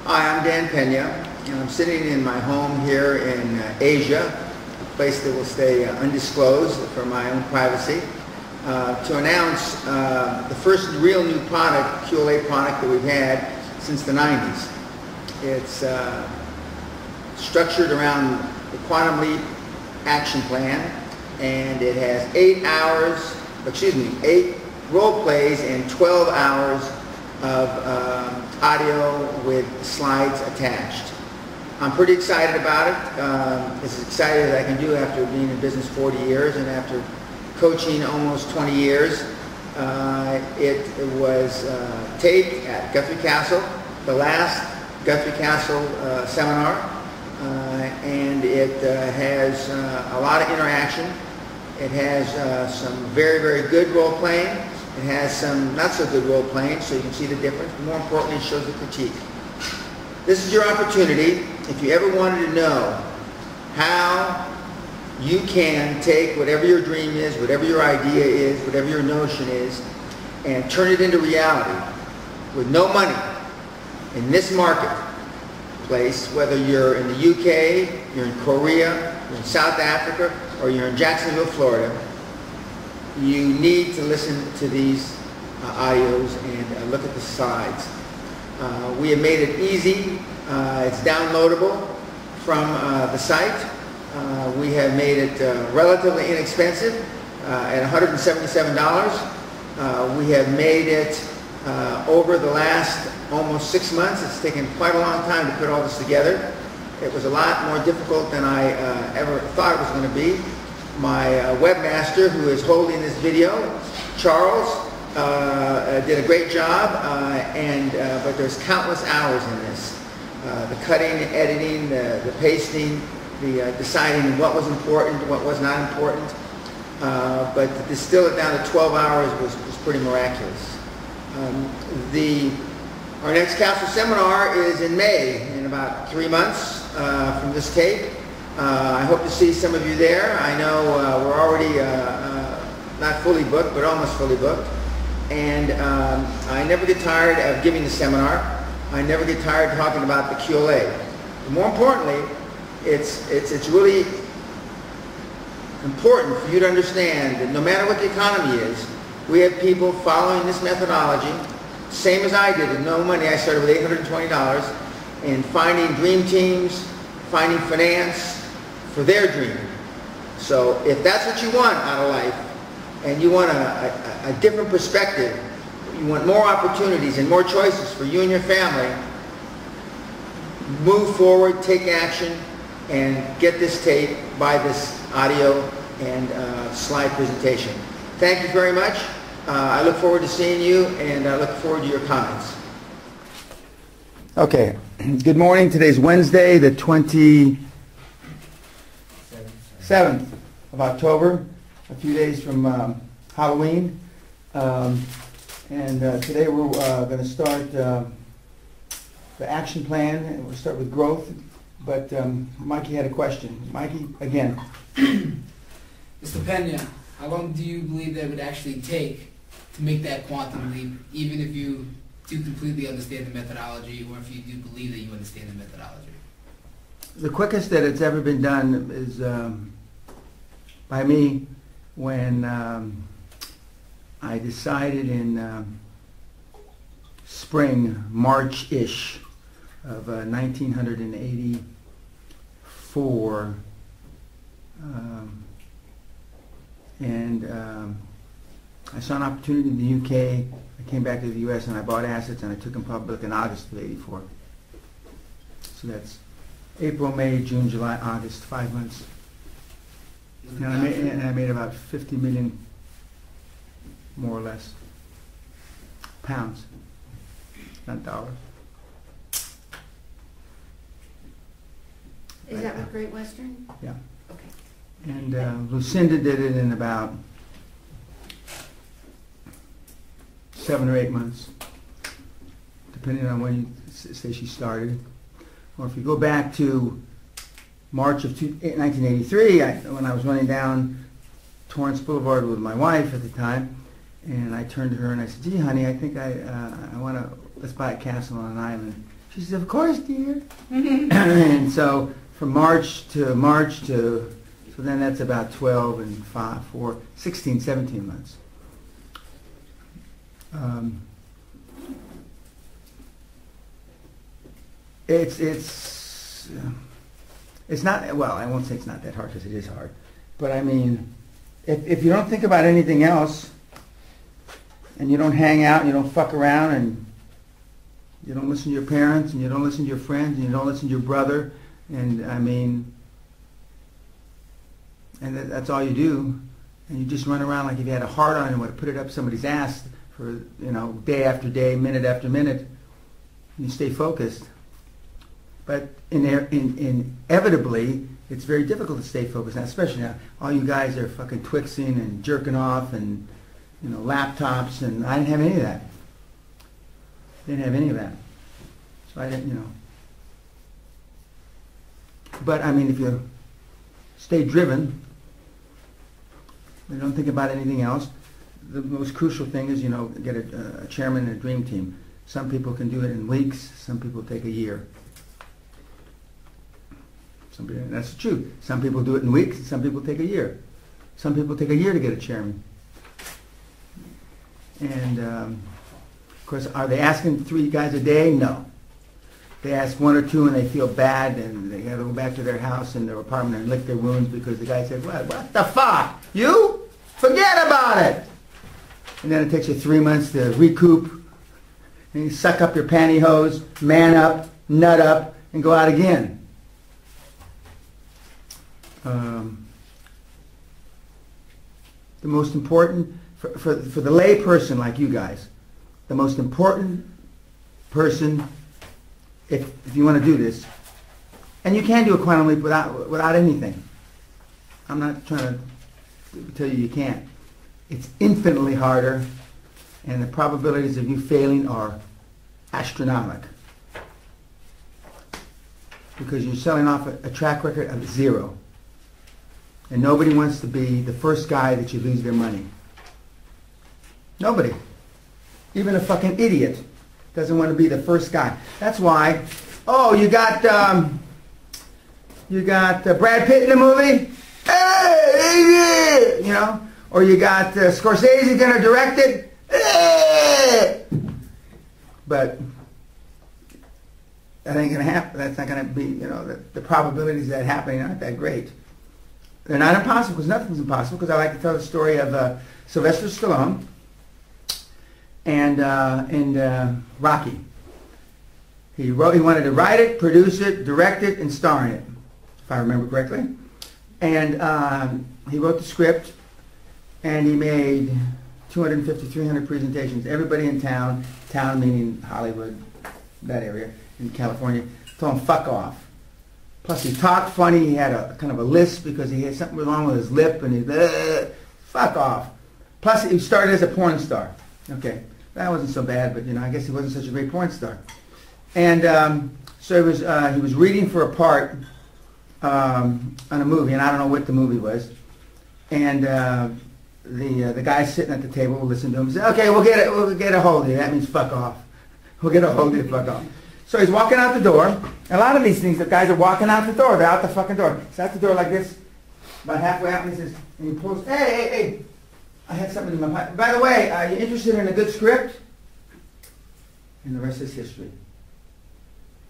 Hi, I'm Dan Pena, and I'm sitting in my home here in Asia, a place that will stay undisclosed for my own privacy, to announce the first real new product, QLA product, that we've had since the 90s. It's structured around the Quantum Leap action plan, and it has 8 role plays and 12 hours of audio with slides attached. I'm pretty excited about it. As excited as I can do after being in business 40 years and after coaching almost 20 years. It was taped at Guthrie Castle, the last Guthrie Castle seminar, and it has a lot of interaction. It has some very, very good role playing. It has some not so good role playing, so you can see the difference. But more importantly, it shows the critique. This is your opportunity. If you ever wanted to know how you can take whatever your dream is, whatever your idea is, whatever your notion is, and turn it into reality with no money in this marketplace, whether you're in the UK, you're in Korea, you're in South Africa, or you're in Jacksonville, Florida, you need to listen to these audios and look at the slides. We have made it easy. It's downloadable from the site. We have made it relatively inexpensive at $177. We have made it over the last almost 6 months. It's taken quite a long time to put all this together. It was a lot more difficult than I ever thought it was going to be. My webmaster, who is holding this video, Charles, did a great job, but there's countless hours in this. The cutting, the editing, the pasting, the deciding what was important, what was not important. But to distill it down to 12 hours was pretty miraculous. Our next Castle seminar is in May, in about 3 months from this tape. I hope to see some of you there. I know we're already not fully booked, but almost fully booked. And I never get tired of giving the seminar. I never get tired of talking about the QLA. But more importantly, it's really important for you to understand that no matter what the economy is, we have people following this methodology, same as I did with no money. I started with $820 in finding dream teams, finding finance for their dream. So if that's what you want out of life, and you want a different perspective, you want more opportunities and more choices for you and your family, move forward, take action, and get this tape, buy this audio and slide presentation. Thank you very much. I look forward to seeing you, and I look forward to your comments. Okay, good morning. Today's Wednesday, the 27th of October, a few days from Halloween. Today we're going to start the action plan, and we'll start with growth. But Mikey had a question. Mikey, again. Mr. Pena, how long do you believe that it would actually take to make that quantum leap, even if you do completely understand the methodology, or if you do believe that you understand the methodology? The quickest that it's ever been done is by me when I decided in spring, March-ish of 1984, I saw an opportunity in the UK. I came back to the US and I bought assets, and I took them public in August of '84. So that's April, May, June, July, August, 5 months. And I made about 50 million, more or less, pounds, not dollars. Is that with Great Western? Yeah. Okay. And Lucinda did it in about 7 or 8 months, depending on when you say she started. Or if you go back to March of 1983, when I was running down Torrance Boulevard with my wife at the time, and I turned to her and I said, "Gee, honey, I think I want to, let's buy a castle on an island." She says, of course, dear. And so from March to, so then that's about 12 and 5, 4, 16, 17 months. It's not, well, I won't say it's not that hard because it is hard. But I mean, if you don't think about anything else, and you don't hang out, and you don't fuck around, and you don't listen to your parents, and you don't listen to your friends, and you don't listen to your brother, and I mean, and that's all you do, and you just run around like if you had a heart on and want to put it up somebody's ass for, you know, day after day, minute after minute, and you stay focused. But inevitably, it's very difficult to stay focused, now, especially now. All you guys are fucking twixing and jerking off and, you know, laptops, and I didn't have any of that. Didn't have any of that. So I didn't, you know. But, I mean, if you stay driven, you don't think about anything else, the most crucial thing is, you know, get a chairman and a dream team. Some people can do it in weeks, some people take a year. That's the truth. Some people do it in weeks, and some people take a year. Some people take a year to get a chairman. And, of course, are they asking 3 guys a day? No. They ask 1 or 2 and they feel bad and they got to go back to their house and their apartment and lick their wounds because the guy said, what the fuck? You? Forget about it! And then it takes you 3 months to recoup and you suck up your pantyhose, man up, nut up, and go out again. The most important, for the lay person like you guys, the most important person, if you want to do this, and you can do a quantum leap without anything. I'm not trying to tell you can't. It's infinitely harder, and the probabilities of you failing are astronomical. Because you're selling off a track record of 0. And nobody wants to be the first guy that you lose their money. Nobody. Even a fucking idiot doesn't want to be the first guy. That's why, oh, you got Brad Pitt in the movie? Hey, you know? Or you got Scorsese going to direct it? But that ain't going to happen. That's not going to be, you know, the probabilities of that happening aren't that great. They're not impossible, because nothing's impossible, because I like to tell the story of Sylvester Stallone and Rocky. He wanted to write it, produce it, direct it, and star in it, if I remember correctly. And he wrote the script, and he made 250, 300 presentations. Everybody in town meaning Hollywood, that area, in California, told him, fuck off. Plus he talked funny, he had a kind of a lisp because he had something wrong with his lip, and he, fuck off. Plus he started as a porn star. Okay, that wasn't so bad, but you know, I guess he wasn't such a great porn star. And so he was reading for a part on a movie, and I don't know what the movie was. And the guy sitting at the table will listen to him and say, okay, we'll get a hold of you. That means fuck off. We'll get a hold of you, fuck off. So he's walking out the door. A lot of these things, the guys are walking out the door. They're out the fucking door. He's out the door like this, about halfway out, and he says, and he pulls, hey, I had something in my pocket. By the way, are you interested in a good script? And the rest is history.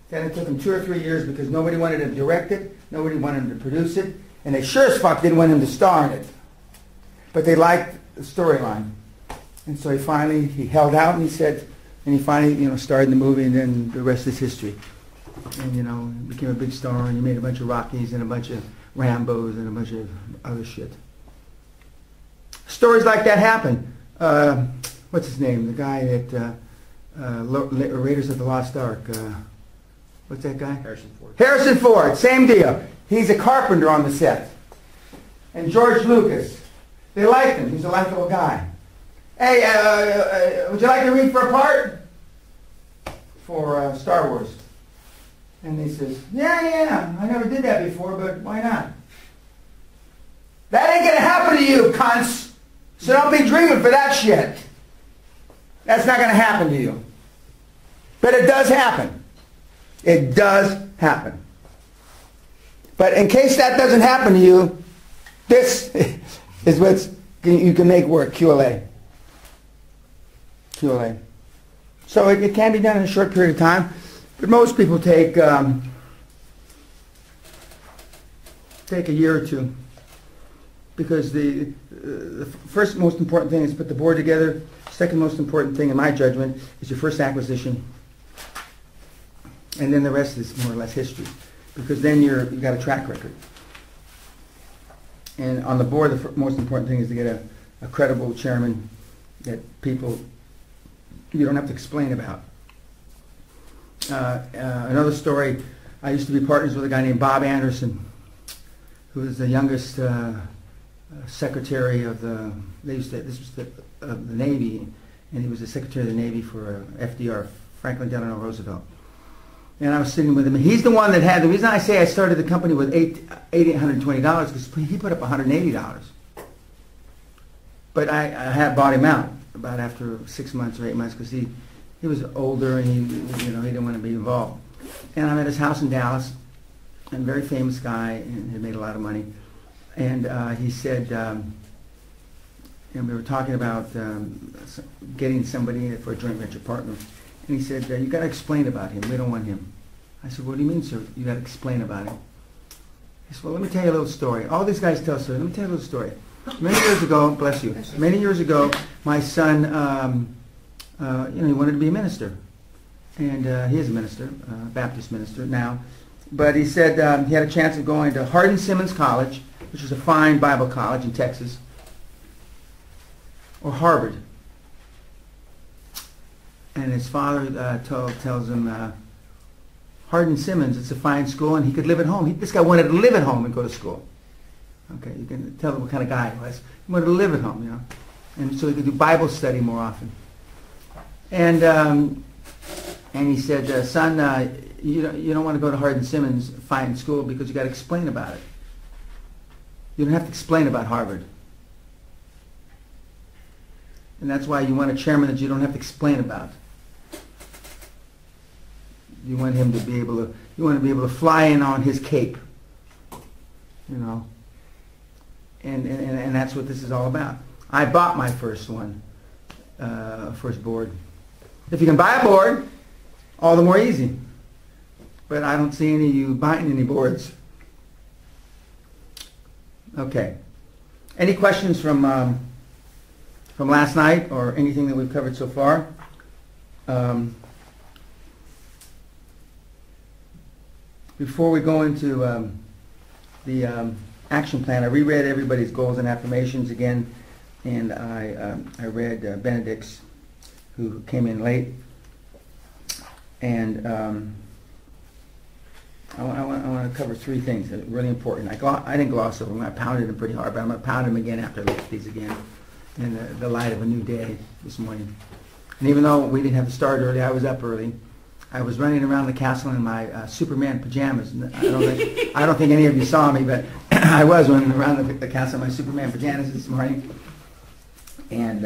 Then it took him 2 or 3 years because nobody wanted him to direct it, nobody wanted him to produce it, and they sure as fuck didn't want him to star in it. But they liked the storyline. And so he held out and he said, and he finally, you know, starred in the movie, and then the rest is history. And, you know, he became a big star, and he made a bunch of Rockies and a bunch of Rambos and a bunch of other shit. Stories like that happen. What's his name? The guy that, Raiders of the Lost Ark. What's that guy? Harrison Ford. Harrison Ford, same deal. He's a carpenter on the set. And George Lucas, they liked him. He's a likable guy. Hey, would you like to read for a part? For Star Wars. And he says, yeah, I never did that before, but why not? That ain't going to happen to you, cunts. So don't be dreaming for that shit. That's not going to happen to you. But it does happen. It does happen. But in case that doesn't happen to you, this is what you can make work, QLA. QLA. So it can be done in a short period of time, but most people take a year or two, because the first most important thing is put the board together. Second most important thing, in my judgment, is your first acquisition, and then the rest is more or less history, because then you've got a track record. And on the board, the most important thing is to get a credible chairman that people you don't have to explain about. Another story, I used to be partners with a guy named Bob Anderson, who was the youngest secretary of the, this was the Navy, and he was the secretary of the Navy for FDR, Franklin Delano Roosevelt. And I was sitting with him, and he's the one that had, the reason I say I started the company with $820, because he put up $180. But I had bought him out about after 6 months or 8 months, because he was older and he didn't want to be involved. And I'm at his house in Dallas, and a very famous guy, and had made a lot of money. And he said, and we were talking about getting somebody in for a joint venture partner. And he said, you got to explain about him. We don't want him. I said, what do you mean, sir? You got to explain about him. He said, well, let me tell you a little story. All these guys tell stories. Let me tell you a little story. Many years ago, bless you, many years ago, my son, he wanted to be a minister. And he is a minister, Baptist minister now. But he said he had a chance of going to Hardin Simmons College, which is a fine Bible college in Texas, or Harvard. And his father tells him, Hardin Simmons, it's a fine school, and he could live at home. This guy wanted to live at home and go to school. Okay, you can tell what kind of guy he was. He wanted to live at home, and so he could do Bible study more often. And he said, son, you don't want to go to Hardin Simmons fine school because you got to explain about it. You don't have to explain about Harvard. And that's why you want a chairman that you don't have to explain about. You want him to be able to, fly in on his cape. And that's what this is all about. I bought my first one, first board. If you can buy a board, all the more easy. But I don't see any of you buying any boards. Okay. Any questions from last night or anything that we've covered so far? Before we go into the action plan, I reread everybody's goals and affirmations again, and I read Benedict's, who came in late, and I want to cover three things that are really important. I didn't gloss over them. I pounded them pretty hard, but I'm going to pound them again after I look at these again in the light of a new day this morning. And even though we didn't have to start early, I was up early. I was running around the castle in my Superman pajamas. I don't think any of you saw me, but I was running around the castle in my Superman pajamas this morning. And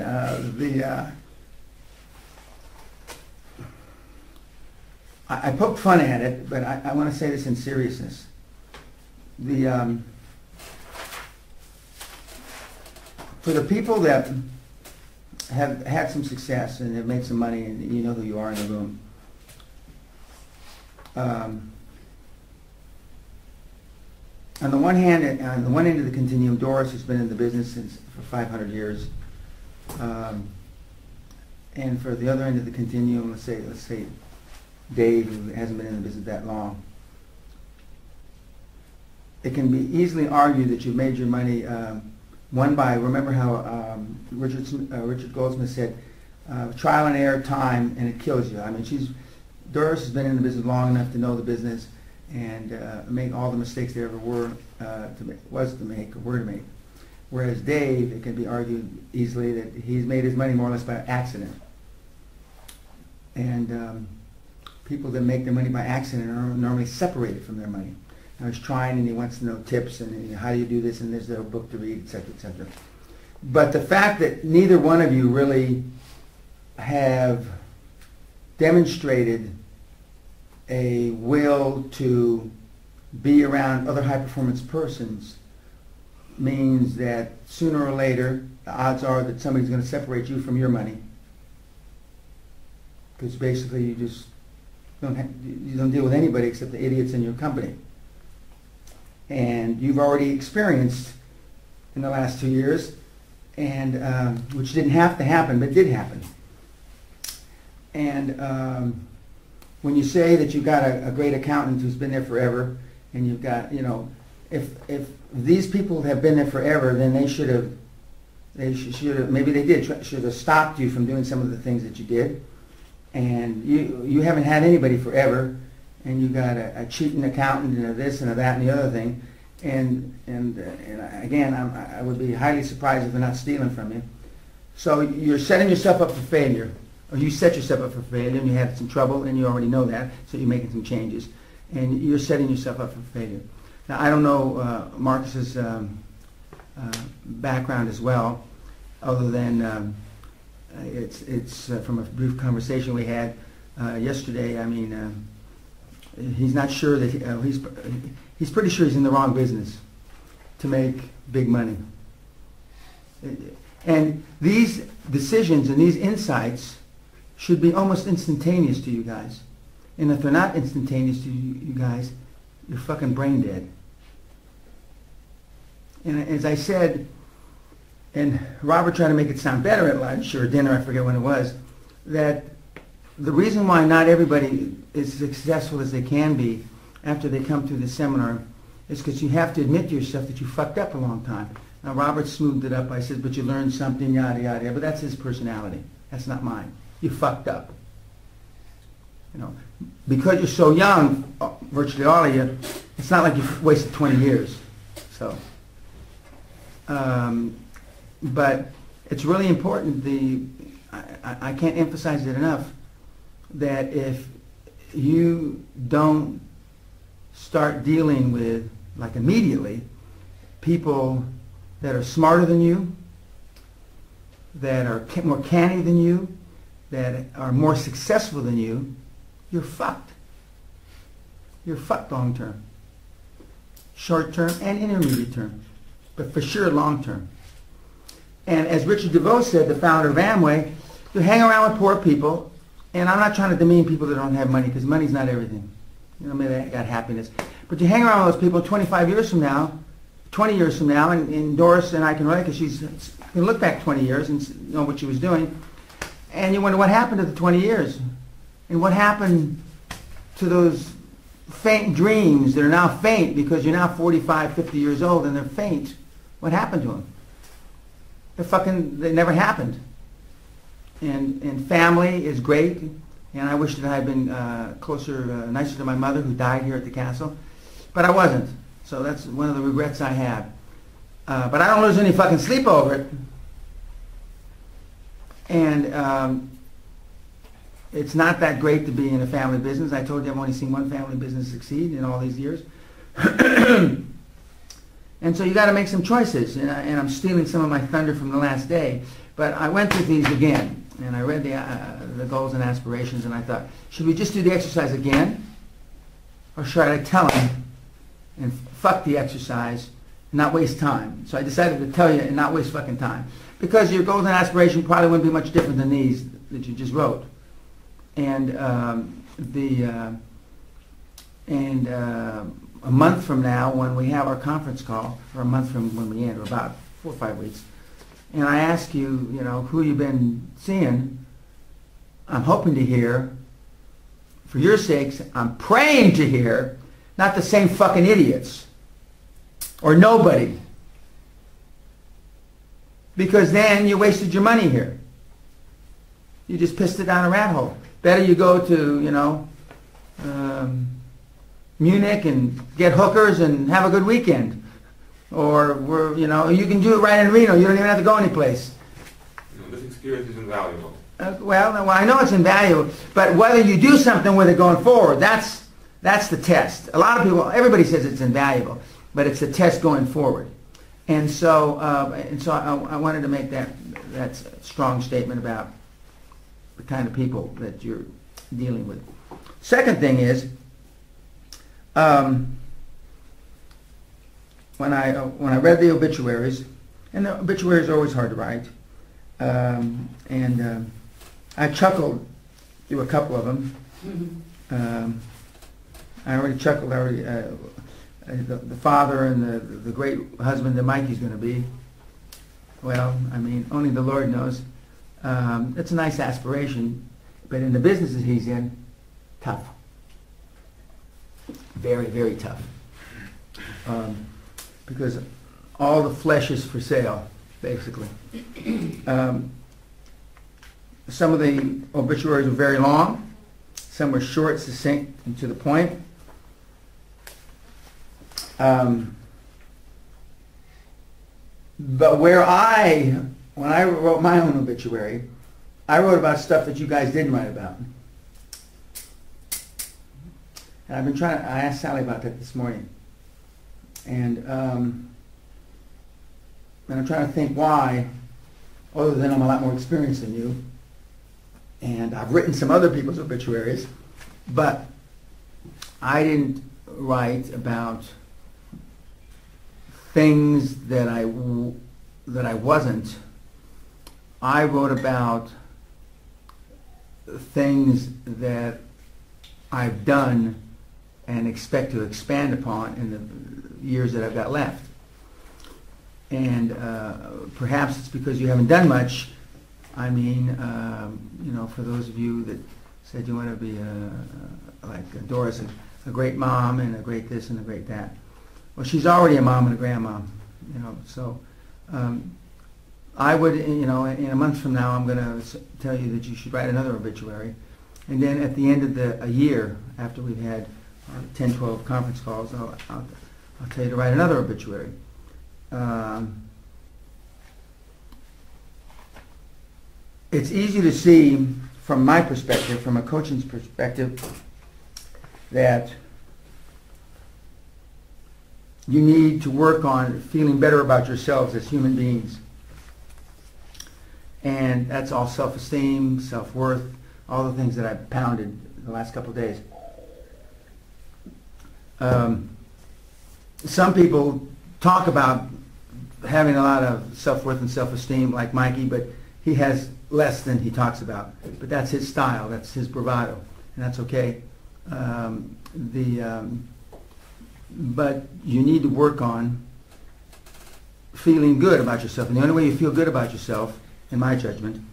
I poked fun at it, but I want to say this in seriousness. For the people that have had some success and have made some money, and you know who you are in the room, on the one hand, on the one end of the continuum, Doris has been in the business for 500 years, and for the other end of the continuum, let's say Dave, who hasn't been in the business that long, it can be easily argued that you've made your money one by, remember how Richard Goldsmith said, trial and error, time, and it kills you. I mean, Doris has been in the business long enough to know the business and make all the mistakes there ever were to make. Whereas Dave, it can be argued easily that he's made his money more or less by accident. And people that make their money by accident are normally separated from their money. Now he's trying and he wants to know tips and how do you do this, and there's a book to read, etc., etc. But the fact that neither one of you really have demonstrated a will to be around other high-performance persons means that sooner or later, the odds are that somebody's going to separate you from your money. Because basically you just you don't deal with anybody except the idiots in your company. And you've already experienced in the last 2 years, and which didn't have to happen, but did happen. And when you say that you've got a great accountant who's been there forever, and you've got, you know, if these people have been there forever, then they should have, maybe they did, should have stopped you from doing some of the things that you did. And you haven't had anybody forever, and you got a cheating accountant and a this and a that and the other thing. And again, I would be highly surprised if they're not stealing from you. So you're setting yourself up for failure, or you set yourself up for failure, and you had some trouble, and you already know that, so you're making some changes, and you're setting yourself up for failure. Now, I don't know Marcus's background as well, other than it's from a brief conversation we had yesterday. I mean, he's not sure that he's pretty sure he's in the wrong business to make big money. And these decisions and these insights should be almost instantaneous to you guys. And if they're not instantaneous to you guys, you're fucking brain dead. And as I said, and Robert tried to make it sound better at lunch or dinner, I forget when it was, that the reason why not everybody is successful as they can be after they come through the seminar is because you have to admit to yourself that you fucked up a long time. Now, Robert smoothed it up. I said, but you learned something, yada, yada, yada. But that's his personality. That's not mine. You fucked up. You know, because you're so young, virtually all of you, it's not like you've wasted 20 years. So, but it's really important. I can't emphasize it enough that if you don't start dealing with, like immediately, people that are smarter than you, that are more canny than you, that are more successful than you, you're fucked. You're fucked long term. Short term and intermediate term. But for sure long term. And as Richard DeVos said, the founder of Amway, you hang around with poor people, and I'm not trying to demean people that don't have money, because money's not everything. You know, maybe they got happiness. But you hang around with those people 25 years from now, 20 years from now, and Doris and I can relate, because she's going to look back 20 years and know what she was doing, and you wonder what happened to the 20 years, and what happened to those faint dreams that are now faint because you're now 45, 50 years old, and they're faint. What happened to them? They never happened. And family is great, and I wish that I had been nicer to my mother, who died here at the castle, but I wasn't. So that's one of the regrets I have. But I don't lose any fucking sleep over it. And it's not that great to be in a family business. I told you I've only seen one family business succeed in all these years. And so you got to make some choices. And I'm stealing some of my thunder from the last day. But I went through these again, and I read the goals and aspirations, and I thought, should we just do the exercise again? Or should I tell them and fuck the exercise and not waste time? So I decided to tell you and not waste fucking time. Because your goals and aspirations probably wouldn't be much different than these that you just wrote. And a month from now, when we have our conference call, or a month from when we end, or about 4 or 5 weeks, and I ask you, you know, who you've been seeing, I'm hoping to hear, for your sakes, I'm praying to hear, not the same fucking idiots, or nobody. Because then you wasted your money here. You just pissed it down a rat hole. Better you go to, you know, Munich and get hookers and have a good weekend. Or, you know, you can do it right in Reno. You don't even have to go anyplace. You know, this experience is invaluable. Well, I know it's invaluable, but whether you do something with it going forward, that's the test. A lot of people, everybody says it's invaluable, but it's a test going forward. And so I wanted to make that strong statement about the kind of people that you're dealing with. Second thing is, when I read the obituaries, and the obituaries are always hard to write, I chuckled through a couple of them. I already chuckled already. The father and the great husband that Mikey's going to be. Well, I mean, only the Lord knows. It's a nice aspiration, but in the businesses he's in, tough. Very, very tough. Because all the flesh is for sale, basically. Some of the obituaries were very long. Some were short, succinct, and to the point. But when I wrote my own obituary, I wrote about stuff that you guys didn't write about. And I've been I asked Sally about that this morning. And I'm trying to think why, other than I'm a lot more experienced than you. And I've written some other people's obituaries, but I didn't write about things that I wasn't. I wrote about things that I've done and expect to expand upon in the years that I've got left. And perhaps it's because you haven't done much. I mean, you know, for those of you that said you want to be like Doris, a great mom and a great this and a great that. Well, she's already a mom and a grandma, you know. So I would, you know, in a month from now, I'm going to tell you that you should write another obituary. And then at the end of a year, after we've had 10, 12 conference calls, I'll tell you to write another obituary. It's easy to see from my perspective, from a coaching's perspective, that you need to work on feeling better about yourselves as human beings. And that's all self-esteem, self-worth, all the things that I've pounded the last couple of days. Some people talk about having a lot of self-worth and self-esteem like Mikey, but he has less than he talks about. But that's his style, that's his bravado, and that's okay. But you need to work on feeling good about yourself. And the only way you feel good about yourself, in my judgment,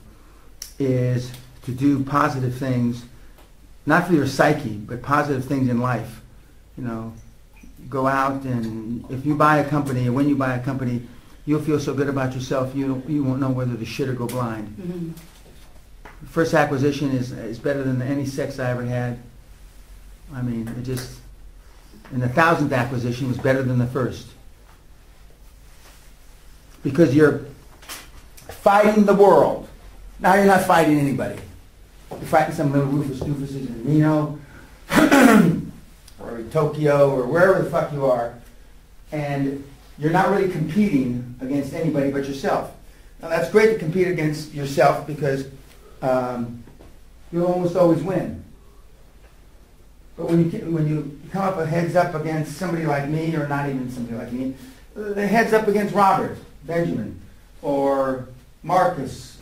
is to do positive things, not for your psyche, but positive things in life. You know, go out, and if you buy a company, or when you buy a company, you'll feel so good about yourself, you won't know whether to shit or go blind. Mm-hmm. First acquisition is better than any sex I ever had. I mean, it just, and the 1,000th acquisition was better than the first. Because you're fighting the world. Now you're not fighting anybody. You're fighting some little Rufus Doofuses in Reno, or in Tokyo, or wherever the fuck you are. And you're not really competing against anybody but yourself. Now that's great to compete against yourself because you'll almost always win. But when you come up a heads up against somebody like me, or not even somebody like me, the heads up against Robert, Benjamin, or Marcus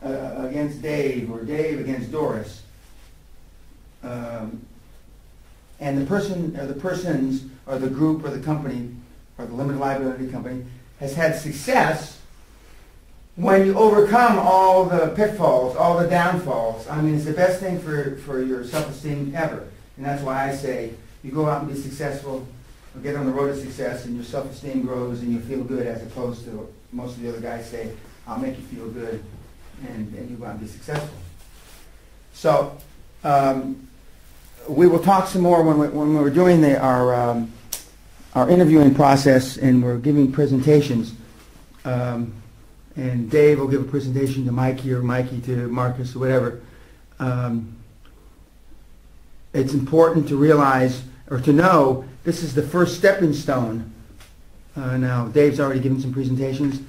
against Dave, or Dave against Doris, and the person, or the persons, or the group, or the company, or the limited liability company has had success when you overcome all the pitfalls, all the downfalls. I mean, it's the best thing for your self-esteem ever. And that's why I say you go out and be successful, or get on the road to success, and your self-esteem grows and you feel good, as opposed to most of the other guys say, I'll make you feel good, and you go out and be successful. So we will talk some more when we're doing our interviewing process, and we're giving presentations. And Dave will give a presentation to Mikey, or Mikey to Marcus, or whatever. It's important to realize, or to know, this is the first stepping stone. Now, Dave's already given some presentations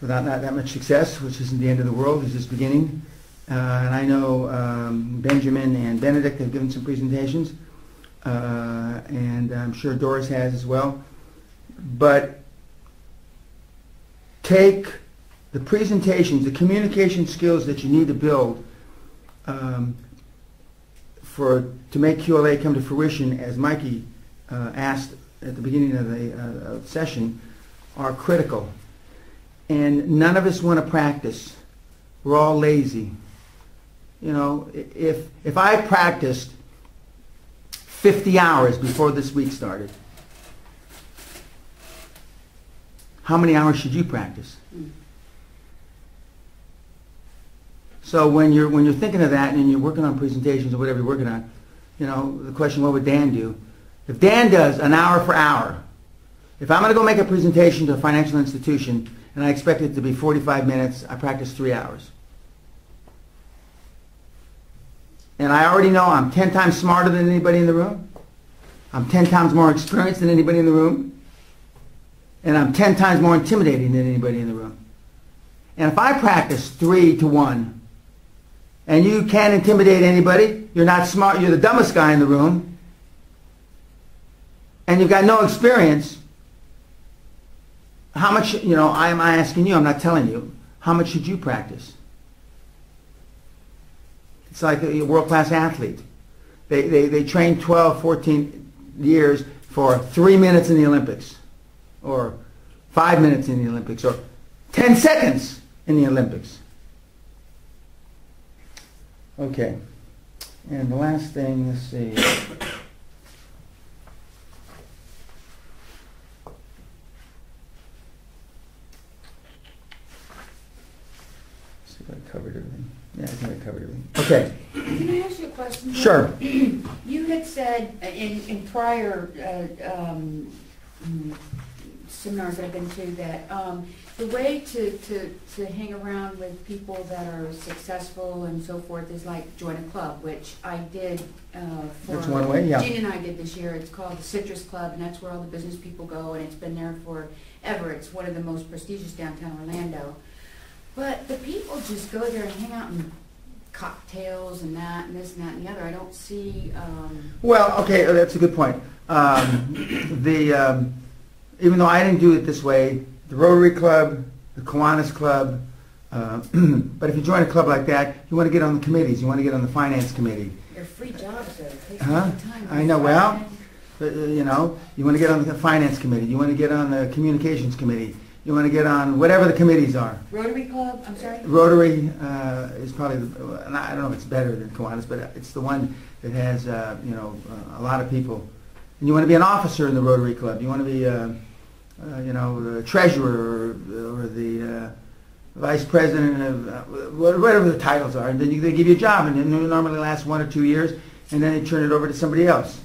without that much success, which isn't the end of the world. It's just beginning. and I know Benjamin and Benedict have given some presentations, and I'm sure Doris has as well. But take the presentations, the communication skills that you need to build to make QLA come to fruition, as Mikey asked at the beginning of the session, are critical. And none of us want to practice. We're all lazy. You know, if I practiced 50 hours before this week started, how many hours should you practice? So when you're thinking of that and you're working on presentations or whatever you're working on, you know, the question, what would Dan do? If Dan does an hour for hour, if I'm going to go make a presentation to a financial institution and I expect it to be 45 minutes, I practice 3 hours. And I already know I'm 10 times smarter than anybody in the room. I'm 10 times more experienced than anybody in the room. And I'm 10 times more intimidating than anybody in the room. And if I practice 3 to 1, and you can't intimidate anybody, you're not smart, you're the dumbest guy in the room, and you've got no experience, how much, you know, I'm asking you, I'm not telling you, how much should you practice? It's like a world-class athlete. They train 12, 14 years for 3 minutes in the Olympics, or 5 minutes in the Olympics, or 10 seconds in the Olympics. Okay, and the last thing, let's see. See if I covered everything. Yeah, I think I covered everything. Okay. Can I ask you a question? Sure. You had said in prior seminars I've been to that the way to hang around with people that are successful and so forth is like join a club, which I did for That's one way, yeah. Gene and I did this year. It's called the Citrus Club, and that's where all the business people go, and it's been there forever. It's one of the most prestigious downtown Orlando. But the people just go there and hang out and cocktails and that and this and that and the other. I don't see. Well, okay, that's a good point. Even though I didn't do it this way, the Rotary Club, the Kiwanis Club, but if you join a club like that, you want to get on the committees. You want to get on the finance committee. They're free jobs, though. It takes Huh? time. I know. Well, you know, you want to get on the finance committee. You want to get on the communications committee. You want to get on whatever the committees are. Rotary Club, I'm sorry? Rotary is probably, I don't know if it's better than Kiwanis, but it's the one that has, you know, a lot of people. And you want to be an officer in the Rotary Club. You want to be, you know, the treasurer or the vice president of whatever the titles are. And then they give you a job, and it normally lasts 1 or 2 years, and then they turn it over to somebody else.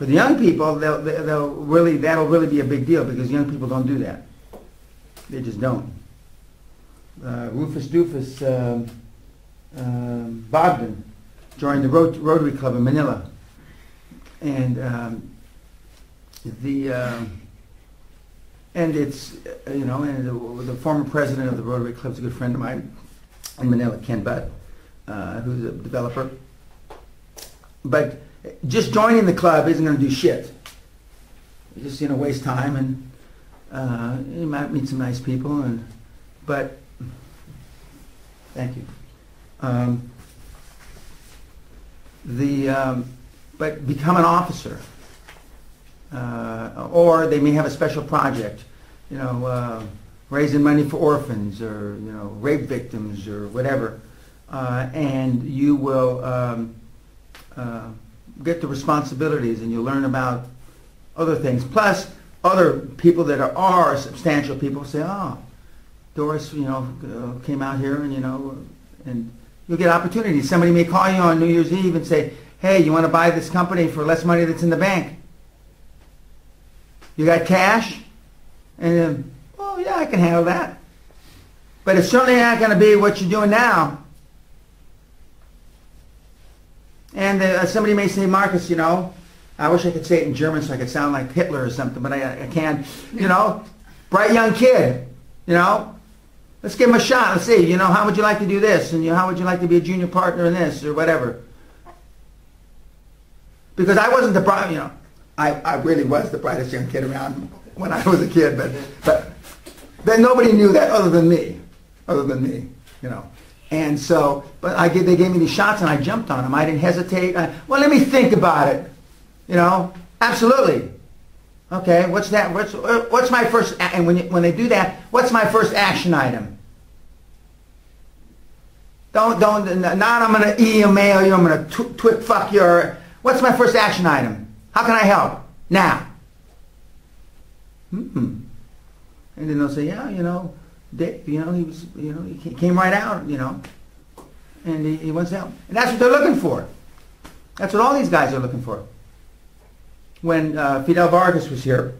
For the young people, that'll really be a big deal, because young people don't do that. They just don't. Rufus Doofus Bogdan joined the Rotary Club in Manila, and it's you know, and the former president of the Rotary Club is a good friend of mine in Manila, Ken Butt, who's a developer. But just joining the club isn't going to do shit. You just, you know, waste time, and you might meet some nice people, but thank you. But become an officer, or they may have a special project, you know, raising money for orphans, or, you know, rape victims, or whatever, and you will get the responsibilities, and you'll learn about other things. Plus, other people that are substantial people say, "Oh, Doris, you know, came out here, and you know," and you'll get opportunities. Somebody may call you on New Year's Eve and say, "Hey, you want to buy this company for less money that's in the bank? You got cash?" And then, "Oh yeah, I can handle that." But it's certainly not going to be what you're doing now. And somebody may say, "Marcus, you know," I wish I could say it in German so I could sound like Hitler or something, but I can't. You know, bright young kid, you know, Let's give them a shot. Let's see, how would you like to do this? And how would you like to be a junior partner in this or whatever? Because I wasn't the I really was the brightest young kid around when I was a kid, but then nobody knew that other than me, And so, they gave me these shots and I jumped on them. I didn't hesitate. Well, let me think about it. Absolutely. Okay, what's that? What's my first? And when they do that, what's my first action item? Not I'm going to email you. I'm going to fuck your. What's my first action item? How can I help now? And then they'll say, yeah, Dick, he was, he came right out, and he wants help. And that's what they're looking for. That's what all these guys are looking for. When Fidel Vargas was here,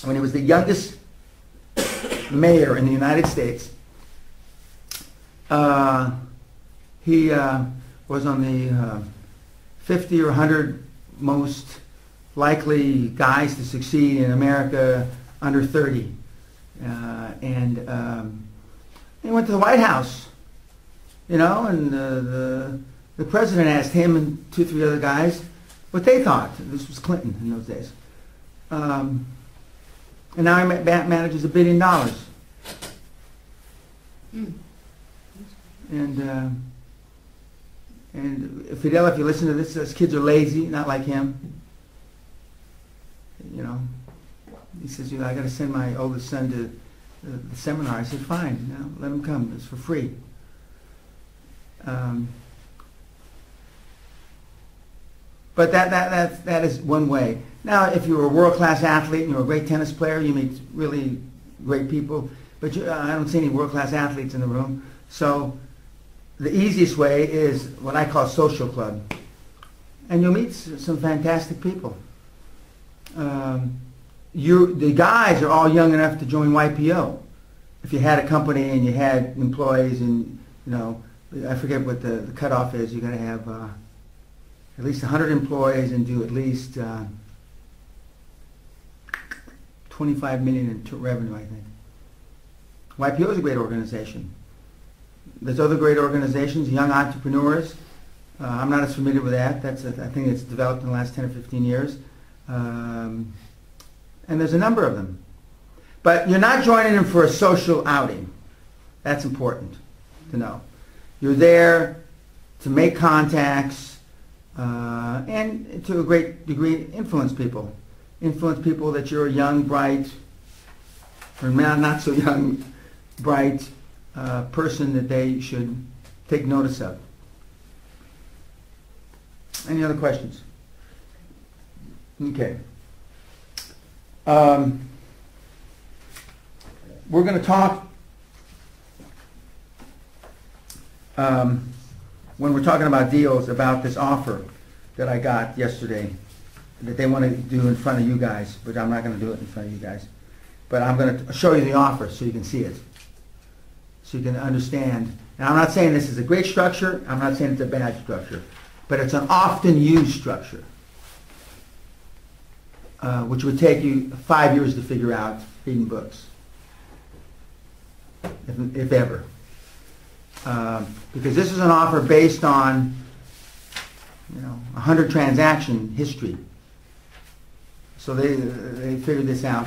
when he was the youngest mayor in the United States, he was on the 50 or 100 most likely guys to succeed in America under 30. And he went to the White House, and the president asked him and 2 or 3 other guys what they thought. This was Clinton in those days. And now he manages $1 billion. And Fidel, if you listen to this, those kids are lazy, not like him. He says, I got to send my oldest son to the seminar. I said, fine, let him come. It's for free. But that is one way. Now, if you're a world-class athlete and you're a great tennis player, you meet really great people. But I don't see any world-class athletes in the room. So the easiest way is what I call social club. And you'll meet some fantastic people. The guys are all young enough to join YPO. If you had a company and you had employees and, I forget what the cutoff is, you got to have at least 100 employees and do at least 25 million in revenue, I think. YPO is a great organization. There's other great organizations, young entrepreneurs. I'm not as familiar with that. I think it's developed in the last 10 or 15 years. And there's a number of them. But you're not joining them for a social outing. That's important to know. You're there to make contacts and to a great degree influence people. Influence people that you're a young, bright, or not so young, bright person that they should take notice of. Any other questions? Okay. We're going to talk when we're talking about deals about this offer that I got yesterday that they want to do in front of you guys, but I'm not going to do it in front of you guys. But I'm going to show you the offer so you can see it, so you can understand. Now, I'm not saying this is a great structure. I'm not saying it's a bad structure, but it's an often used structure, which would take you 5 years to figure out reading books, if ever. Because this is an offer based on 100 transaction history. So they figured this out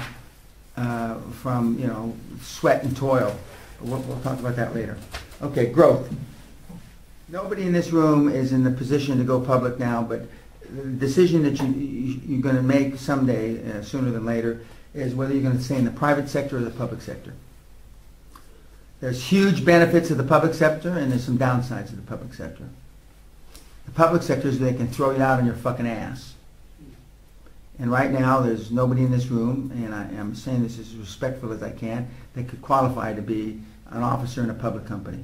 from sweat and toil. We'll talk about that later. Okay, growth. Nobody in this room is in the position to go public now, but the decision that you're going to make someday, sooner than later, is whether you're going to stay in the private sector or the public sector. There's huge benefits of the public sector, and there's some downsides of the public sector. The public sector is they can throw you out on your fucking ass. And right now, there's nobody in this room, and I'm saying this as respectful as I can, that could qualify to be an officer in a public company.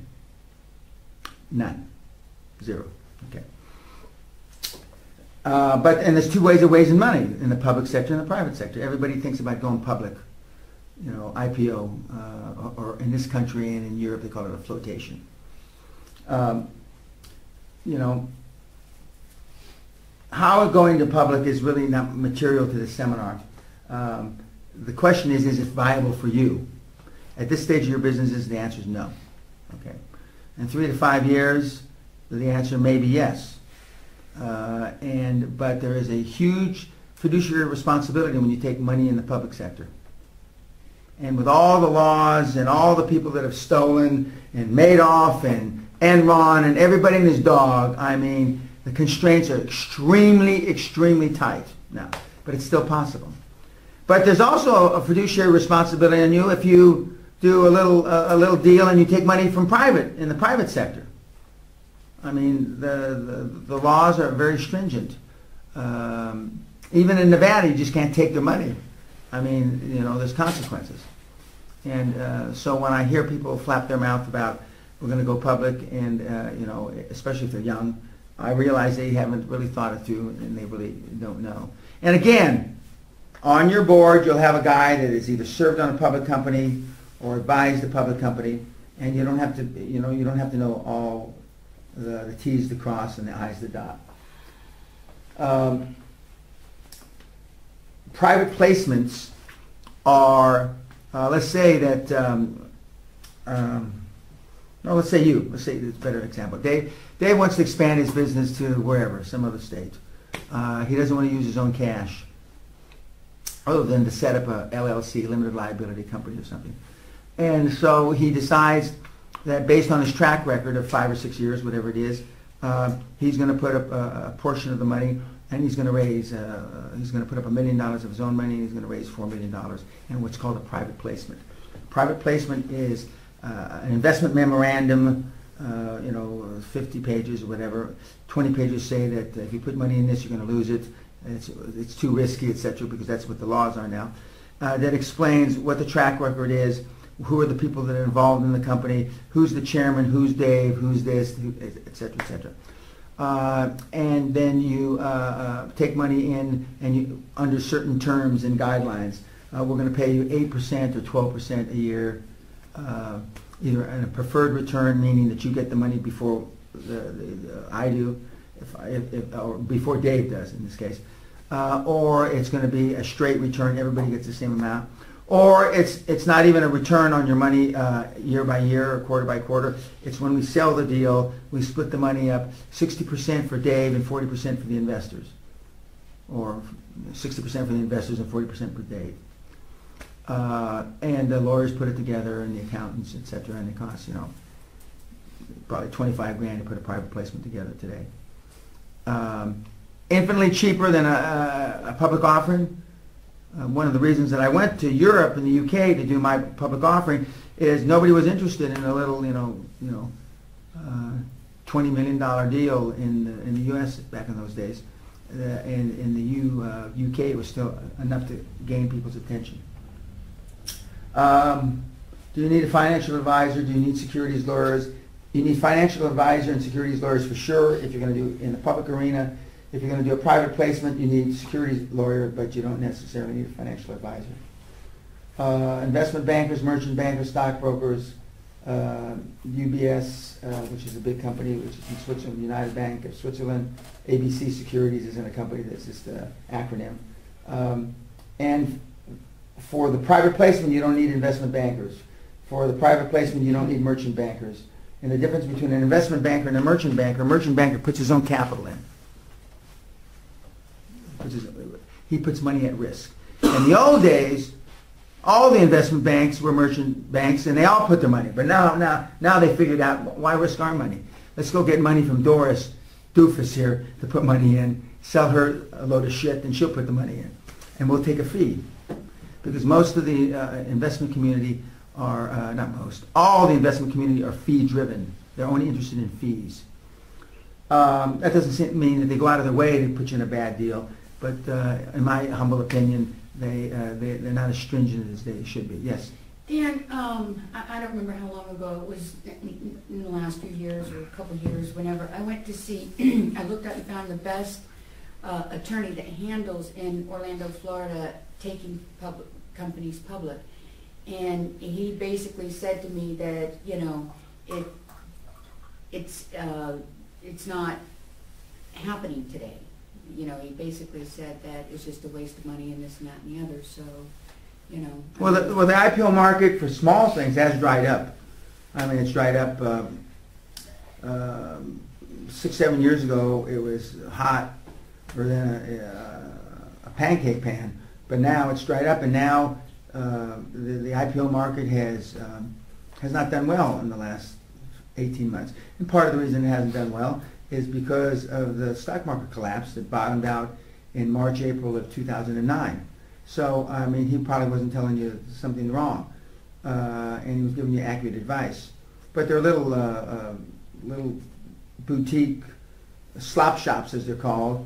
None. Zero. Okay. And there's two ways of raising money in the public sector and the private sector. Everybody thinks about going public, IPO, or in this country and in Europe they call it a flotation. How going to public is really not material to this seminar. The question is it viable for you? at this stage of your businesses, the answer is no. Okay. In 3 to 5 years, the answer may be yes. But there is a huge fiduciary responsibility when you take money in the public sector. And with all the laws and all the people that have stolen and Madoff and Enron and everybody and his dog, I mean, the constraints are extremely, extremely tight now. But it's still possible. But there's also a fiduciary responsibility on you if you do a little deal and you take money from in the private sector. I mean, the laws are very stringent. Even in Nevada, you just can't take their money. I mean, you know, there's consequences. And so when I hear people flap their mouth about we're going to go public, and you know, especially if they're young, I realize they haven't really thought it through and they really don't know. And again, on your board, you'll have a guy that has either served on a public company or advised a public company, and you don't have to, you know, you don't have to know all the T's to cross and the I's to dot. Private placements are, let's say that, no, let's say it's a better example. Dave wants to expand his business to wherever, some other state. He doesn't want to use his own cash, other than to set up a LLC, limited liability company or something. And so he decides that based on his track record of 5 or 6 years, whatever it is, he's going to put up a portion of the money, and he's going to raise, he's going to put up $1 million of his own money, and he's going to raise $4 million in what's called a private placement. Private placement is an investment memorandum, you know, 50 pages or whatever. 20 pages say that if you put money in this, you're going to lose it. It's too risky, etc., because that's what the laws are now. That explains what the track record is, who are the people that are involved in the company, who's the chairman, who's Dave, who's this, etc., etc. And then you take money in, and you, under certain terms and guidelines, we're going to pay you 8% or 12% a year, either in a preferred return, meaning that you get the money before I do, or before Dave does in this case, or it's going to be a straight return, everybody gets the same amount, or it's not even a return on your money year by year or quarter by quarter. It's when we sell the deal, we split the money up, 60% for Dave and 40% for the investors, or 60% for the investors and 40% for Dave. And the lawyers put it together, and the accountants, etc., and it costs, you know, probably 25 grand to put a private placement together today. Infinitely cheaper than a public offering. One of the reasons that I went to Europe and the UK to do my public offering is nobody was interested in a little, $20 million deal in the US back in those days. And in the UK, it was still enough to gain people's attention. Do you need a financial advisor? Do you need securities lawyers? You need financial advisor and securities lawyers for sure if you're going to do in the public arena. If you're going to do a private placement, you need a securities lawyer, but you don't necessarily need a financial advisor. Investment bankers, merchant bankers, stockbrokers, UBS, which is a big company, which is in Switzerland, United Bank of Switzerland, ABC Securities is in a company that's just an acronym. And for the private placement, you don't need investment bankers. For the private placement, you don't need merchant bankers. And the difference between an investment banker and a merchant banker puts his own capital in. He puts money at risk. In the old days, all the investment banks were merchant banks, and they all put their money. But now they figured out, why risk our money? Let's go get money from Doris Doofus here to put money in, sell her a load of shit, and she'll put the money in. And we'll take a fee. Because most of the investment community are, not most, all the investment community are fee-driven. They're only interested in fees. That doesn't mean that they go out of their way to put you in a bad deal. But in my humble opinion, they're not as stringent as they should be. Yes? Dan, I don't remember how long ago it was, in the last few years or a couple of years, whenever I went to see, I looked up and found the best attorney that handles in Orlando, Florida, taking public companies public. And he basically said to me that, you know, it's not happening today. You know, he basically said that it's just a waste of money and this and that and the other. So, you know. Well, the IPO market for small things has dried up. I mean, it's dried up. 6-7 years ago, it was hot than a pancake pan, but now it's dried up, and now the IPO market has not done well in the last 18 months. And part of the reason it hasn't done well is because of the stock market collapse that bottomed out in March, April of 2009. So, I mean, he probably wasn't telling you something wrong, and he was giving you accurate advice. But there are little boutique slop shops, as they're called,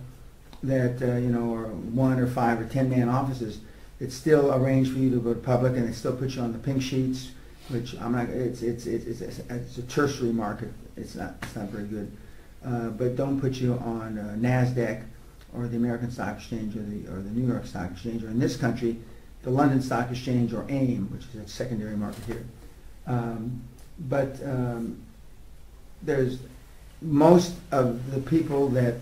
that you know, are 1 or 5 or 10-man offices that still arrange for you to go to public, and they still put you on the pink sheets, which I'm not. It's a tertiary market. It's not very good. But don't put you on NASDAQ or the American Stock Exchange or the New York Stock Exchange, or in this country, the London Stock Exchange or AIM, which is a secondary market here. There's most of the people that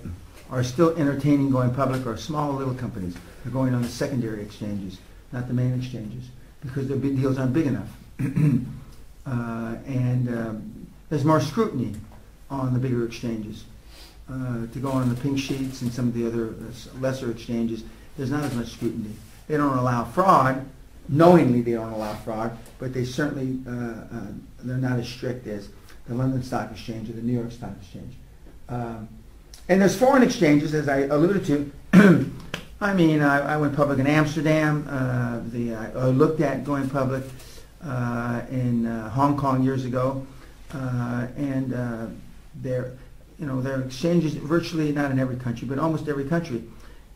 are still entertaining going public are small little companies. They're going on the secondary exchanges, not the main exchanges, because their big deals aren't big enough. There's more scrutiny on the bigger exchanges. To go on the pink sheets and some of the other lesser exchanges, there's not as much scrutiny. They don't allow fraud. Knowingly they don't allow fraud, but they certainly, they're not as strict as the London Stock Exchange or the New York Stock Exchange. And there's foreign exchanges, as I alluded to. I mean, I went public in Amsterdam. I looked at going public in Hong Kong years ago, and there are exchanges virtually not in every country, but almost every country.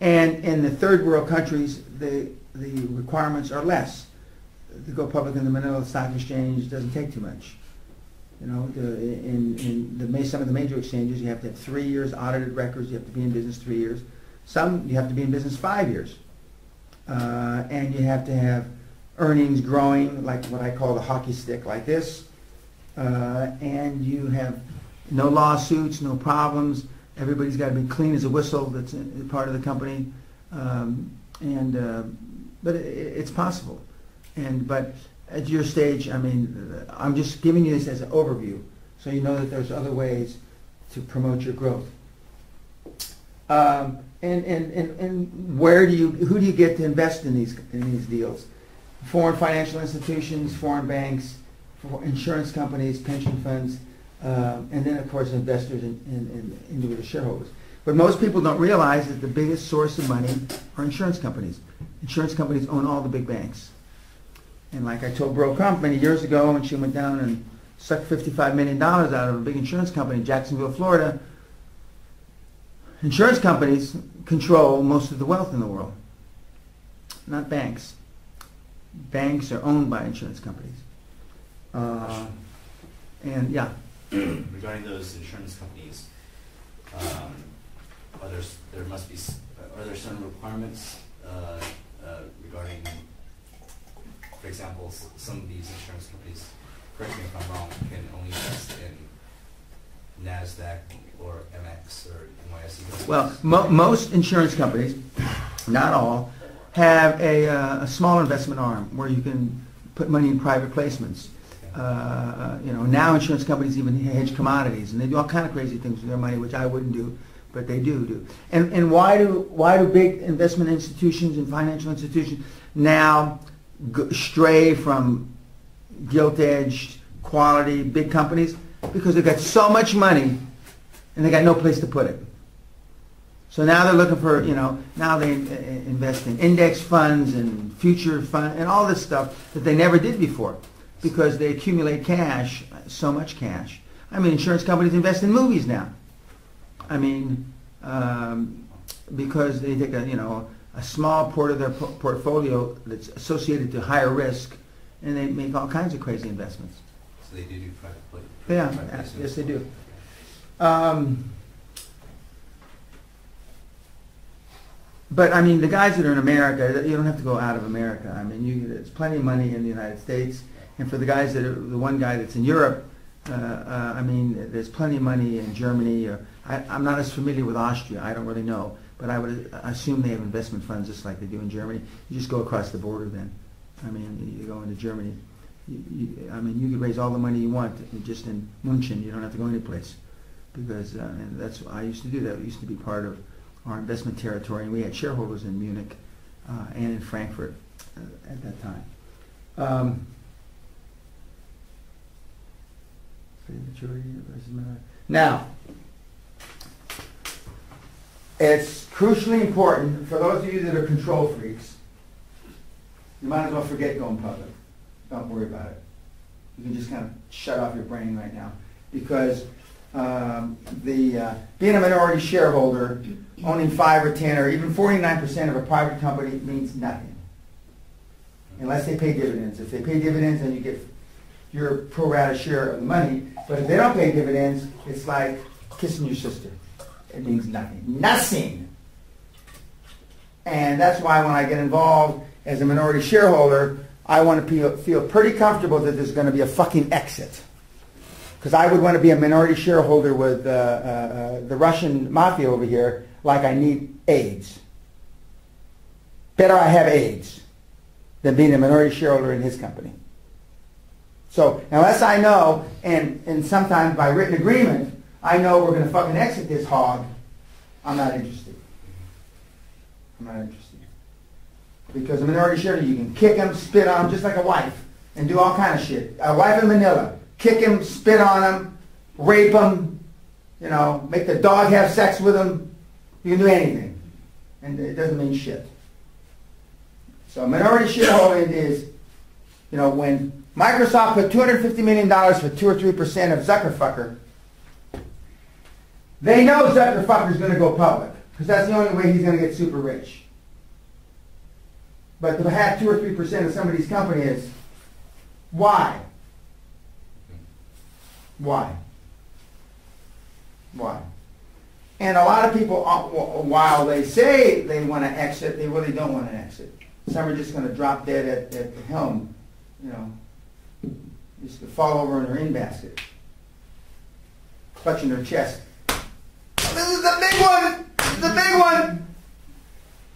And in the third world countries, the requirements are less. To go public in the Manila Stock Exchange doesn't take too much. You know, some of the major exchanges, you have to have 3 years audited records. You have to be in business 3 years. Some you have to be in business 5 years, and you have to have earnings growing like what I call the hockey stick, like this. And you have no lawsuits, no problems. Everybody's got to be clean as a whistle. That's part of the company, but it's possible. But at your stage, I mean, I'm just giving you this as an overview, so you know that there's other ways to promote your growth. And who do you get to invest in these deals? Foreign financial institutions, foreign banks, insurance companies, pension funds, and then of course investors and individual shareholders. But most people don't realize that the biggest source of money are insurance companies. Insurance companies own all the big banks. And like I told Bro Crump many years ago, when she went down and sucked $55 million out of a big insurance company in Jacksonville, Florida, insurance companies control most of the wealth in the world, not banks. Banks are owned by insurance companies. And yeah. Regarding those insurance companies, are there certain requirements regarding, for example, some of these insurance companies, correct me if I'm wrong, can only invest in NASDAQ or MX or NYSE? Well, most insurance companies, not all, have a small investment arm where you can put money in private placements. Now insurance companies even hedge commodities, and they do all kind of crazy things with their money, which I wouldn't do, but they do. And why do big investment institutions and financial institutions now stray from gilt-edged quality big companies? Because they've got so much money and they got no place to put it. So now they're looking for, now they invest in index funds and future funds and all this stuff that they never did before, because they accumulate cash, so much cash. I mean, insurance companies invest in movies now. I mean, because they take a small part of their portfolio that's associated to higher risk, and they make all kinds of crazy investments. So they do private play? Yeah, yes they do. But I mean, the guys that are in America, you don't have to go out of America. I mean, there's plenty of money in the United States, and for the guys the one guy that's in Europe, I mean, there's plenty of money in Germany. I'm not as familiar with Austria. I don't really know, but I would assume they have investment funds just like they do in Germany. You just go across the border then, I mean, you go into Germany. I mean, you could raise all the money you want just in München. You don't have to go anyplace, because and that's I used to do that. It used to be part of our investment territory, and we had shareholders in Munich and in Frankfurt at that time. Now, it's crucially important for those of you that are control freaks. You might as well forget going public. Don't worry about it. You can just kind of shut off your brain right now, because being a minority shareholder, owning 5 or 10 or even 49% of a private company means nothing, unless they pay dividends. If they pay dividends, then you get your pro rata share of the money. But if they don't pay dividends, it's like kissing your sister. It means nothing. Nothing. And that's why when I get involved as a minority shareholder, I want to feel pretty comfortable that there's going to be a fucking exit. Because I would want to be a minority shareholder with the Russian mafia over here, like I need AIDS. Better I have AIDS than being a minority shareholder in his company. So unless I know, and sometimes by written agreement, I know we're going to fucking exit this hog, I'm not interested. I'm not interested. Because a minority shareholder, you can kick him, spit on him, just like a wife, and do all kind of shit. A wife in Manila, kick him, spit on him, rape him, you know, make the dog have sex with him. You can do anything. And it doesn't mean shit. So minority shareholding is, you know, when Microsoft put $250 million for 2 or 3% of Zuckerfucker, they know Zuckerfucker's going to go public, because that's the only way he's going to get super rich. But to have 2 or 3% of somebody's company is, why? Why? Why? And a lot of people, while they say they want to exit, they really don't want to exit. Some are just going to drop dead at the helm, you know, just to fall over in their in basket, clutching their chest. This is the big one! This is the big one!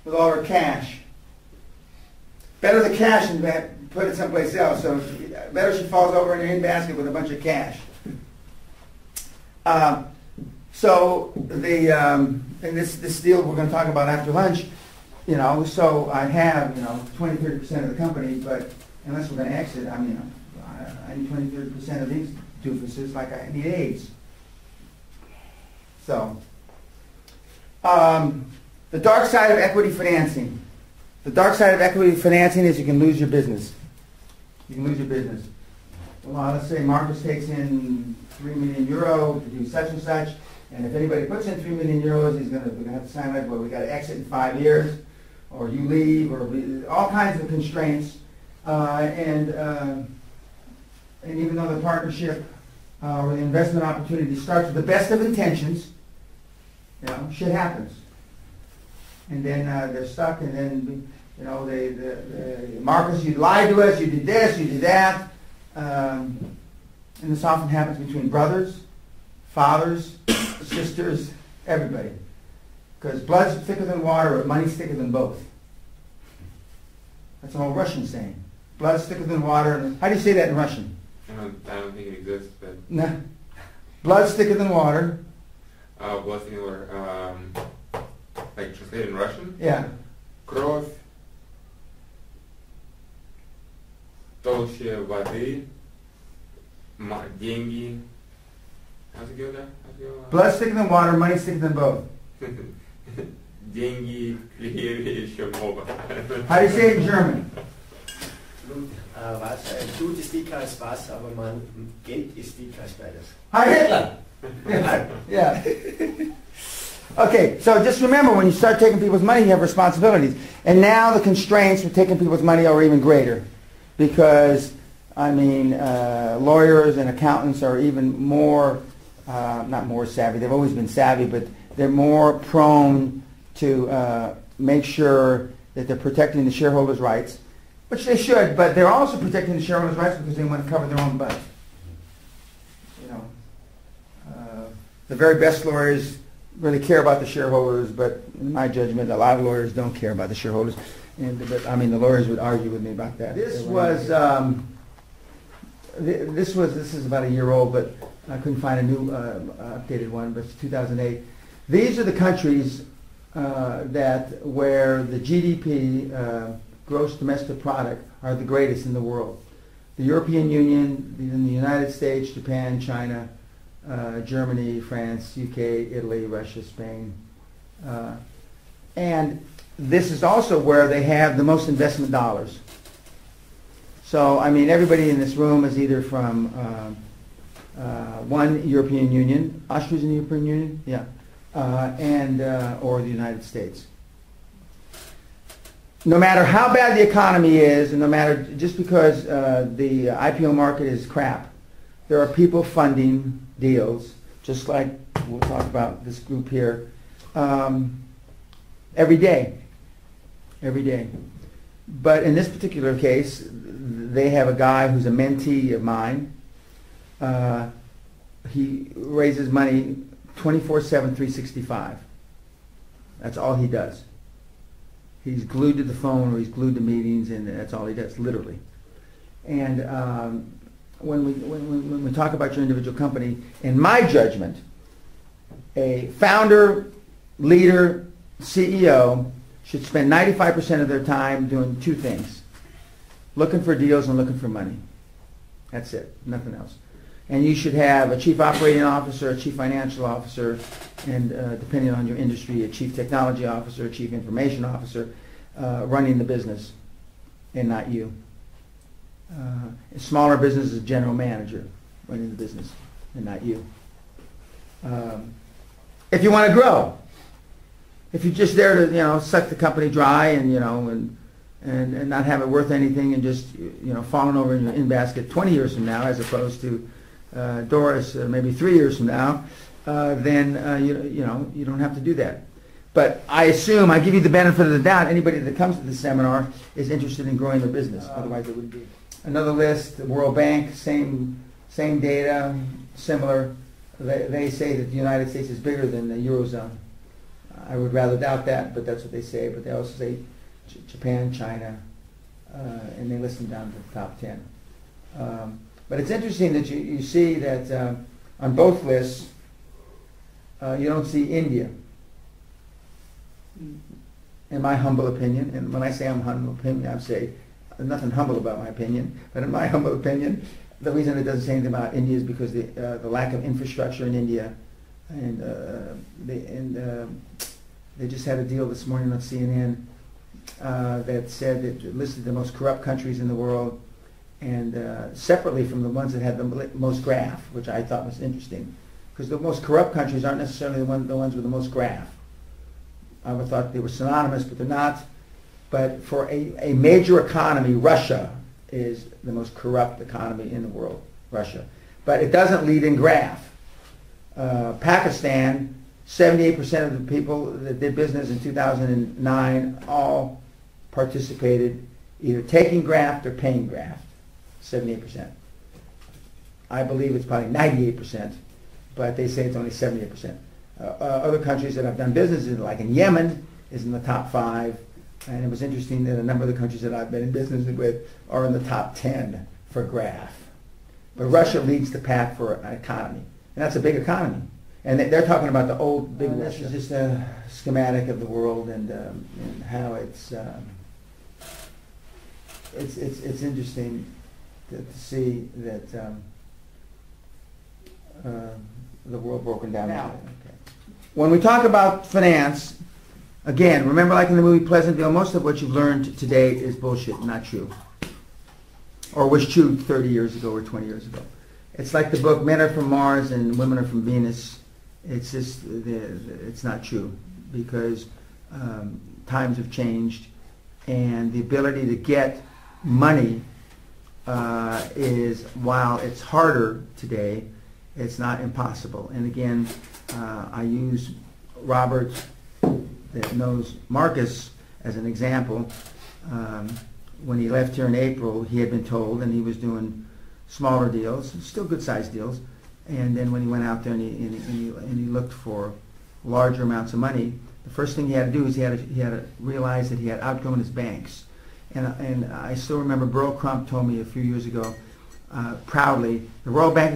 With all her cash. Better the cash than put it someplace else. So better she falls over in her in basket with a bunch of cash. So and this deal we're going to talk about after lunch, you know, so I have, you know, 20-30% of the company, but unless we're going to exit, I mean, I need 20-30% of these doofuses like I need AIDS. So, the dark side of equity financing. The dark side of equity financing is you can lose your business. You can lose your business. Well, let's say Marcus takes in 3 million euro to do such and such, and if anybody puts in 3 million euros, we're going to have to sign like, well, we got to exit in 5 years, or you leave, or all kinds of constraints, and even though the partnership or the investment opportunity starts with the best of intentions, you know, shit happens. And then they're stuck, and then, you know, Marcus, you lied to us, you did this, you did that. And this often happens between brothers, fathers, sisters, everybody. Because blood's thicker than water, or money's thicker than both. That's an old Russian saying. Blood's thicker than water. How do you say that in Russian? I don't think it exists, but... No. Blood's thicker than water. Blood's thicker than water. Like translated in Russian? Yeah. Кровь толще воды, деньги. How's it go there? Blood's thicker than water, money's thicker than both. Деньги еще много. How do you say it in German? Blut ist dicker als Wasser, aber Geld ist dicker als beides. Hi Hitler! Yeah. Okay, so just remember, when you start taking people's money, you have responsibilities. And now the constraints with taking people's money are even greater. Because, I mean, lawyers and accountants are even more, not more savvy, they've always been savvy, but they're more prone to make sure that they're protecting the shareholders' rights, which they should, but they're also protecting the shareholders' rights because they want to cover their own butt. You know, the very best lawyers really care about the shareholders, but in my judgment, a lot of lawyers don't care about the shareholders. But I mean, the lawyers would argue with me about that. This is about a year old, but I couldn't find a new updated one. But it's 2008. These are the countries where the GDP, gross domestic product, are the greatest in the world. The European Union, then the United States, Japan, China, Germany, France, UK, Italy, Russia, Spain. And this is also where they have the most investment dollars. So, I mean, everybody in this room is either from one European Union. Austria's in the European Union? Yeah. Or the United States. No matter how bad the economy is, and no matter, just because the IPO market is crap, there are people funding deals, just like we'll talk about this group here, every day. Every day. But in this particular case, they have a guy who's a mentee of mine. He raises money 24/7, 365. That's all he does. He's glued to the phone, or he's glued to meetings, and that's all he does, literally. And when we talk about your individual company, in my judgment, a founder, leader, CEO should spend 95% of their time doing two things: looking for deals and looking for money. That's it, nothing else. And you should have a chief operating officer, a chief financial officer, and depending on your industry, a chief technology officer, a chief information officer running the business, and not you. A smaller business is a general manager running the business, and not you. If you want to grow, if you're just there to suck the company dry and not have it worth anything, and just falling over in your in basket 20 years from now, as opposed to Doris maybe 3 years from now, then you don't have to do that. But I assume, I give you the benefit of the doubt, anybody that comes to the seminar is interested in growing their business. Otherwise, it wouldn't be. Another list: the World Bank, same data, similar. They say that the United States is bigger than the Eurozone. I would rather doubt that, but that's what they say. But they also say Japan, China, and they list them down to the top 10. But it's interesting that you see that on both lists, you don't see India. In my humble opinion, and when I say I'm humble opinion, I say there's nothing humble about my opinion, but in my humble opinion, the reason it doesn't say anything about India is because the lack of infrastructure in India, and they just had a deal this morning on CNN that said that it listed the most corrupt countries in the world, and separately from the ones that had the most graft, which I thought was interesting, because the most corrupt countries aren't necessarily the ones with the most graft. I would have thought they were synonymous, but they're not. But for a major economy, Russia is the most corrupt economy in the world, Russia. But it doesn't lead in graft. Pakistan, 78% of the people that did business in 2009 all participated either taking graft or paying graft, 78%. I believe it's probably 98%, but they say it's only 78%. Other countries that I've done business in, like in Yemen, is in the top 5. And it was interesting that a number of the countries that I've been in business with are in the top 10 for graft. But Russia leads the pack for an economy. And that's a big economy. And they're talking about the old big Russia. This is just a schematic of the world and how it's interesting to see that the world broken down. Now, okay. When we talk about finance, again, remember, like in the movie Pleasantville, most of what you've learned today is bullshit, not true. Or was true 30 years ago or 20 years ago. It's like the book Men Are From Mars and Women Are From Venus. It's just, it's not true, because times have changed, and the ability to get money is, while it's harder today, it's not impossible. And again, I use Robert, that knows Marcus, as an example. When he left here in April, he had been told, and he was doing smaller deals, still good-sized deals, and then when he went out there and he looked for larger amounts of money, the first thing he had to do is he had to realize that he had outgrown his banks. And I still remember Burl Crump told me a few years ago, proudly, the Royal Bank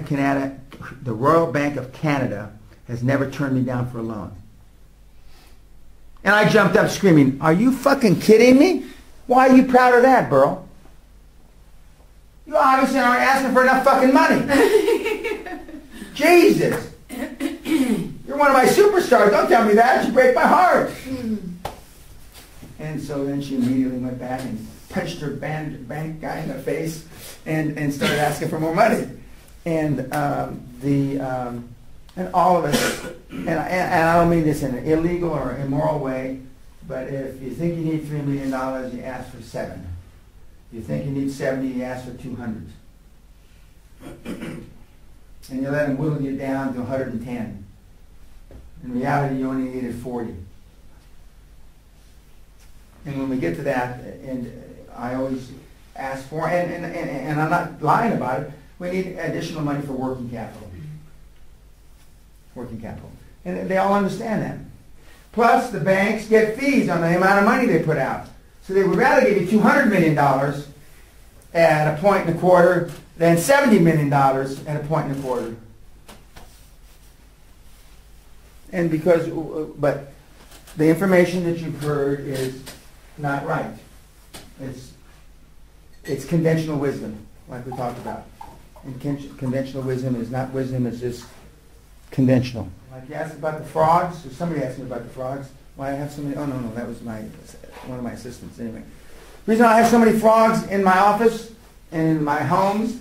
of Canada has never turned me down for a loan. And I jumped up screaming, "Are you fucking kidding me? Why are you proud of that, Burl? You obviously aren't asking for enough fucking money." Jesus. You're one of my superstars. Don't tell me that. You break my heart. And so then she immediately went back and punched her bank guy in the face and started asking for more money. And and all of us, and I don't mean this in an illegal or immoral way, but if you think you need $3 million, you ask for 7. If you think you need 70, you ask for 200. And you let them whittle you down to 110. In reality, you only needed 40. And when we get to that, and I always ask for, and I'm not lying about it, we need additional money for working capital. Working capital. And they all understand that. Plus, the banks get fees on the amount of money they put out. So they would rather give you $200 million at a point and a quarter than $70 million at a point and a quarter. And because, but the information that you've heard is not right. It's conventional wisdom, like we talked about. And conventional wisdom is not wisdom, it's just conventional. Like you asked about the frogs, or somebody asked me about the frogs. Why I have so many, oh no, that was one of my assistants anyway. The reason I have so many frogs in my office and in my homes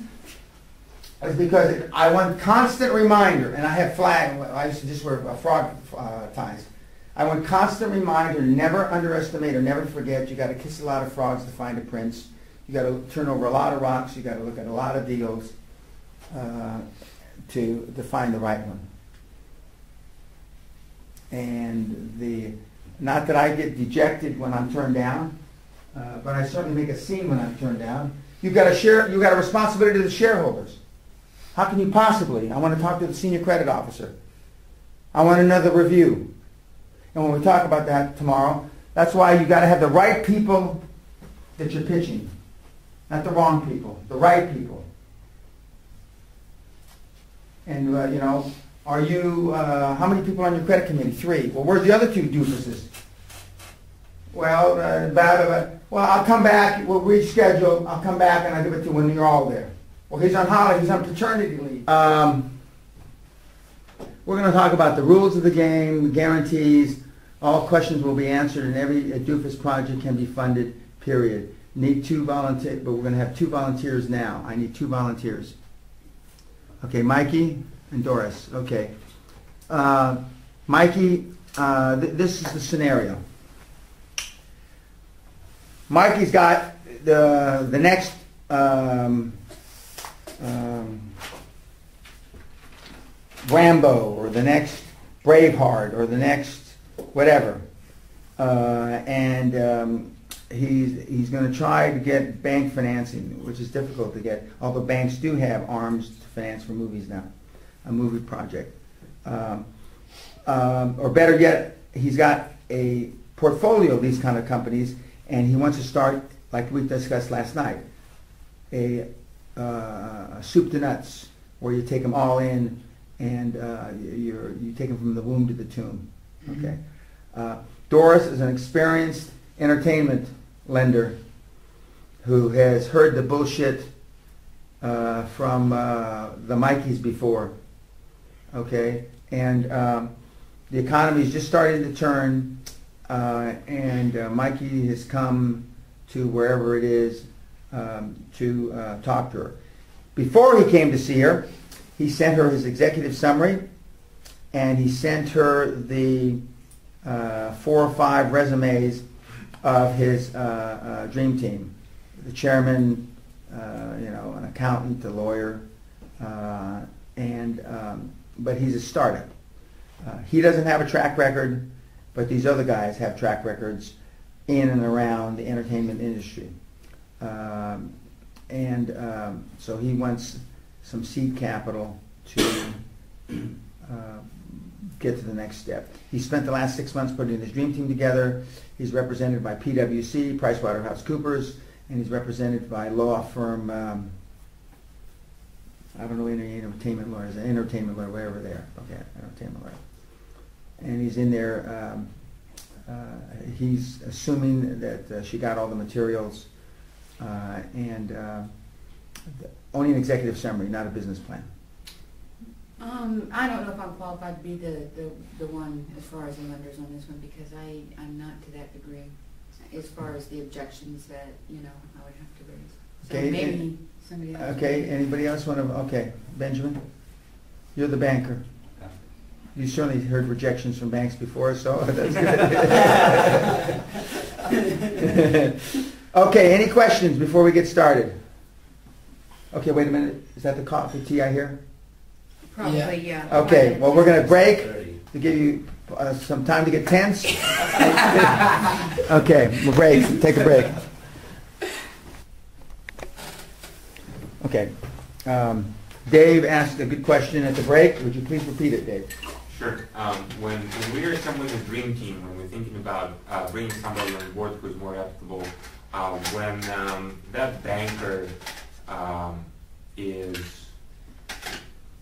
is because I want constant reminder, and I have flag, I used to just wear frog ties. I want constant reminder, never underestimate or never forget, you got to kiss a lot of frogs to find a prince. You got to turn over a lot of rocks, you got to look at a lot of deals to find the right one. And not that I get dejected when I'm turned down, but I certainly make a scene when I'm turned down. You've got a responsibility to the shareholders. How can you possibly? I want to talk to the senior credit officer. I want another review. And when we talk about that tomorrow, that's why you got to have the right people that you're pitching. Not the wrong people, the right people. And, are you, how many people on your credit committee? 3. Well, where's the other 2 doofuses? Well, well, I'll come back, we'll reschedule, I'll come back and I'll give it to you when you're all there. Well, he's on holiday, he's on paternity leave. We're going to talk about the rules of the game, guarantees, all questions will be answered, and every doofus project can be funded, period. Need 2 volunteers, but we're going to have 2 volunteers now. I need 2 volunteers. Okay, Mikey and Doris. Okay. Mikey, this is the scenario. Mikey's got the next Rambo or the next Braveheart or the next whatever. He's going to try to get bank financing, which is difficult to get, although banks do have arms to finance for movies now, a movie project. Or better yet, he's got a portfolio of these kind of companies, and he wants to start, like we discussed last night, a soup to nuts, where you take them all in, and you take them from the womb to the tomb. Okay. Doris is an experienced entertainment lender who has heard the bullshit from the Mikeys before. Okay, and the economy is just starting to turn, and Mikey has come to wherever it is to talk to her. Before he came to see her, he sent her his executive summary, and he sent her the 4 or 5 resumes of his dream team. The chairman, an accountant, a lawyer, but he's a startup. He doesn't have a track record, but these other guys have track records in and around the entertainment industry. So he wants some seed capital to get to the next step. He spent the last 6 months putting his dream team together. He's represented by PwC, PricewaterhouseCoopers, and he's represented by law firm, I don't know any entertainment lawyers, an entertainment lawyer, wherever they are. Okay, entertainment lawyer. And he's in there, he's assuming that she got all the materials, and only an executive summary, not a business plan. I don't know if I'm qualified to be the one as far as the lenders on this one, because I'm not to that degree as far as the objections that, you know, I would have to raise. So Okay, maybe somebody else. Okay, anybody else want to, okay, Benjamin? You're the banker. Yeah. You certainly heard rejections from banks before, so that's good. Okay, any questions before we get started? Okay, wait a minute. Is that the coffee tea I hear? Probably, Yeah. yeah. Okay, well, we're going to break 30. to give you some time to get tense. Okay, we'll break. Take a break. Okay. Dave asked a good question at the break. Would you please repeat it, Dave? Sure. When we're assembling a dream team, when we're thinking about bringing somebody on board who's more reputable, when that banker is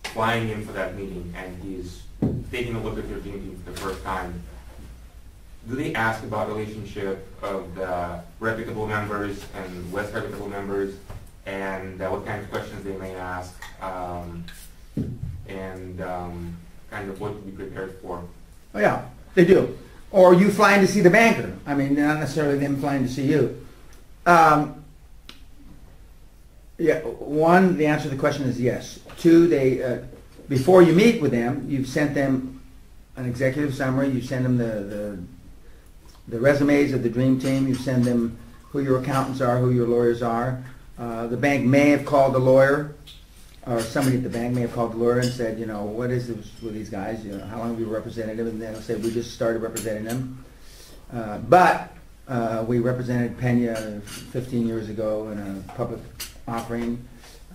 flying in for that meeting and he's taking a look at your dream team for the first time, do they ask about relationship of the reputable members and less reputable members, and what kind of questions they may ask, and kind of what to be prepared for? Oh, yeah, they do. Or you flying to see the banker. I mean, not necessarily them flying to see you. Yeah, one, the answer to the question is yes. Two, they before you meet with them, you've sent them an executive summary. You send them the resumes of the dream team. You send them who your accountants are, who your lawyers are. The bank may have called the lawyer, or somebody at the bank may have called the lawyer and said, you know, what is this with these guys? You know, how long have you represented them? And they'll say, we just started representing them. But we represented Pena 15 years ago in a public offering.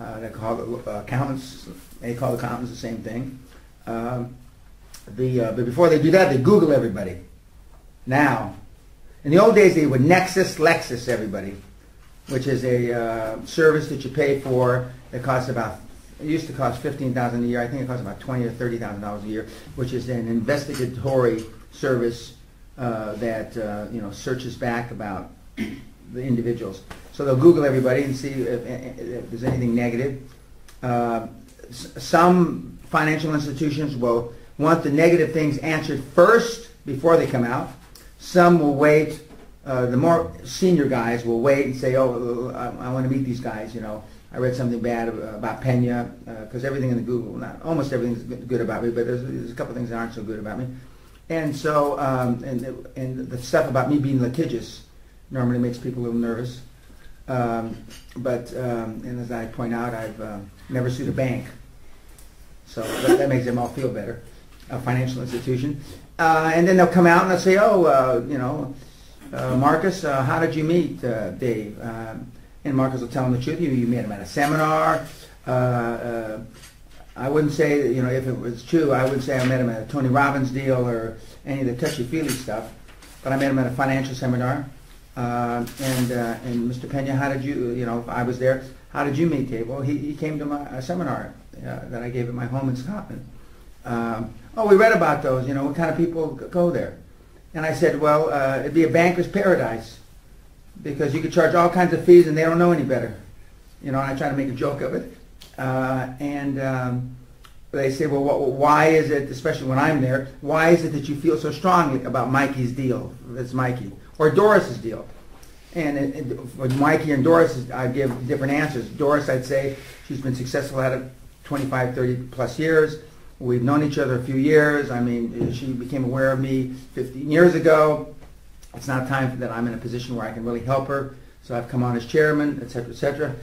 They call the accountants. They call the accountants the same thing. But before they do that, they Google everybody. Now, in the old days, they would Lexis everybody, which is a service that you pay for that costs about. It used to cost $15,000 a year. I think it costs about $20,000 or $30,000 a year, which is an investigatory service that you know, searches back about the individuals. So they'll Google everybody and see if there's anything negative. Some financial institutions will want the negative things answered first before they come out. Some will wait. The more senior guys will wait and say, "Oh, I want to meet these guys." You know, I read something bad about Pena, because everything in the Google, not almost everything's good about me, but there's a couple things that aren't so good about me. And so, and the stuff about me being litigious normally makes people a little nervous. But and as I point out, I've never sued a bank, so that makes them all feel better, a financial institution. And then they'll come out and they'll say, "Oh, you know, Marcus, how did you meet Dave?" And Marcus will tell them the truth. You met him at a seminar. I wouldn't say that, you know, if it was true, I wouldn't say I met him at a Tony Robbins deal or any of the touchy-feely stuff. But I met him at a financial seminar. And Mr. Pena, how did you, you know, I was there. How did you meet Dave? Well, he came to my seminar that I gave at my home in Scotland. Oh, we read about those. You know, what kind of people go there? And I said, well, it'd be a banker's paradise, because you could charge all kinds of fees and they don't know any better. You know, and I try to make a joke of it. They say, well, why is it, especially when I'm there, why is it that you feel so strongly about Mikey's deal? That's Mikey. Or Doris's deal. And with Mikey and Doris, I give different answers. Doris, I'd say, she's been successful at it 25, 30 plus years. We've known each other a few years. I mean, she became aware of me 15 years ago. It's now time that I'm in a position where I can really help her. So I've come on as chairman, et cetera, et cetera.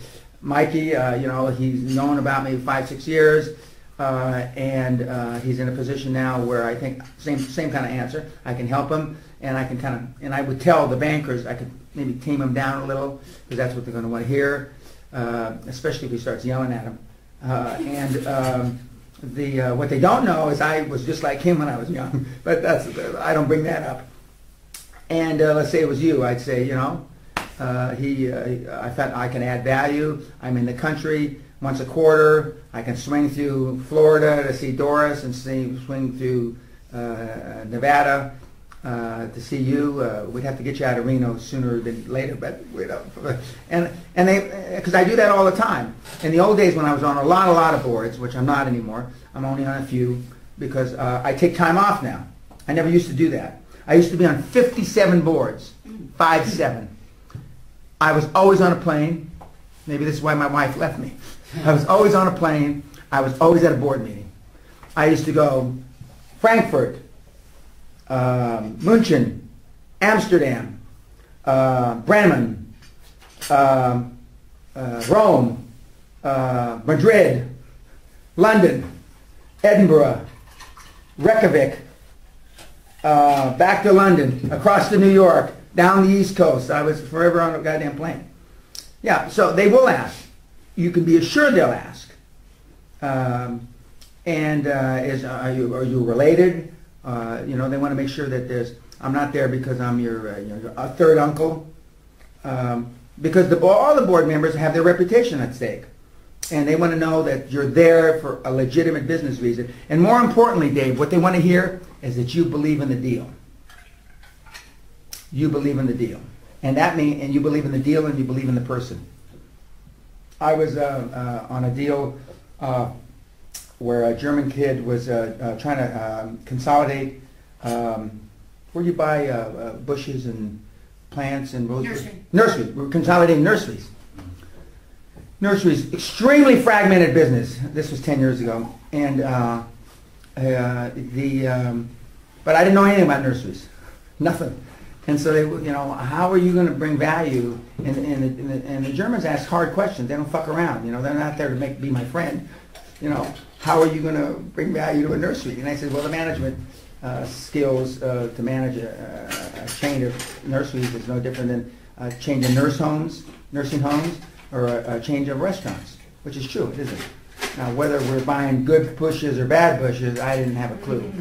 Mikey, you know, he's known about me 5, 6 years. And he's in a position now where I think same kind of answer. I can help him, and I can and I would tell the bankers I could maybe tame him down a little, because that's what they're going to want to hear, especially if he starts yelling at him. what they don't know is I was just like him when I was young, but I don't bring that up. And let's say it was you, I'd say, I felt I can add value. I'm in the country once a quarter. I can swing through Florida to see Doris and swing through Nevada to see you. We'd have to get you out of Reno sooner than later, but and they, because I do that all the time. In the old days when I was on a lot of boards, which I'm not anymore, I'm only on a few because I take time off now. I never used to do that. I used to be on 57 boards, 5-7. I was always on a plane. Maybe this is why my wife left me. I was always on a plane. I was always at a board meeting. I used to go Frankfurt, München, Amsterdam, Bremen, Rome, Madrid, London, Edinburgh, Reykjavik, back to London, across to New York, down the East Coast. I was forever on a goddamn plane. Yeah, so they will ask. You can be assured they'll ask. Are you related? They want to make sure that I'm not there because I'm your third uncle. Because all the board members have their reputation at stake. And they want to know that you're there for a legitimate business reason. And more importantly, Dave, what they want to hear is that you believe in the deal. You believe in the deal. And you believe in the deal and you believe in the person. I was on a deal where a German kid was trying to consolidate where you buy bushes and plants and roses. Nursery. We're consolidating nurseries. Nurseries, extremely fragmented business. This was 10 years ago, and but I didn't know anything about nurseries, nothing. And so they, how are you going to bring value? And the Germans ask hard questions. They don't fuck around. They're not there to be my friend. How are you going to bring value to a nursery? And I said, well, the management skills to manage a chain of nurseries is no different than a chain of nursing homes, or a change of restaurants, which is true, it isn't. Now, whether we're buying good bushes or bad bushes, I didn't have a clue.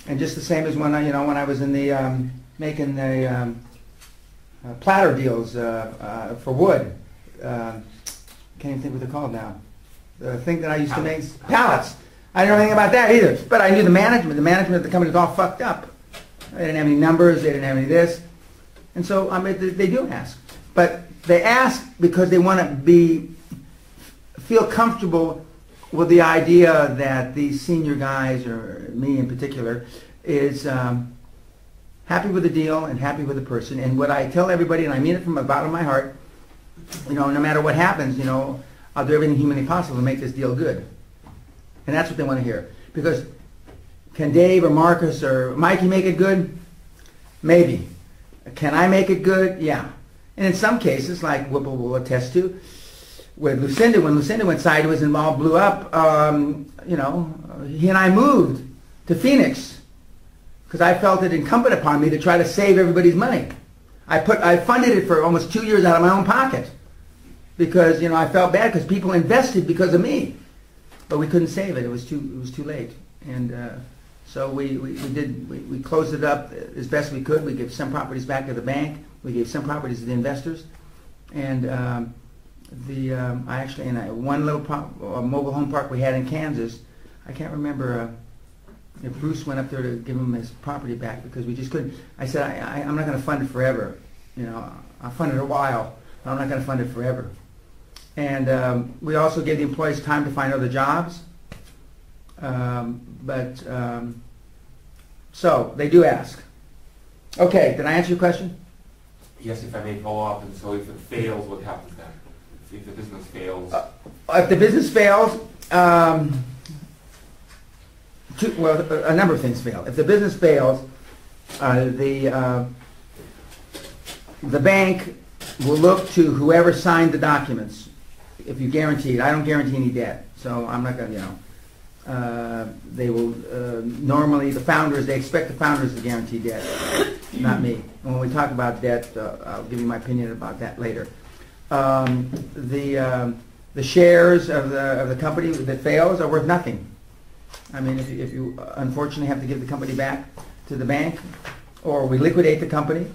And just the same as when I was in the making the platter deals for wood. Can't even think what they're called now. The thing that I used to make pallets. I didn't know anything about that either. But I knew the management. The management of the company was all fucked up. They didn't have any numbers. They didn't have any of this. And so they do ask, but they ask because they want to feel comfortable with the idea that these senior guys, or me in particular, is happy with the deal and happy with the person. And what I tell everybody, and I mean it from the bottom of my heart, no matter what happens, I'll do everything humanly possible to make this deal good. And that's what they want to hear. Because can Dave or Marcus or Mikey make it good? Maybe. Can I make it good? Yeah. And in some cases, like Whipple will attest to, with Lucinda, when Lucinda went sideways and all blew up, he and I moved to Phoenix because I felt it incumbent upon me to try to save everybody's money. I funded it for almost 2 years out of my own pocket because I felt bad because people invested because of me, but we couldn't save it. It was too late, and so we closed it up as best we could. We gave some properties back to the bank. We gave some properties to the investors, and I actually in one little mobile home park we had in Kansas, I can't remember if Bruce went up there to give him his property back because we just couldn't. I said I'm not going to fund it forever. I'll fund it a while, but I'm not going to fund it forever. And we also gave the employees time to find other jobs. So they do ask. Okay, did I answer your question? Yes, if I may follow up. And so if it fails, what happens then? If the business fails? If the business fails, a number of things fail. If the business fails, the bank will look to whoever signed the documents. If you guarantee it, I don't guarantee any debt, so I'm not going to, they will, normally the founders, they expect the founders to guarantee debt, not me. When we talk about debt, I'll give you my opinion about that later. the shares of the company that fails are worth nothing. I mean, if you unfortunately have to give the company back to the bank, or we liquidate the company,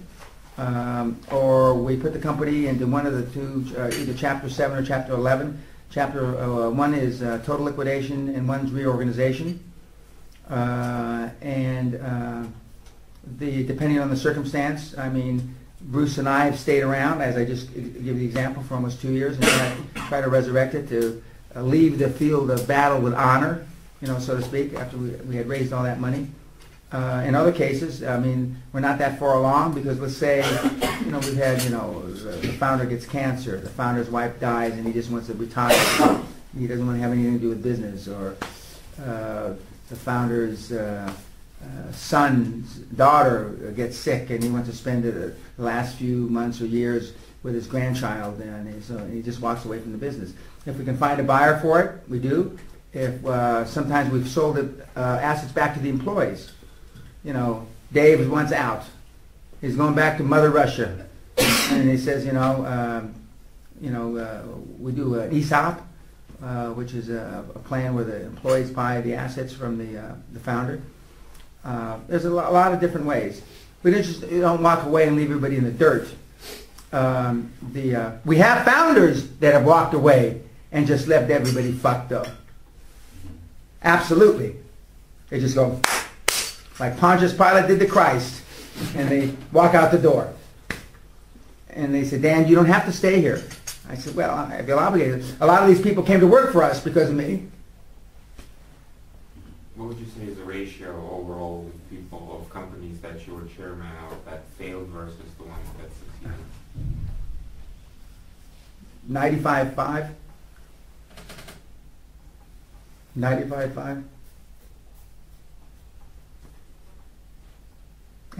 or we put the company into one of the two, either Chapter 7 or Chapter 11. Chapter 1 is total liquidation and one's reorganization. Depending on the circumstance, I mean, Bruce and I have stayed around, as I just give the example, for almost 2 years, and try to resurrect it, to leave the field of battle with honor, you know, so to speak, after we had raised all that money. In other cases, I mean, we're not that far along, because let's say, you know, we've had, you know, the founder gets cancer, the founder's wife dies, and he just wants to retire. He doesn't want to have anything to do with business, or the founder's son's daughter gets sick, and he wants to spend the last few months or years with his grandchild, and he just walks away from the business. If we can find a buyer for it, we do. If sometimes we've sold the assets back to the employees. You know, Dave is once out. He's going back to Mother Russia, and he says, we do an ESOP, which is a plan where the employees buy the assets from the founder. There's a lot of different ways. We don't walk away and leave everybody in the dirt. We have founders that have walked away and just left everybody fucked up. Absolutely. They just go, like Pontius Pilate did to Christ, and they walk out the door. And they said, Dan, you don't have to stay here. I said, well, I feel obligated. A lot of these people came to work for us because of me. What would you say is the ratio overall with people of companies that you were chairman of that failed versus the ones that succeeded? 95-5. 95-5.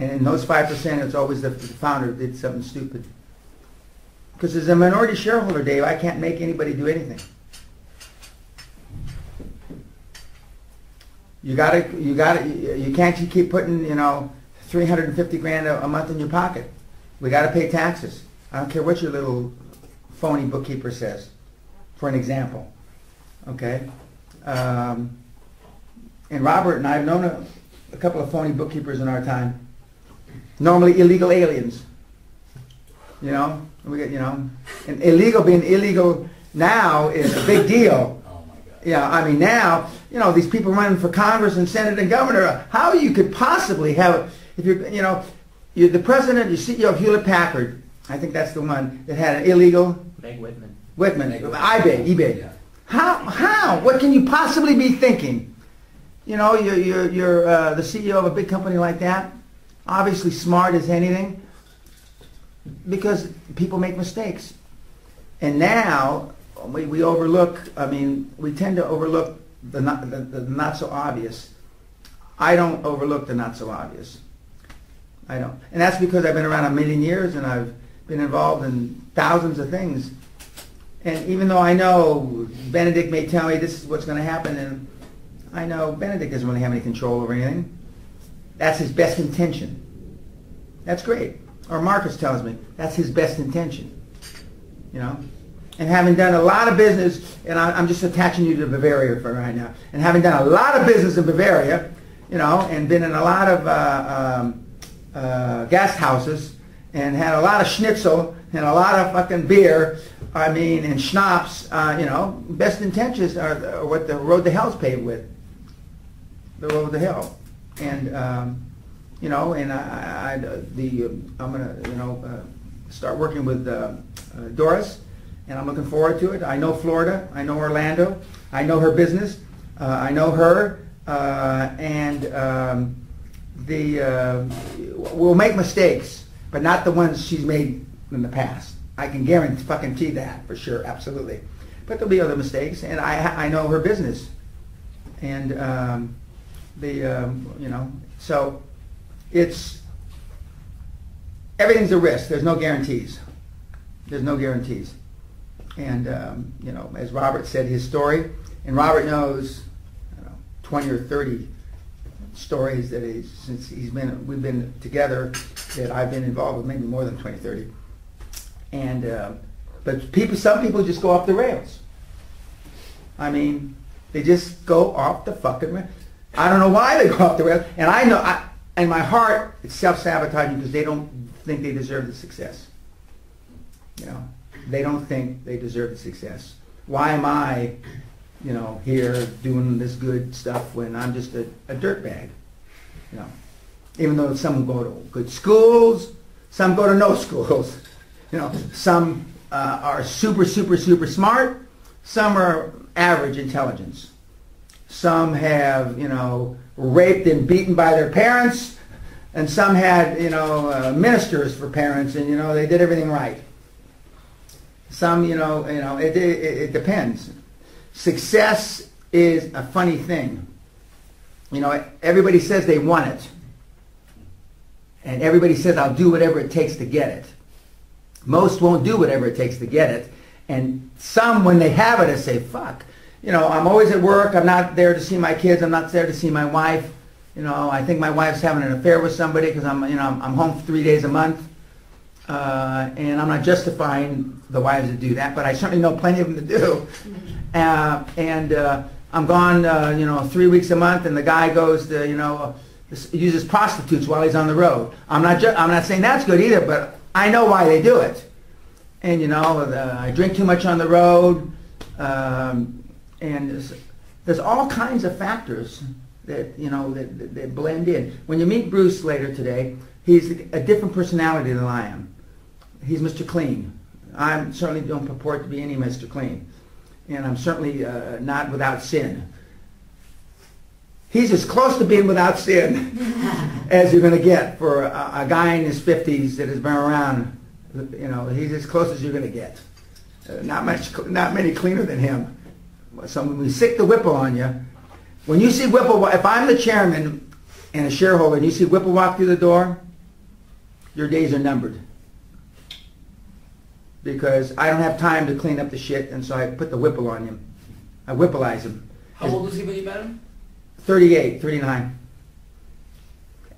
And in those 5%, it's always the founder did something stupid. Because as a minority shareholder, Dave, I can't make anybody do anything. You can't keep putting, $350,000 a month in your pocket. We got to pay taxes. I don't care what your little phony bookkeeper says, for an example. Okay? And Robert and I have known a couple of phony bookkeepers in our time. Normally illegal aliens. And illegal being illegal now is a big deal. Oh my God. Yeah, I mean now, these people running for Congress and Senate and Governor, how you could possibly have, if you're the president, you're CEO of Hewlett Packard, I think that's the one that had an illegal. Meg Whitman. eBay. Yeah. How? What can you possibly be thinking? You're the CEO of a big company like that, obviously smart as anything, because people make mistakes. And now we overlook, we tend to overlook the not so obvious. I don't overlook the not so obvious. I don't. And that's because I've been around a million years and I've been involved in thousands of things. And even though I know Benedict may tell me this is what's going to happen, and I know Benedict doesn't really have any control over anything. That's his best intention. That's great. Or Marcus tells me that's his best intention. And having done a lot of business, and I'm just attaching you to Bavaria for right now, and having done a lot of business in Bavaria, and been in a lot of guest houses, and had a lot of schnitzel, and a lot of fucking beer, and schnapps, best intentions are what the road to hell's paved with. The road to hell. And, and I'm going to, start working with Doris, and I'm looking forward to it. I know Florida. I know Orlando. I know her business. I know her. We'll make mistakes, but not the ones she's made in the past. I can guarantee that for sure, absolutely. But there'll be other mistakes, and I know her business. And so it's, everything's a risk. There's no guarantees. There's no guarantees. And, as Robert said his story, and Robert knows, 20 or 30 stories that we've been together, that I've been involved with, maybe more than 20, 30. And, but some people just go off the rails. I mean, they just go off the fucking rails. I don't know why they go off the rails. And I know, in my heart, it's self-sabotaging because they don't think they deserve the success. You know, they don't think they deserve the success. Why am I, you know, here doing this good stuff when I'm just a dirtbag? You know, even though some go to good schools, some go to no schools. You know, some are super, super, super smart. Some are average intelligence. Some have, you know, raped and beaten by their parents, and some had, you know, ministers for parents, and, you know, they did everything right. Some, it depends. Success is a funny thing. You know, everybody says they want it. And everybody says, I'll do whatever it takes to get it. Most won't do whatever it takes to get it. And some, when they have it, they say, fuck. You know, I'm always at work. I'm not there to see my kids. I'm not there to see my wife. You know, I think my wife's having an affair with somebody because I'm home 3 days a month. And I'm not justifying the wives that do that, but I certainly know plenty of them that do. I'm gone, 3 weeks a month, and the guy goes to, uses prostitutes while he's on the road. I'm not saying that's good either, but I know why they do it. And I drink too much on the road, and there's all kinds of factors that that blend in. When you meet Bruce later today, he's a different personality than I am. He's Mr. Clean. I certainly don't purport to be any Mr. Clean, and I'm certainly not without sin. He's as close to being without sin as you're going to get for a guy in his 50s that has been around. He's as close as you're going to get. Not many cleaner than him. So when we stick the Whipple on you, when you see Whipple, if I'm the chairman and a shareholder and you see Whipple walk through the door, your days are numbered. Because I don't have time to clean up the shit, and so I put the Whipple on him. I Whippleize him. How old was he when you met him? 38, 39.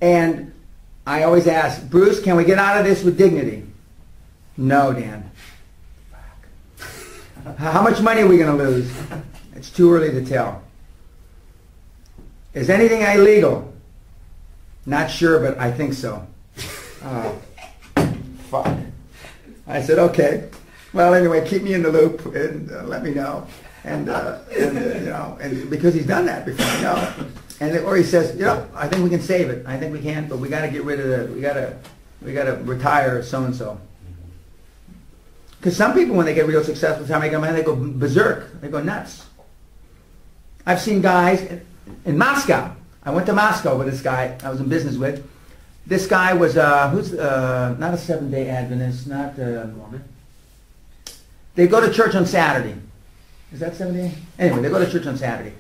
And I always ask, Bruce, can we get out of this with dignity? No, Dan. How much money are we going to lose? It's too early to tell. Is anything illegal? Not sure, but I think so. Fuck. I said, okay. Well, anyway, keep me in the loop and let me know. And because he's done that before, or he says, I think we can save it. I think we can, but we got to get rid of we got to retire so and so. Because some people, when they get real successful, they go berserk. They go nuts. I've seen guys in Moscow. I went to Moscow with this guy I was in business with. This guy was not a Seventh-day Adventist, not Mormon. They go to church on Saturday. Is that Seventh-day? Anyway, they go to church on Saturday,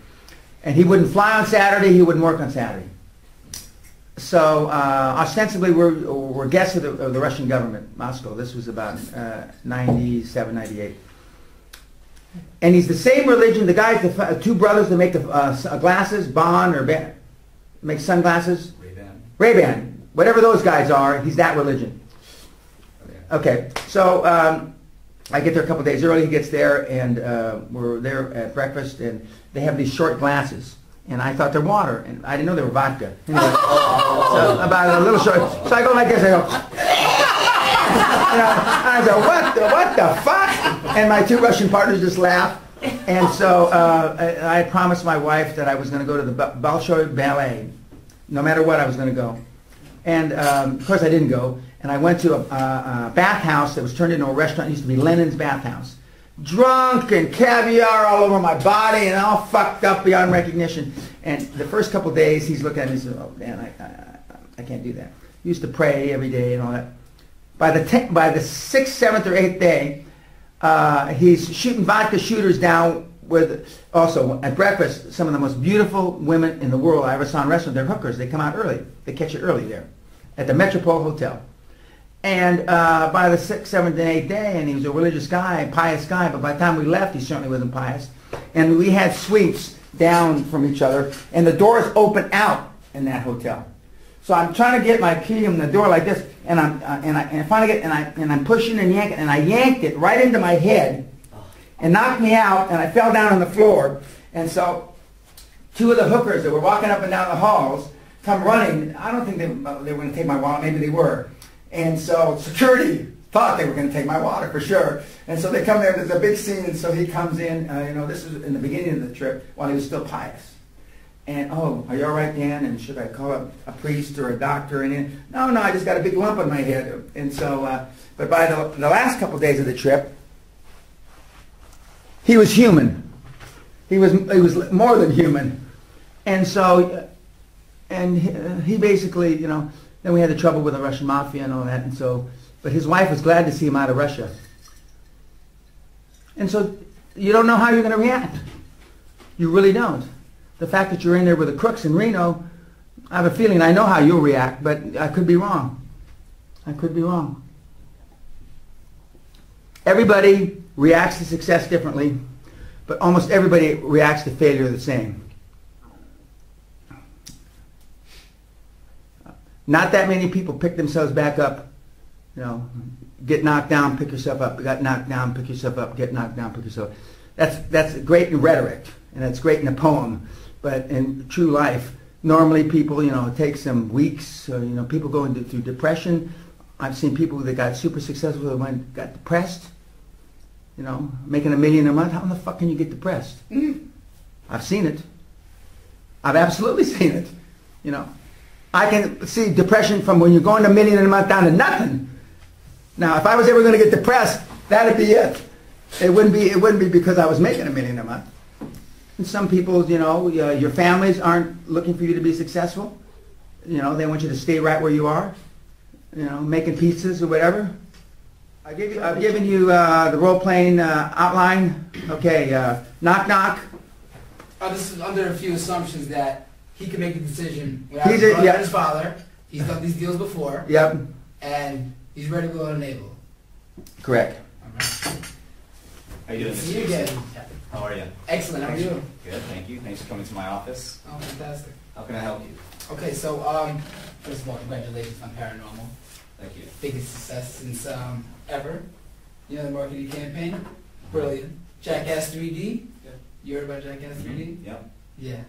and he wouldn't fly on Saturday. He wouldn't work on Saturday. So ostensibly, we're guests of the Russian government, Moscow. This was about 97, 98. And he's the same religion. The guys, the two brothers that make the glasses, Bond or make sunglasses. Ray-Ban. Whatever those guys are, he's that religion. Okay, so I get there a couple days early. He gets there, and we're there at breakfast, and they have these short glasses. And I thought they're water, and I didn't know they were vodka. Anyway, so about a little short. So I go like this. I go, I go, what the fuck? And my two Russian partners just laugh. And so I had promised my wife that I was going to go to the Bolshoi Ballet. No matter what, I was going to go. And of course, I didn't go. And I went to a bathhouse that was turned into a restaurant. It used to be Lenin's bathhouse. Drunk and caviar all over my body and all fucked up beyond recognition. And the first couple of days, he's looking at me and says, "Oh, man, I can't do that." He used to pray every day and all that. By the 6th, 7th, or 8th day, he's shooting vodka shooters down with, also at breakfast, some of the most beautiful women in the world I ever saw in restaurants. They're hookers. They come out early. They catch you early there at the Metropole Hotel. And by the 6th, 7th, and 8th day, and he was a religious guy, a pious guy, but by the time we left, he certainly wasn't pious. And we had suites down from each other, and the doors open out in that hotel. So I'm trying to get my key in the door like this, and I finally get, and I'm pushing and yanking, and I yanked it right into my head, and knocked me out, and I fell down on the floor. And so 2 of the hookers that were walking up and down the halls come running. I don't think they were going to take my wallet. Maybe they were. And so security thought they were going to take my wallet for sure. And so they come there. There's a big scene. And so he comes in. This was in the beginning of the trip while he was still pious. And, oh, are you all right, Dan? And should I call a priest or a doctor? And no, I just got a big lump on my head. And so, but by the last couple of days of the trip, he was human. He was more than human. And so, and he basically, then we had the trouble with the Russian mafia and all that. And so, but his wife was glad to see him out of Russia. And so, you don't know how you're going to react. You really don't. The fact that you're in there with the crooks in Reno, I have a feeling I know how you'll react, but I could be wrong. I could be wrong. Everybody reacts to success differently, but almost everybody reacts to failure the same. Not that many people pick themselves back up, get knocked down, pick yourself up, got knocked down, pick yourself up, get knocked down, pick yourself up. That's great in rhetoric, and that's great in a poem. But in true life, normally people, it takes them weeks. People go through depression. I've seen people that got super successful that got depressed. Making $1 million a month. How in the fuck can you get depressed? I've seen it. I've absolutely seen it. I can see depression from when you're going $1 million a month down to nothing. Now, if I was ever going to get depressed, that'd be it. It wouldn't be because I was making $1 million a month. And some people, your families aren't looking for you to be successful. They want you to stay right where you are. Making pizzas or whatever. I've given you the role-playing outline. Okay, knock knock. This is under a few assumptions that he can make a decision without his father. He's done these deals before. Yep. And he's ready to go on naval. Correct. All right. How you doing? See you again. How are you? Excellent. How are you? Good, thank you. Thanks for coming to my office. Oh, fantastic. How can I help you? Okay, so first of all, congratulations on Paranormal. Thank you. Biggest success since ever. The marketing campaign. Brilliant. Jackass 3D. Good. You heard about Jackass 3D? Yep. Yeah.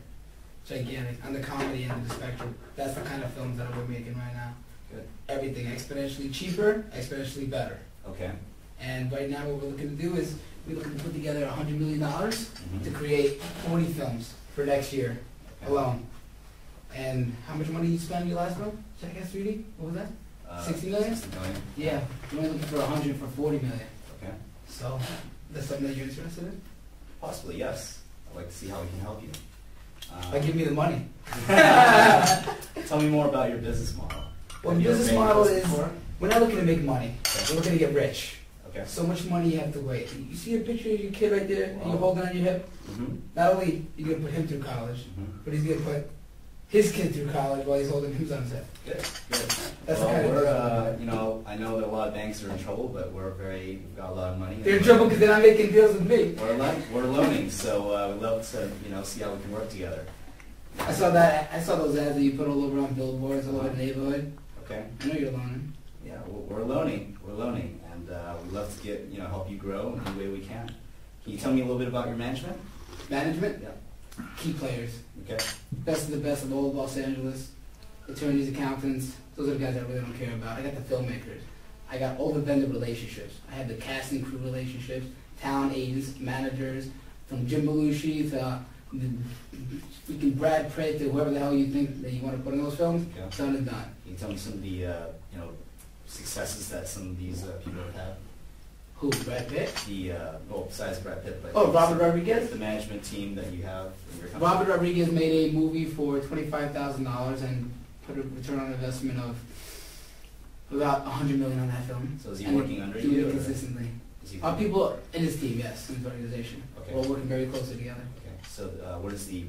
Gigantic. On the comedy end of the spectrum. That's the kind of films that we're making right now. Good. Everything exponentially cheaper, exponentially better. Okay. And right now what we're looking to do is we're looking to put together $100 million to create 40 films for next year alone. And how much money you spend on your last film? Jackass 3D? What was that? 60 million? 60 million. Yeah. We're only looking for 100 for 40 million. Okay. So that's something that you're interested in? Possibly, yes. I'd like to see how we can help you. Give me the money. Tell me more about your business model. Well, the business model is we're not looking to make money. We're looking to get rich. Okay. So much money you have to wait. You see a picture of your kid right there and you're holding on your hip? Mm-hmm. Not only you're going to put him through college, but he's going to put his kid through college while he's holding him on his hip. Good, good. That's well, the kind we're, of I know that a lot of banks are in trouble, but we've got a lot of money. They're in trouble because they're not making deals with me. We're loaning, so we'd love to, see how we can work together. I saw those ads that you put all over on billboards all over the neighborhood. Okay. I know you're loaning. Yeah, we're loaning, and we'd love to get, help you grow in any way we can. Can you tell me a little bit about your management? Management? Yeah. Key players. Okay. Best of the best of all of Los Angeles. Attorneys, accountants, those are the guys I really don't care about. I got the filmmakers. I got all the vendor relationships. I have the cast and crew relationships, talent agents, managers, from Jim Belushi to freaking Brad Pitt to whoever the hell you think that you want to put in those films. Okay. Done and done. Can you tell me some of the, successes that some of these people have had? Who, Brad Pitt? Besides Brad Pitt, but Robert Rodriguez? The management team that you have in your company. Robert Rodriguez made a movie for $25,000 and put a return on investment of about $100 million on that film. So is he working under you? Doing it consistently. People in his team, yes, in his organization. Okay. We're all working very closely together. Okay. So what is the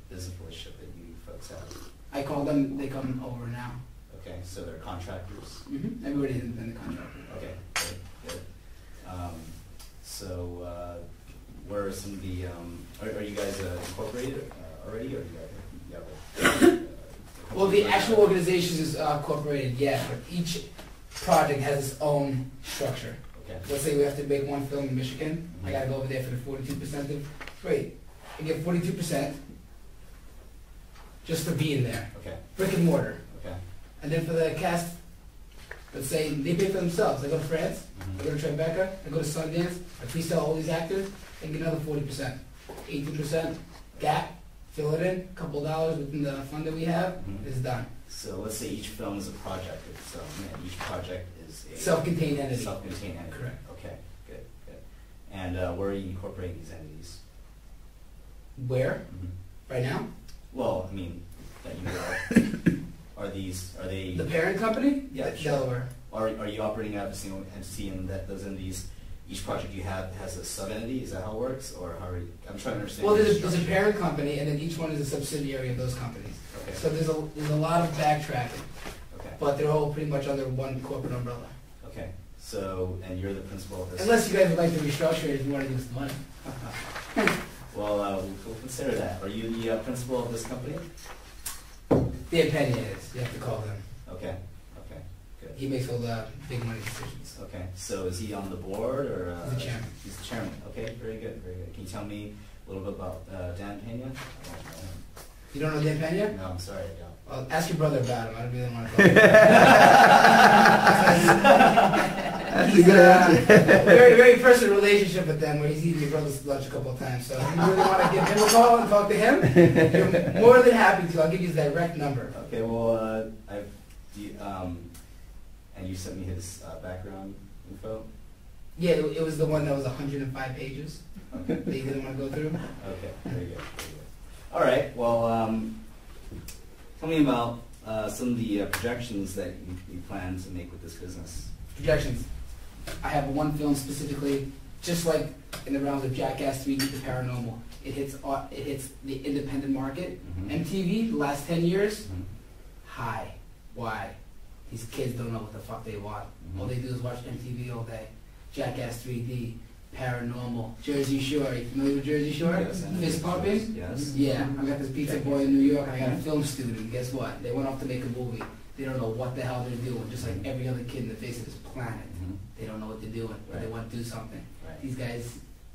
business relationship that you folks have? I call them, they come over now. Okay, so they're contractors? Mm-hmm. Everybody's an independent contractor. Okay, good. Where are some of the, are you guys incorporated already, or you have well, the actual organization is incorporated, yeah, but each project has its own structure. Okay. Let's say we have to make one film in Michigan. I gotta go over there for the 42%. Great. I get 42% just for being there. Okay. Brick and mortar. Okay. And then for the cast, let's say they pay for themselves. I go to France, I go to Tribeca, I go to Sundance, I pre-sell all these actors, and get another 40%. 18% gap, fill it in, couple dollars within the fund that we have, it's done. So let's say each film is a project, so each project is a Self-contained entity. Self-contained entity. Correct. Okay, good, good. And where are you incorporating these entities? Where? Right now? Well, I mean, that you are. Are they? The parent company? Yeah, sure. Delaware. Are you operating out of a single entity, and that those entities, each project you have has a sub-entity? Is that how it works, or how are you? I'm trying to understand. Well, the there's a structure. parent company, and then each one is a subsidiary of those companies. Okay. So there's a lot of backtracking, Okay. but they're all pretty much under one corporate umbrella. Okay. So, and you're the principal of this. Unless you guys would like to restructure it if you want to use the money. Well, we'll consider that. Are you the principal of this company? Dan Peña is. You have to call them. Okay. Okay. Good. He makes all the big money decisions. Okay. So is he on the board or? He's the chairman. He's the chairman. Okay. Very good. Very good. Can you tell me a little bit about Dan Pena? I don't know him. You don't know Dan Peña? No, I'm sorry. I don't. Well, ask your brother about him. I don't really want to call him. That's a good answer. Very, very personal relationship with them where he's eaten your brother's lunch a couple of times. So if you really want to give him a call and talk to him, you're more than happy to. I'll give you his direct number. Okay. Well, and you sent me his background info. Yeah, it was the one that was 105 pages Okay. that you didn't want to go through. Okay. Very good. Very good. All right. Well, tell me about some of the projections that you plan to make with this business. Projections. I have one film specifically, just like in the realms of Jackass 3D, the paranormal. It hits the independent market. Mhm. MTV, the last 10 years, Mhm. high. Why? These kids don't know what the fuck they want. Mhm. All they do is watch MTV all day. Jackass 3D, paranormal, Jersey Shore. You familiar with Jersey Shore? Yes, I know. Fist pumping? Yes. Yeah, I got this pizza boy in New York, and I got a film student. Guess what? They went off to make a movie. They don't know what the hell they're doing, just like every other kid in the face of this planet. Mhm. They don't know what they're doing, but they Right. want to do something. Right. These guys,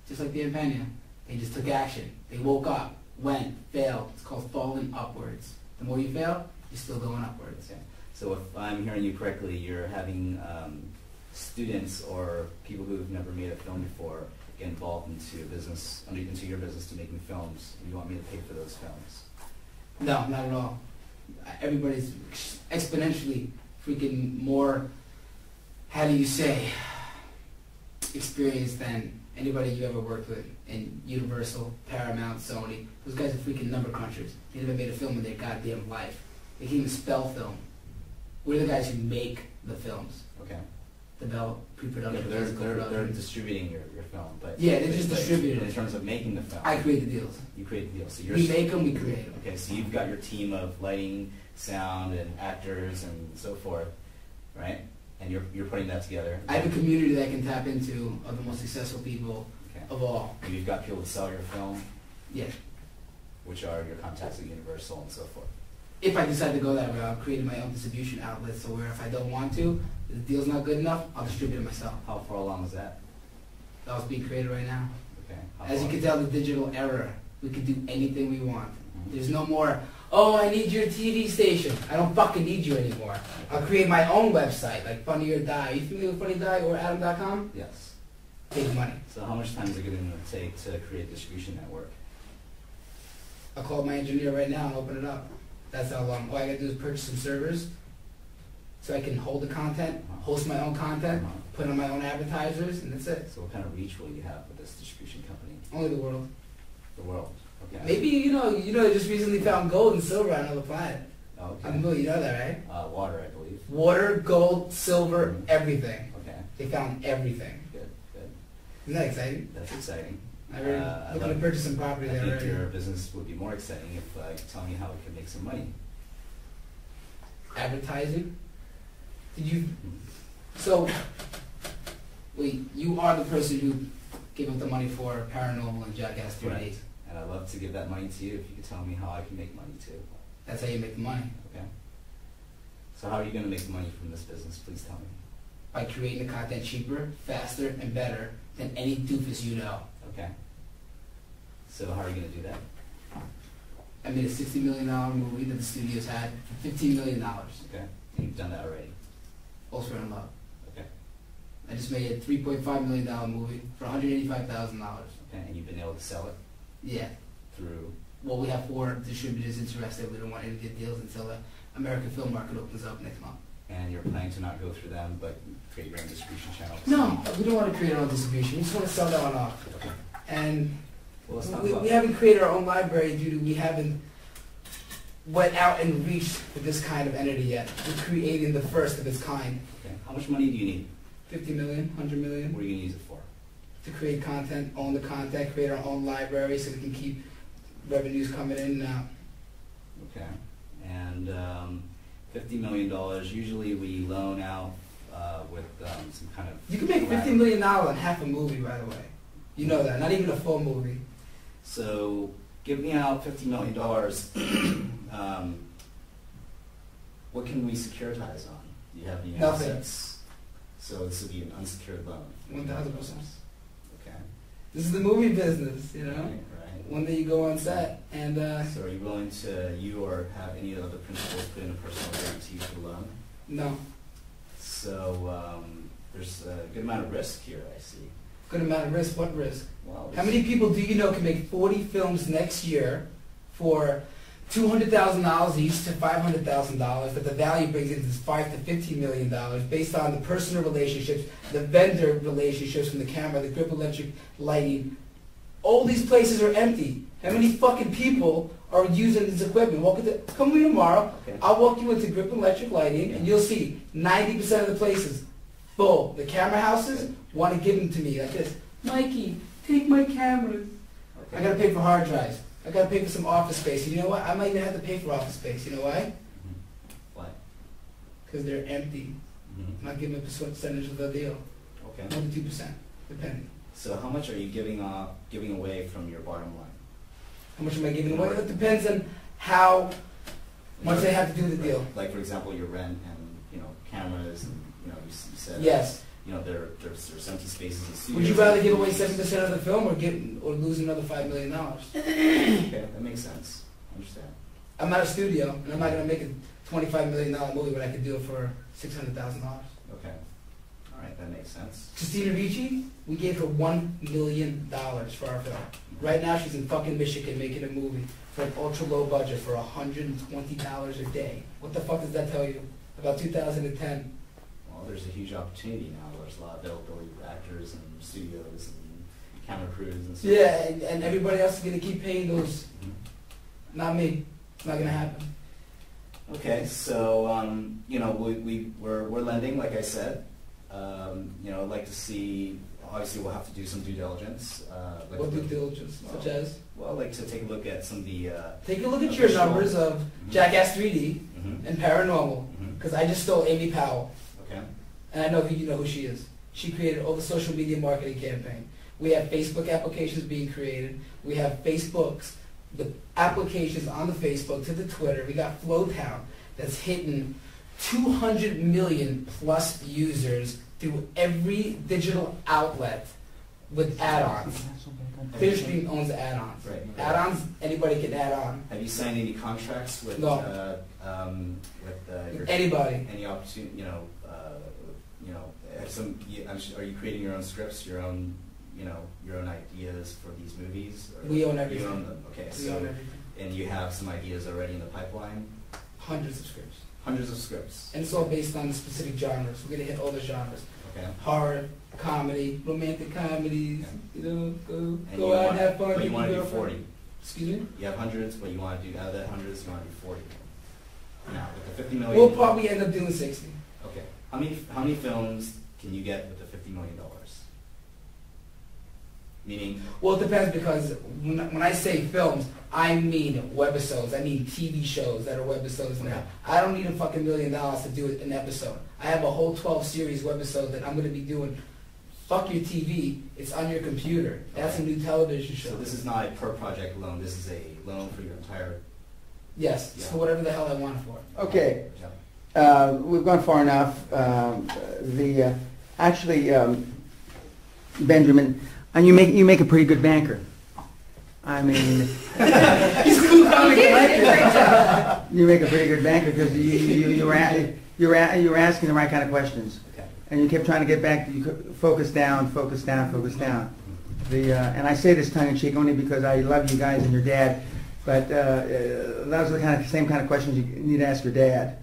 just like the Pena, they just took action. They woke up, went, failed. It's called falling upwards. The more you fail, you're still going upwards. Okay. So if I'm hearing you correctly, you're having students or people who've never made a film before get involved into your business to making films. And you want me to pay for those films? No, not at all. Everybody's exponentially freaking more, how do you say, experienced than anybody you ever worked with in Universal, Paramount, Sony. Those guys are freaking number crunchers. They never made a film in their goddamn life. They can't even spell film. We're the guys who make the films. Okay. Develop, Yeah, pre-production, but physical they're production. distributing your film, but Yeah, they're just but distributing in it. terms of making the film. I create the deals. You create the deal. So you're We make them, we create them. okay. So you've got your team of lighting, sound, and actors, and so forth, right? And you're putting that together. I have a community that I can tap into of the most successful people Okay. of all. And you've got people to sell your film, Yeah. which are your contacts at Universal and so forth. If I decide to go that route, I'm creating my own distribution outlet, so where if I don't want to, if the deal's not good enough, I'll distribute it myself. How far along is that? That was being created right now. Okay. How As you far? can tell, the digital era, we can do anything we want. Mhm. There's no more, oh, I need your TV station. I don't fucking need you anymore. I'll create my own website, like Funny or Die. Are you familiar with Funny Die or Adam.com? Yes. Big money. So how much time is it going to take to create a distribution network? I'll call my engineer right now and open it up. That's how long. All I gotta do is purchase some servers so I can hold the content, host my own content, put on my own advertisers, and that's it. So what kind of reach will you have with this distribution company? Only the world. The world. Okay. Maybe, they just recently found gold and silver on another planet. Oh, I okay. know, you know that, right? Water, I believe. Water, gold, silver, Mhm. everything. Okay. They found everything. Good. Good. Isn't that exciting? That's exciting. I'm looking to love- purchase some property I there think already. your business would be more exciting if you could tell me how it could make some money. Advertising? Did you... So, wait, you are the person who gave up the money for Paranormal and Jackass 3D. Correct. And I'd love to give that money to you if you could tell me how I can make money too. That's how you make the money. Okay. So how are you going to make money from this business? Please tell me. by creating the content cheaper, faster, and better than any doofus you know. Okay. So how are you going to do that? I made a $60 million movie that the studios had for $15 million. Okay. And you've done that already. Also in love. Okay. I just made a $3.5 million movie for $185,000. Okay. And you've been able to sell it Yeah. through. Well, we have 4 distributors interested. We don't want any good deals until the American film market opens up next month. And you're planning to not go through them, but create your own distribution channel. No, we don't want to create our own distribution. We just want to sell that one off. Okay. And Well, let's talk we about. haven't created our own library due to we haven't went out and reached for this kind of entity yet. We're creating the first of its kind. Okay. How much money do you need? 50 million, 100 million, What are you going to use it for? to create content, own the content, create our own library so we can keep revenues coming in and out. Okay. And $50 million. Usually we loan out with some kind of. You can make $50 million on half a movie, by the way. You know that, not even a full movie. So give me out $50 million. What can we securitize on? Do you have any Nothing. assets? So this would be an unsecured loan. 1,000%. Okay. This is the movie business, you know? Right. One day you go on set and So are you willing to, you or have any of the principals put in a personal guarantee for the loan? no, So there's a good amount of risk here, I see. good amount of risk. What risk? Well, How many people do you know can make 40 films next year for $200,000 each to $500,000, but the value brings in is $5 to $15 million based on the personal relationships, the vendor relationships from the camera, the grip electric lighting. All these places are empty. How many fucking people are using this equipment? Come with me tomorrow. Okay. I'll walk you into grip electric lighting, and you'll see 90% of the places full. The camera houses want to give them to me like this. Mikey, take my cameras. Okay. I gotta pay for hard drives. I gotta pay for some office space. You know what? I might even have to pay for office space. You know why? Mhm. Why? Because they're empty. Mhm. I'm not giving a percentage of the deal. Okay. 1 to 2%, depending. So how much are you giving away from your bottom line? How much am I giving away? It depends on how much they have to do the deal. Like for example, your rent and cameras and you said Yes. there's empty spaces in studios. Would you rather give away 7% of the film or lose another $5 million? Okay, that makes sense. I understand. I'm not a studio, and I'm not gonna make a $25 million movie when I could do it for $600,000. Okay. All right, that makes sense. Christina Ricci, we gave her $1 million for our film. Right now, she's in fucking Michigan making a movie for an ultra low budget for $120 a day. What the fuck does that tell you about 2010? Well, there's a huge opportunity now. There's a lot of availability for actors and studios and camera crews and stuff. Yeah, and everybody else is gonna keep paying those. Mhm. Not me. It's not gonna happen. Okay, so we're lending, like I said. I'd like to see. Obviously, we'll have to do some due diligence. What due diligence, such as? Well, I'd like to take a look at some of the. Take a look at your official- numbers of Mhm. Jackass 3D Mhm. and Paranormal, Mhm. because I just stole Amy Powell, Okay. and I know you know who she is. She created all the social media marketing campaign. We have Facebook applications being created. We have Facebooks, the applications on the Facebook to the Twitter. We got Flowtown that's hitting 200 million plus users through every digital outlet with add-ons. Clearstream owns add-ons. Right. Add-ons, anybody can add on. Have you signed any contracts with No. your Anybody. any opportunity? Are you creating your own scripts, your own ideas for these movies? Or We own everything. You own them. Okay. We own everything. And you have some ideas already in the pipeline. Hundreds of scripts. Hundreds of scripts. And it's all based on the specific genres. We're gonna hit all the genres. Okay. Horror, comedy, romantic comedies, go And go you out want- and have fun. But you meet want to your do girlfriend. 40. Excuse me? You have hundreds, but you want to do out of that hundreds, you want to do 40. Now, with the 50 million. We'll probably end up doing 60. Okay. How many films can you get with the $50 million? Meaning. Well, it depends because when I say films, I mean webisodes. I mean TV shows that are webisodes now. Okay. I don't need a fucking $1 million to do an episode. I have a whole 12 series webisode that I'm going to be doing. Fuck your TV. It's on your computer. That's a new television show. So this is not a per project loan. This is a loan for your entire. Yes, it's Yeah. for whatever the hell I want it for. Okay, Yeah. we've gone far enough. Benjamin, and you make a pretty good banker. I mean, you make a pretty good banker because you were asking the right kind of questions, and you kept trying to get back. You focus down. And I say this tongue in cheek only because I love you guys and your dad, but those are the same kind of questions you need to ask your dad.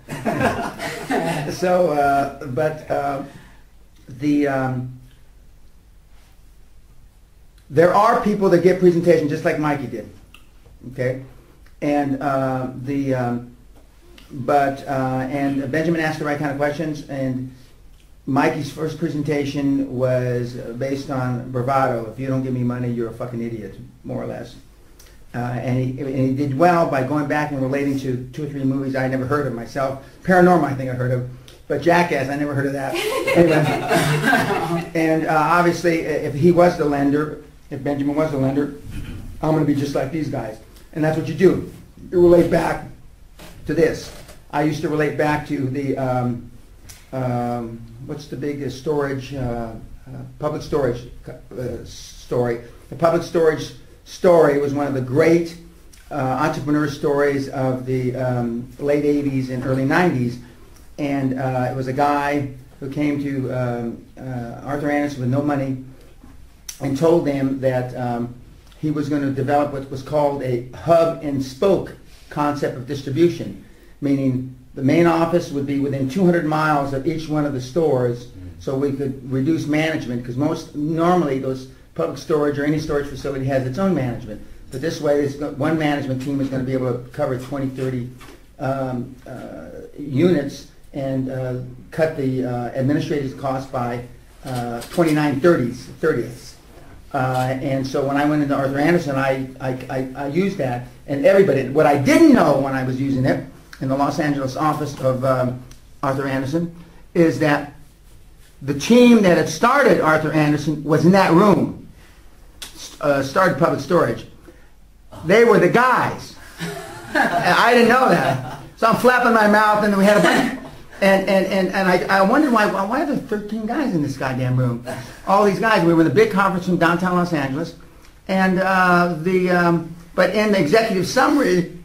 There are people that get presentations just like Mikey did, okay, and Benjamin asked the right kind of questions, and Mikey's first presentation was based on bravado. If you don't give me money, you're a fucking idiot, more or less. And he did well by going back and relating to 2 or 3 movies I never heard of myself. Paranormal, I think I heard of, but Jackass, I never heard of that. Anyway, and obviously, if he was the lender, if Benjamin was the lender, I'm going to be just like these guys. And that's what you do. You relate back to this. I used to relate back to the, what's the big storage, public storage story. The public storage story was one of the great entrepreneur stories of the late 80s and early 90s. And it was a guy who came to Arthur Anderson with no money and told them that he was going to develop what was called a hub and spoke concept of distribution, meaning the main office would be within 200 miles of each one of the stores, so we could reduce management, because normally those public storage or any storage facility has its own management. But this way, one management team is going to be able to cover 20, 30 units and cut the administrative cost by 29 30ths. And so when I went into Arthur Anderson, I used that, and everybody. What I didn't know when I was using it in the Los Angeles office of Arthur Anderson is that the team that had started Arthur Anderson was in that room, started public storage. They were the guys. I didn't know that. So I'm flapping my mouth, and then we had a bunch. And I wondered why are there 13 guys in this goddamn room? All these guys. We were in the big conference room downtown Los Angeles, and but in the executive summary,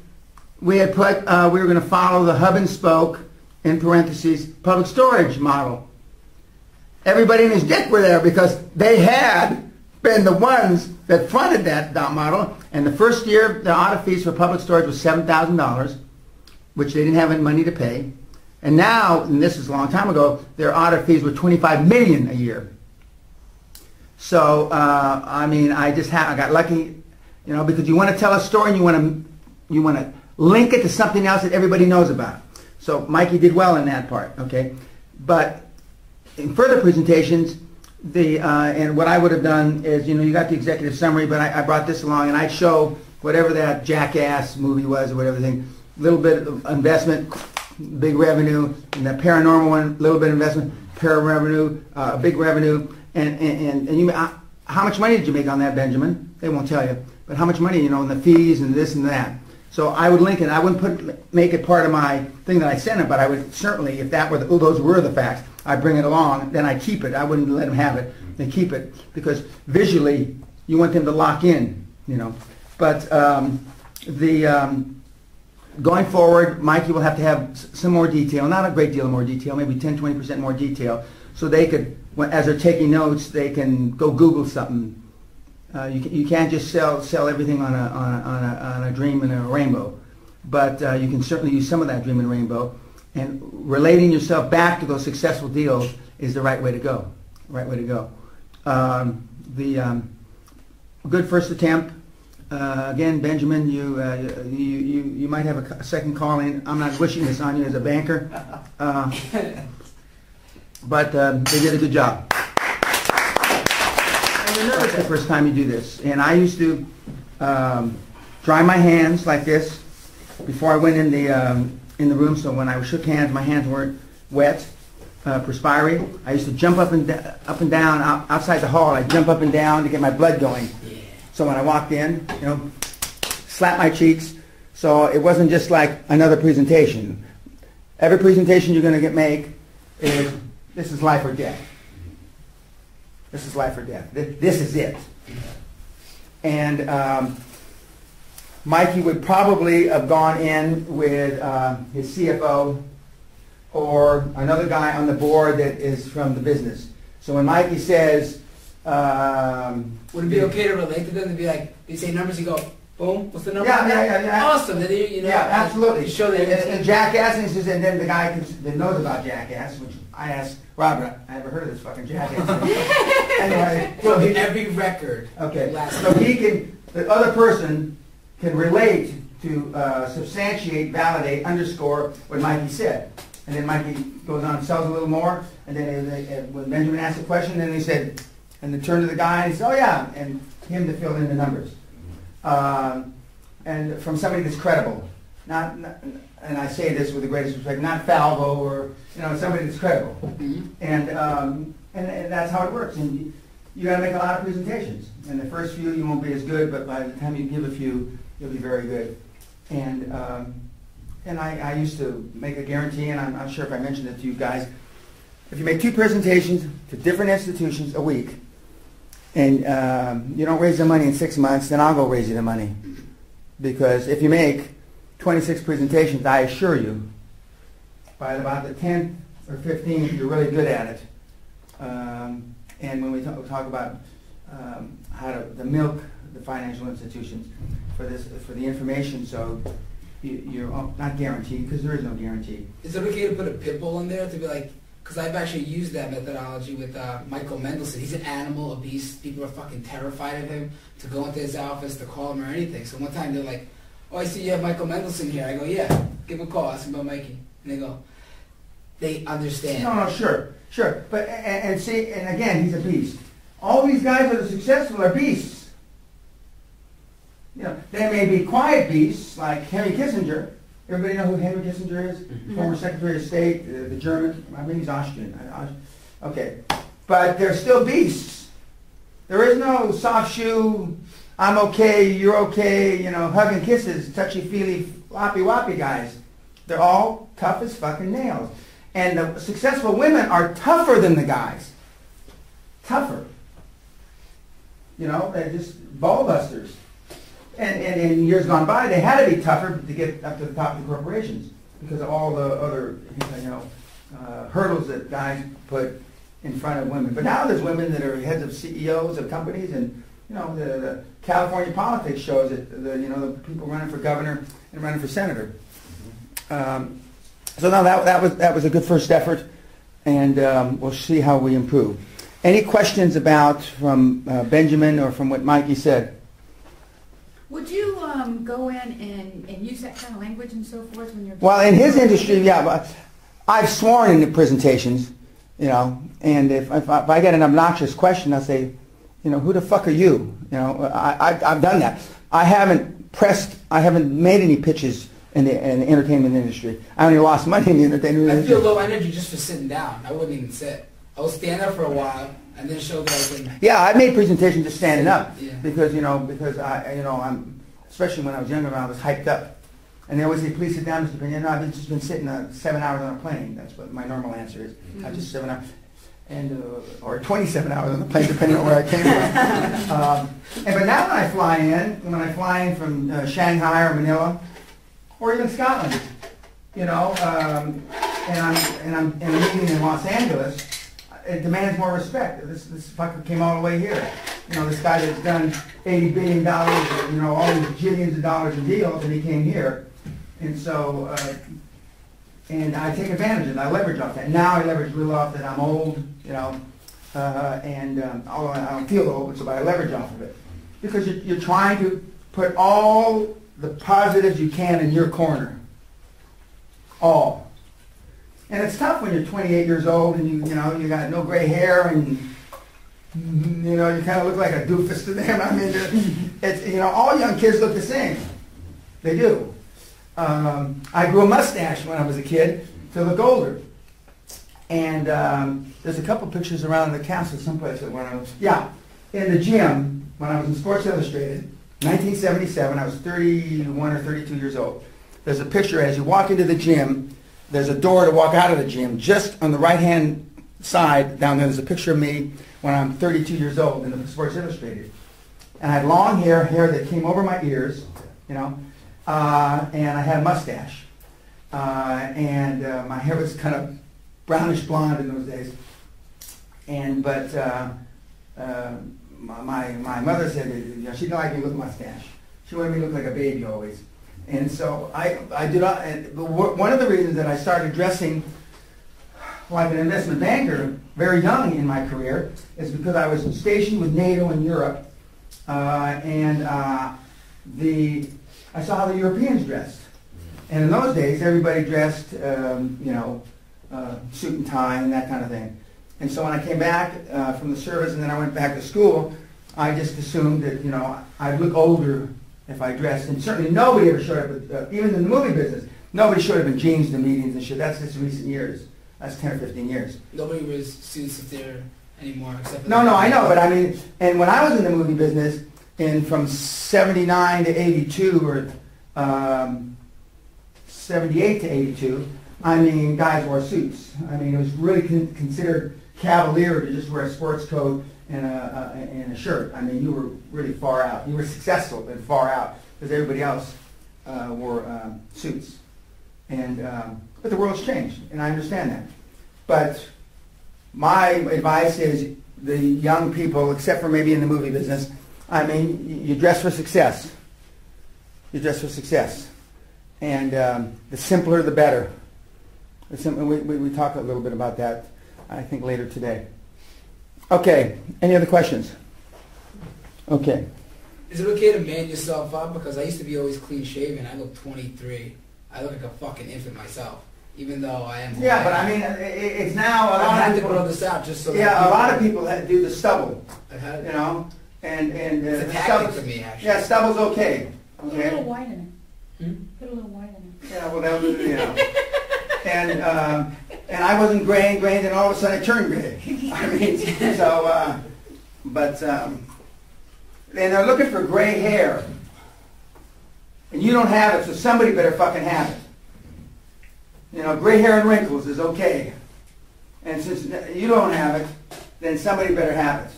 we had put we were going to follow the hub and spoke, in parentheses, public storage model. Everybody and his dick were there because they had been the ones that fronted that model. And the first year, the audit fees for public storage was $7,000, which they didn't have any money to pay. And now, and this is a long time ago, their audit fees were $25 million a year. So, I mean, I got lucky, you know, because you want to tell a story and you want to link it to something else that everybody knows about. So Mikey did well in that part, okay? But in further presentations, and what I would have done is, you know, you got the executive summary, but I brought this along, and I'd show whatever that Jackass movie was or whatever thing, little bit of investment, big revenue, and the paranormal one, little bit of investment, revenue, big revenue, and you, how much money did you make on that, Benjamin? They won't tell you, but how much money, you know, and the fees and this and that. So I would link it. I wouldn't make it part of my thing that I sent it, but I would certainly, if that were those were the facts, I'd bring it along. Then I keep it. I wouldn't let them have it. They keep it because visually you want them to lock in, you know. But going forward, Mikey will have to have some more detail, not a great deal more detail, maybe 10-20% more detail, so they could, as they're taking notes, they can go Google something. You can't just sell everything on a dream and a rainbow, but you can certainly use some of that dream and rainbow, and relating yourself back to those successful deals is the right way to go. Right way to go. Good first attempt. Again, Benjamin, you might have a second calling. I'm not wishing this on you as a banker, but they did a good job. It's the first time you do this, and I used to dry my hands like this before I went in the room. So when I shook hands, my hands weren't wet, perspiring. I used to jump up and down outside the hall. I'd jump up and down to get my blood going. So when I walked in, you know, slap my cheeks. So it wasn't just like another presentation. Every presentation you're going to make is, this is life or death. This is life or death. This is it. And Mikey would probably have gone in with his CFO or another guy on the board that is from the business. So when Mikey says, would it be okay to relate to them to be like, they say numbers, you go, boom, what's the number? Yeah. Awesome. Then you know, yeah, absolutely. You show that. And Jackass, and he says, and then the guy that knows about Jackass, which I asked Robert, I never heard of this fucking Jackass. Anyway, so every record. Okay, so the other person can relate to substantiate, validate, underscore what Mikey said. And then Mikey goes on and sells a little more, and then when Benjamin asked a question, then he said, and then turn to the guy and he said, oh yeah, and him to fill in the numbers. And from somebody that's credible, not, and I say this with the greatest respect, not falvo or somebody that's credible, and that's how it works. And you got to make a lot of presentations. And the first few you won't be as good, but by the time you give a few, you'll be very good. And I used to make a guarantee, and I'm not sure if I mentioned it to you guys. If you make 2 presentations to different institutions a week, and you don't raise the money in 6 months, then I'll go raise you the money. Because if you make 26 presentations, I assure you, by about the 10th or 15th, you're really good at it. And when we talk about how to milk the financial institutions for the information, so you're not guaranteed, because there is no guarantee. Is it okay to put a pit bull in there to be like, because I've actually used that methodology with Michael Mendelsohn. He's an animal, a beast. People are fucking terrified of him to go into his office, to call him or anything. So one time they're like, oh, I see you have Michael Mendelsohn here. I go, yeah, give him a call, ask him about Mikey. And they go, they understand. No, sure. But, and see, and again, he's a beast. All these guys that are successful are beasts. They may be quiet beasts, like Henry Kissinger. Everybody know who Henry Kissinger is? Former Secretary of State, the German. I mean, he's Austrian. Okay. But they're still beasts. There is no soft shoe, I'm okay, you're okay, hug and kisses, touchy-feely, floppy-woppy guys. They're all tough as fucking nails. And the successful women are tougher than the guys. Tougher. They're just ball busters. And in years gone by, they had to be tougher to get up to the top of the corporations because of all the other, hurdles that guys put in front of women. But now there's women that are heads of CEOs of companies, and the California politics shows it. The people running for governor and running for senator. So now that was a good first effort, and we'll see how we improve. Any questions from Benjamin or from what Mikey said? Would you go in and use that kind of language and so forth when you're... Well, in his industry, yeah. But I've sworn in the presentations, and if I get an obnoxious question, I'll say, who the fuck are you? I've done that. I haven't made any pitches in the entertainment industry. I only lost money in the entertainment industry. I feel low energy just for sitting down. I wouldn't even sit. I will stand up for a while and then show that I can... Yeah, I made presentations just standing up. Yeah. Because I'm, especially when I was younger, I was hyped up. And they always say, please sit down, Mr. Pena. I've just been sitting 7 hours on a plane. That's what my normal answer is. I just 7 hours. Or 27 hours on the plane, depending on where I came from. But now when I fly in from Shanghai or Manila, or even Scotland, and I'm meeting in Los Angeles, it demands more respect. This fucker came all the way here. This guy that's done $80 billion, all these jillions of dollars in deals, and he came here. And so, and I take advantage of it. I leverage off that. Now I leverage real off that I'm old, although I don't feel old, but I leverage off of it. Because you're trying to put all the positives you can in your corner. All. And it's tough when you're 28 years old and you got no gray hair and you kind of look like a doofus to them. I mean, it's all young kids look the same. They do. I grew a mustache when I was a kid to look older. And there's a couple pictures around the castle someplace when I was in the gym when I was in Sports Illustrated, 1977. I was 31 or 32 years old. There's a picture as you walk into the gym. there's a door to walk out of the gym. Just on the right-hand side down there's a picture of me when I'm 32 years old in the Sports Illustrated. And I had long hair that came over my ears, and I had a mustache. My hair was kind of brownish blonde in those days. But my mother said, she didn't like me with a mustache. She wanted me to look like a baby always. And so I did not, and one of the reasons that I started dressing like an investment banker very young in my career is because I was stationed with NATO in Europe, and I saw how the Europeans dressed. And in those days, everybody dressed, suit and tie and that kind of thing. And so when I came back from the service and then I went back to school, I just assumed that, I'd look older if I dressed. And certainly nobody ever showed up, with, even in the movie business, nobody showed up in jeans to meetings and shit. That's just recent years. That's 10 or 15 years. Nobody wears suits if they're anymore, except for... No, I know, but I mean, and when I was in the movie business, from 79 to 82, or 78 to 82, I mean, guys wore suits. I mean, it was really considered cavalier to just wear a sports coat and a shirt. I mean, you were really far out. You were successful, but far out, because everybody else wore suits. But the world's changed, and I understand that. But my advice is the young people, except for maybe in the movie business, I mean, you dress for success. You dress for success. And the simpler, the better. We talk a little bit about that, I think, later today. Okay, any other questions? Okay. Is it okay to man yourself up? Because I used to be always clean shaven. I look 23. I look like a fucking infant myself, even though I am. Yeah, but I mean, it's now a lot I had of to people. put all this out just so. Yeah, a lot of people do the stubble. I've had it. And It's a tactic for me, actually. Yeah, stubble's okay. Put a little white in it. Put a little white in it. Yeah, well, that was, and I wasn't gray, and all of a sudden I turned gray. I mean, so, and they're looking for gray hair. And you don't have it, so somebody better fucking have it. Gray hair and wrinkles is okay. And since you don't have it, then somebody better have it.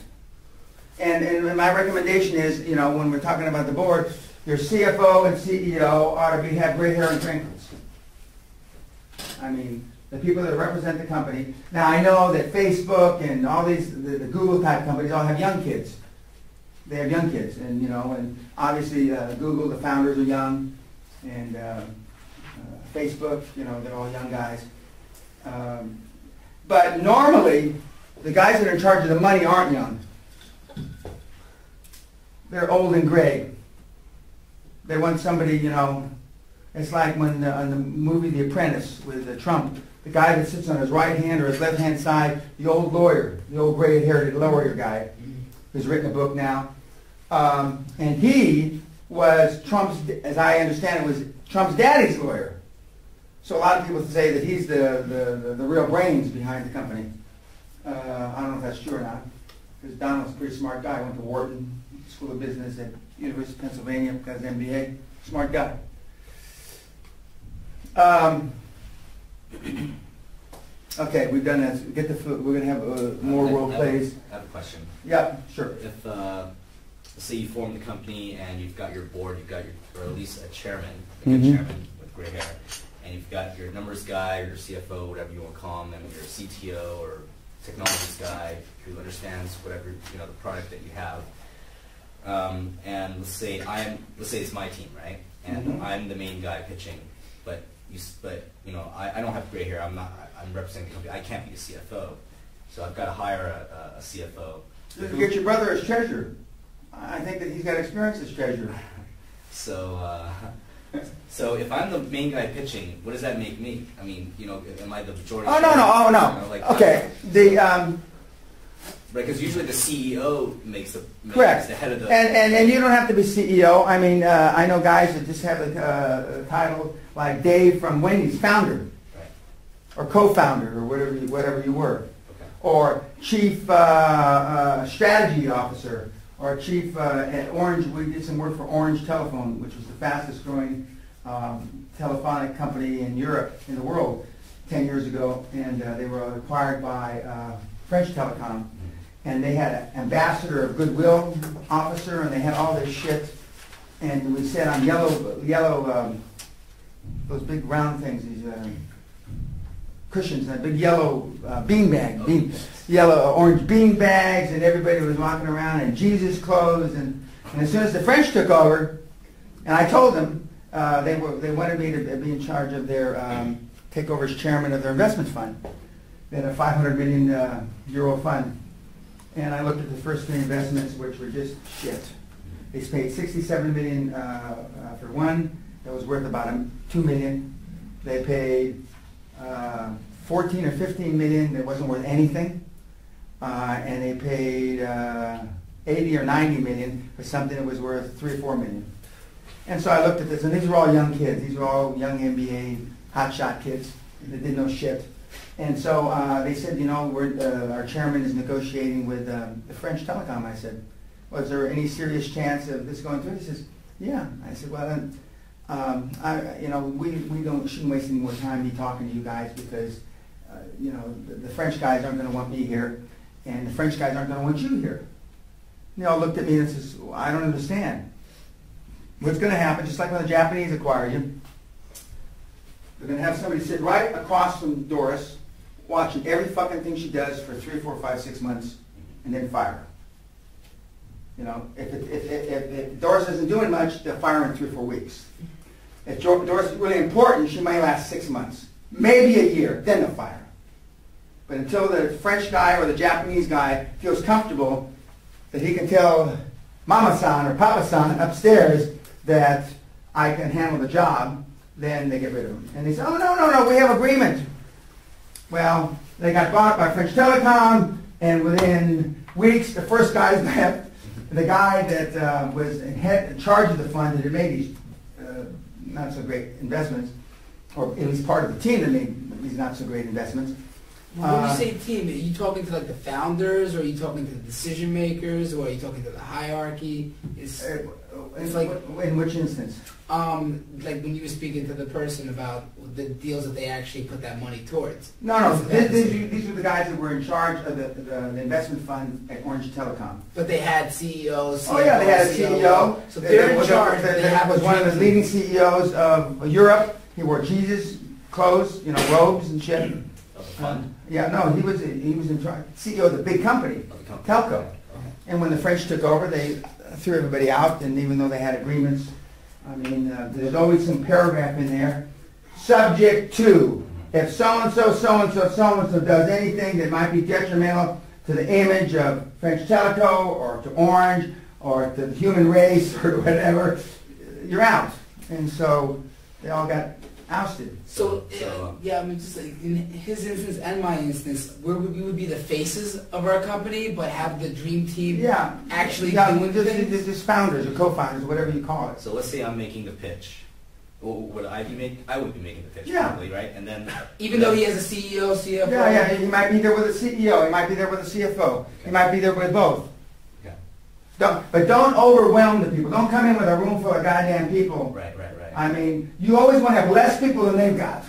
And my recommendation is, when we're talking about the board, your CFO and CEO ought to have gray hair and wrinkles. I mean, the people that represent the company. Now, I know that Facebook and all these, the Google type companies all have young kids. They have young kids, and and obviously Google, the founders are young, and Facebook, they're all young guys. But normally, the guys that are in charge of the money aren't young. They're old and gray. They want somebody, it's like when on the movie The Apprentice with Trump, the guy that sits on his right hand or his left hand side, the old lawyer, the old gray-haired lawyer guy, who's written a book now. And he was Trump's, as I understand it, was Trump's daddy's lawyer. So a lot of people say that he's the real brains behind the company. I don't know if that's true or not, because Donald's a pretty smart guy. Went to Wharton School of Business at University of Pennsylvania, got his MBA. Smart guy. Okay, we've done that. Get the food. We're going to have more role plays. I have a question. Yeah, sure. If let's say you form the company and you've got your board, you've got or at least a chairman, a good chairman with gray hair, and you've got your numbers guy, or your CFO, whatever you want to call him, and your CTO or technologist guy who understands whatever the product that you have. And let's say it's my team, right? And I'm the main guy pitching, but I don't have gray hair. I'm representing the company. I can't be the CFO, so I've got to hire a CFO. You get your brother as treasurer. I think that he's got experience as treasurer. So if I'm the main guy pitching, what does that make me? I mean, am I the majority? Oh no! Okay, because usually the CEO makes the head of the. And you don't have to be CEO. I mean, I know guys that just have a title like Dave from Wendy's, founder, right, or co-founder, or whatever you were, okay, or chief strategy officer, or chief at Orange. We did some work for Orange Telephone, which was the fastest growing telephonic company in Europe, in the world. 10 years ago, and they were acquired by French Telecom, and they had an ambassador of goodwill officer, and they had all this shit, and we sat on yellow, those big round things, these cushions, and big yellow orange bean bags, and everybody was walking around in Jesus clothes, and as soon as the French took over, and I told them they wanted me to be in charge of their take over as chairman of their investment fund. They had a 500 million euro fund, and I looked at the first 3 investments, which were just shit. They paid 67 million for one that was worth about 2 million. They paid 14 or 15 million that wasn't worth anything, and they paid 80 or 90 million for something that was worth 3 or 4 million. And so I looked at this, and these were all young kids. These were all young MBA hotshot kids that didn't know shit. And so they said, you know, our chairman is negotiating with the French Telecom. I said, well, is there any serious chance of this going through? He says, yeah. I said, well, then, we shouldn't waste any more time me talking to you guys because, the French guys aren't going to want me here, and the French guys aren't going to want you here. And they all looked at me and says, well, I don't understand. What's going to happen, just like when the Japanese acquire you, they're going to have somebody sit right across from Doris, watching every fucking thing she does for 3, 4, 5, 6 months, and then fire her. You know, if Doris isn't doing much, they'll fire her in 3 or 4 weeks. If Doris is really important, she might last 6 months, maybe a year, then they'll fire her. But until the French guy or the Japanese guy feels comfortable that he can tell Mama-san or Papa-san upstairs that I can handle the job, then they get rid of him. And they say, oh, no, we have agreement. Well, they got bought by French Telecom, and within weeks, the first guy left. The guy that was in charge of the fund that had made these not so great investments, or at least part of the team that made these not so great investments. When you say team, are you talking to like the founders, or are you talking to the decision makers, or are you talking to the hierarchy? It's like in which instance? Like when you were speaking to the person about the deals that they actually put that money towards. No. These were the guys that were in charge of the investment fund at Orange Telecom. But they had CEOs. Oh yeah, they had a CEO. So they're in charge. That was one of the leading CEOs of Europe. He wore Jesus clothes, robes and shit. Yeah, no, he was in charge. CEO of the big company, Telco. And when the French took over, they threw everybody out. And even though they had agreements, there's always some paragraph in there. Subject to, if so-and-so does anything that might be detrimental to the image of French Teleco or to Orange or to the human race or whatever, you're out. And so they all got ousted. Just like in his instance and my instance, we would be the faces of our company, but have the dream team actually doing things. Just founders or co-founders, whatever you call it. So let's say I'm making the pitch. Would I be making? I would be making the pitch, probably, right? And then even though he has a CEO, CFO. Yeah, he might be there with a CEO. He might be there with a CFO. Okay. He might be there with both. Okay. Don't overwhelm the people. Don't come in with a room full of goddamn people. Right. You always want to have less people than they've got.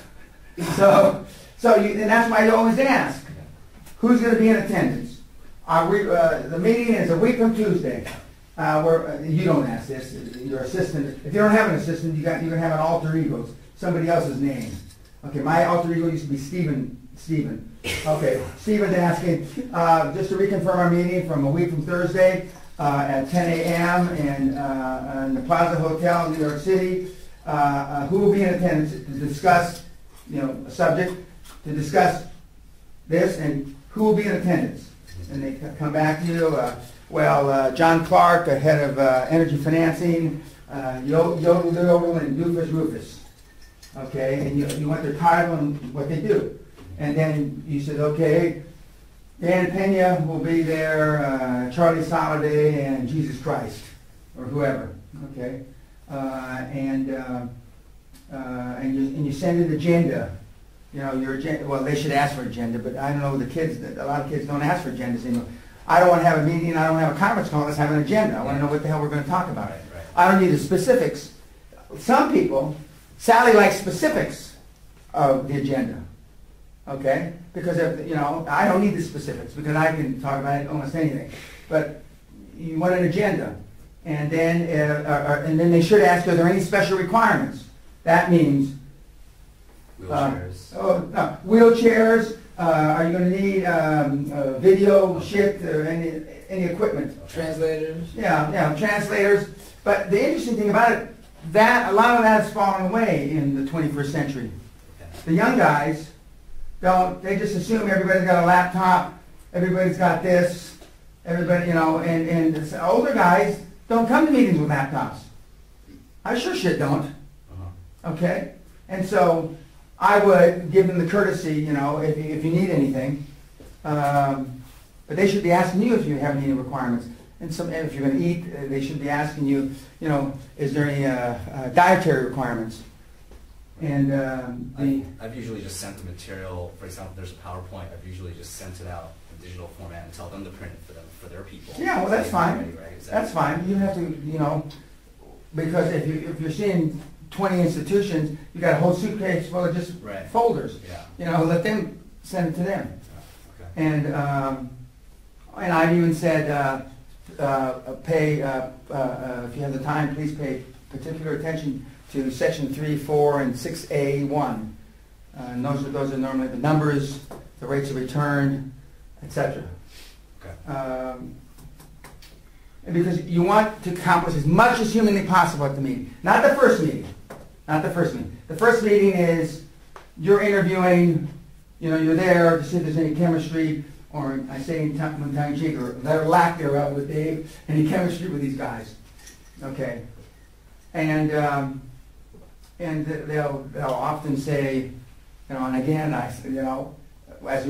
And that's why you always ask, who's going to be in attendance? The meeting is a week from Tuesday. You don't ask this. Your assistant. If you don't have an assistant, you're going to have an alter ego, somebody else's name. Okay, my alter ego used to be Stephen. Okay, Stephen's asking, just to reconfirm our meeting from a week from Thursday at 10 a.m. in the Plaza Hotel in New York City. Who will be in attendance to discuss, a subject, to discuss this, and who will be in attendance? And they come back to you, John Clark, the head of energy financing, Yodel and Doofus Rufus. Okay, and you want their title and what they do. And then you said, okay, Dan Pena will be there, Charlie Soliday, and Jesus Christ, or whoever. Okay. And you send an agenda. Your agenda. Well, they should ask for an agenda, but I don't know. A lot of kids don't ask for agendas anymore. I don't want to have a meeting. I don't want to have a conference call. Let's have an agenda. I want to know what the hell we're going to talk about. Right. I don't need the specifics. Some people, Sally likes specifics of the agenda. okay? Because if, I don't need the specifics because I can talk about it almost anything. But you want an agenda, and then they should ask, are there any special requirements? That means Wheelchairs. Wheelchairs. Are you going to need video shift or any equipment? Translators. Yeah, translators. But the interesting thing about it, that a lot of that has fallen away in the 21st century. The young guys don't. They just assume everybody's got a laptop, everybody's got this, everybody, and the older guys don't come to meetings with laptops. I sure shit don't. Okay, and so I would give them the courtesy, if you need anything. But they should be asking you if you have any requirements. And if you're going to eat, they should be asking you, is there any dietary requirements? And I've usually just sent the material. For example, there's a PowerPoint. I've usually just sent it out in digital format and tell them to print it for their people. Yeah, well, that's fine. Ready, right? That's fine. You have to, because if you're seeing 20 institutions, you got a whole suitcase full of just folders. Yeah. Let them send it to them. Okay. And I've even said, pay if you have the time, please pay particular attention to section 3, 4, and 6A1. And those are normally the numbers, the rates of return, etc. Okay. And because you want to accomplish as much as humanly possible at the meeting. Not the first meeting. Not the first meeting. The first meeting is you're interviewing, you're there to see if there's any chemistry, or I say in tongue-in-cheek, or their lack thereof with Dave, any chemistry with these guys. Okay. And they'll often say, and again, as you're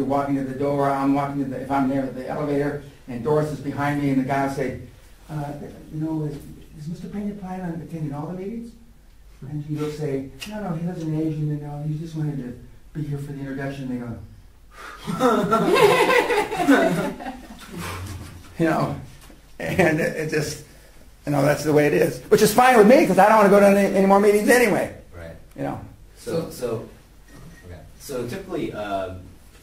walking to the door, I'm walking to if I'm there at the elevator, and Doris is behind me, and the guy will say, is Mr. Pena planning on attending all the meetings? And you'll say, no, he lives in Asia, and he just wanted to be here for the introduction. And they go, and it just, that's the way it is, which is fine with me because I don't want to go to any more meetings anyway. Right. So typically,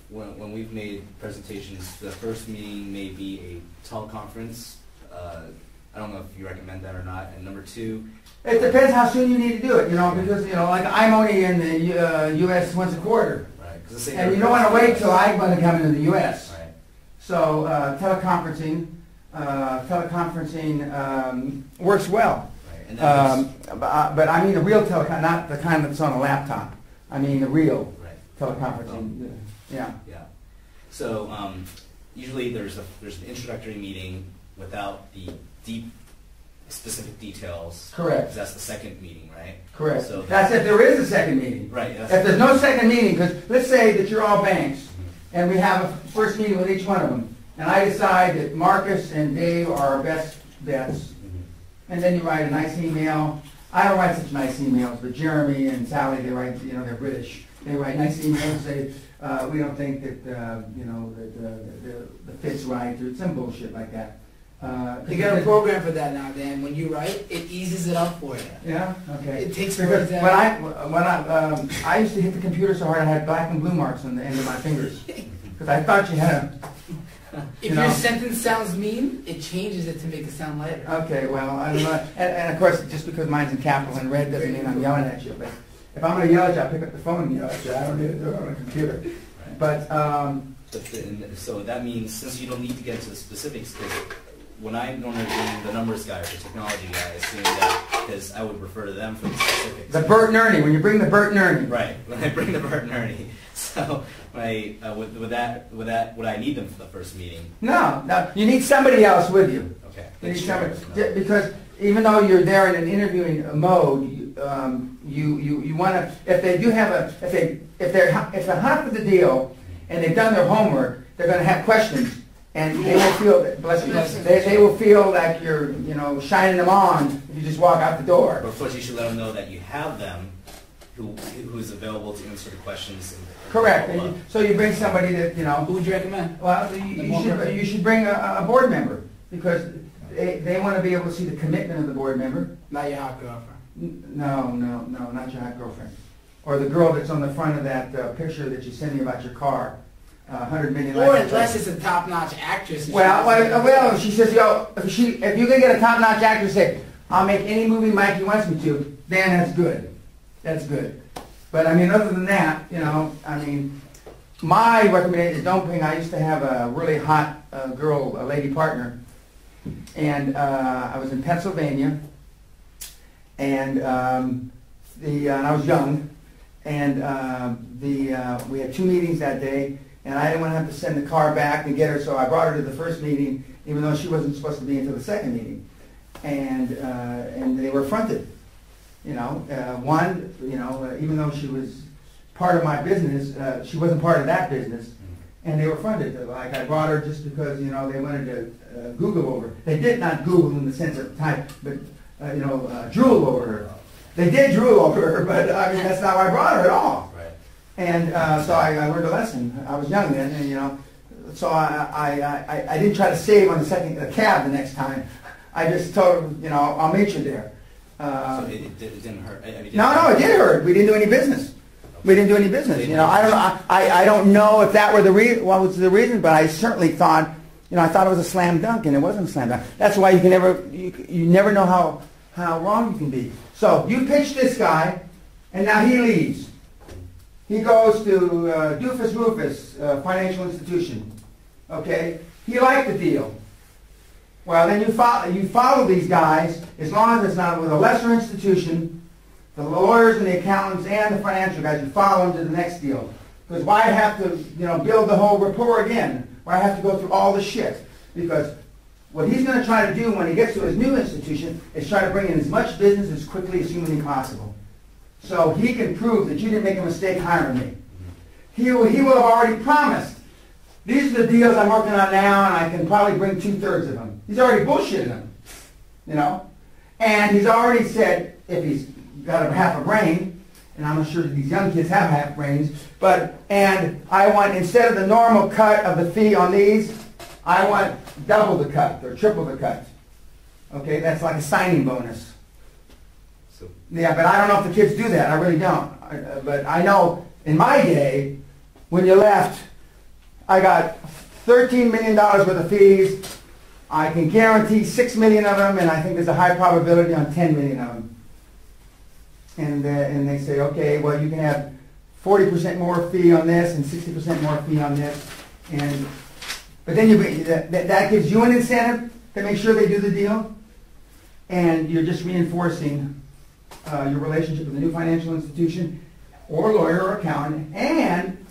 when we've made presentations, the first meeting may be a teleconference. I don't know if you recommend that or not. And number two, it depends how soon you need to do it. Because like I'm only in the U.S. once a quarter. And you don't want to wait till I'm going to come into the U.S. Right. So teleconferencing works well. Right. And but I mean the real telecon, not the kind that's on a laptop. I mean the real teleconferencing. Yeah. So usually there's an introductory meeting without the deep, specific details. Correct. That's the second meeting, right? Correct. So that's if there is a second meeting. Right. If there's no second meeting, because let's say that you're all banks, and we have a first meeting with each one of them, and I decide that Marcus and Dave are our best bets, and then you write a nice email. I don't write such nice emails, but Jeremy and Sally, they write, they're British. They write nice emails and say, we don't think that, the fit's right, or some bullshit like that. You got a program for that now, Dan. When you write, it eases it up for you. Yeah. Okay. It takes because words out. when I used to hit the computer so hard I had black and blue marks on the end of my fingers because I thought you had If your sentence sounds mean, it changes it to make it sound lighter. Okay. Well, I don't know. And of course, just because mine's in capital and red doesn't mean I'm yelling at you. But if I'm going to yell at you, I'll pick up the phone and yell at you. I don't need to do it on a computer. Right. But so that means since you don't need to get into the specifics, because when I normally bring the numbers guy or the technology guy, I assume that because I would refer to them for the specifics. The Bert and Ernie, when you bring the Bert and Ernie. Right, when I bring the Bert and Ernie. So would I need them for the first meeting? No, you need somebody else with you. Okay. You need somebody, because even though you're there in an interviewing mode, you want to, if they do have if they're hot for the deal and they've done their homework, they're going to have questions. And they will feel, bless you, they will feel like you're, shining them on if you just walk out the door. But of course, you should let them know that you have them who's available to answer the questions. Correct. So you bring somebody that, Who would you recommend? Well, you should bring a board member because they want to be able to see the commitment of the board member. Not your hot girlfriend. No, not your hot girlfriend. or the girl that's on the front of that picture that you sent me about your car, 100 million. Or unless it's a top-notch actress. Well, she says, yo, if you can get a top-notch actress, say, I'll make any movie Mikey wants me to, then that's good. That's good. But I mean, other than that, you know, I mean, my recommendation is don't bring. I used to have a really hot girl, a lady partner, and I was in Pennsylvania, and I was young, and we had 2 meetings that day, and I didn't want to have to send the car back and get her, so I brought her to the first meeting, even though she wasn't supposed to be until the second meeting, and they were affronted. You know, even though she was part of my business, she wasn't part of that business, and they were affronted. Like I brought her just because, you know, they wanted to Google over her. They did not Google in the sense of type, but drool over her. They did drool over her, but I mean that's not why I brought her at all. Right. And so I learned a lesson. I was young then, and you know, so I didn't try to save on the cab the next time. I just told her, you know, I'll meet you there. So it didn't hurt. I mean, No, it did hurt. We didn't do any business. We didn't do any business. You know, I don't know if that were what was the reason, but I certainly thought, you know, I thought it was a slam dunk, and it wasn't a slam dunk. That's why you never know how wrong you can be. So you pitch this guy, and now he leaves. He goes to Doofus Rufus Financial Institution. Okay, he liked the deal. Well, then you follow these guys as long as it's not with a lesser institution. The lawyers and the accountants and the financial guys, you follow them to the next deal. Because why have to, you know, build the whole rapport again? Why have to go through all the shit? Because what he's going to try to do when he gets to his new institution is try to bring in as much business as quickly as humanly possible. So he can prove that you didn't make a mistake hiring me. He will have already promised, these are the deals I'm working on now, and I can probably bring 2/3 of them. He's already bullshitted them, you know? And he's already said, if he's got a half a brain, and I'm not sure that these young kids have half brains, and I want, instead of the normal cut of the fee on these, I want double the cut, or triple the cut. Okay, that's like a signing bonus. So, yeah, but I don't know if the kids do that. I really don't. But I know in my day, when you left, I got $13 million worth of fees. I can guarantee 6 million of them, and I think there's a high probability on 10 million of them. And they say, okay, well, you can have 40% more fee on this and 60% more fee on this. But then that gives you an incentive to make sure they do the deal, and you're just reinforcing your relationship with a new financial institution or lawyer or accountant, and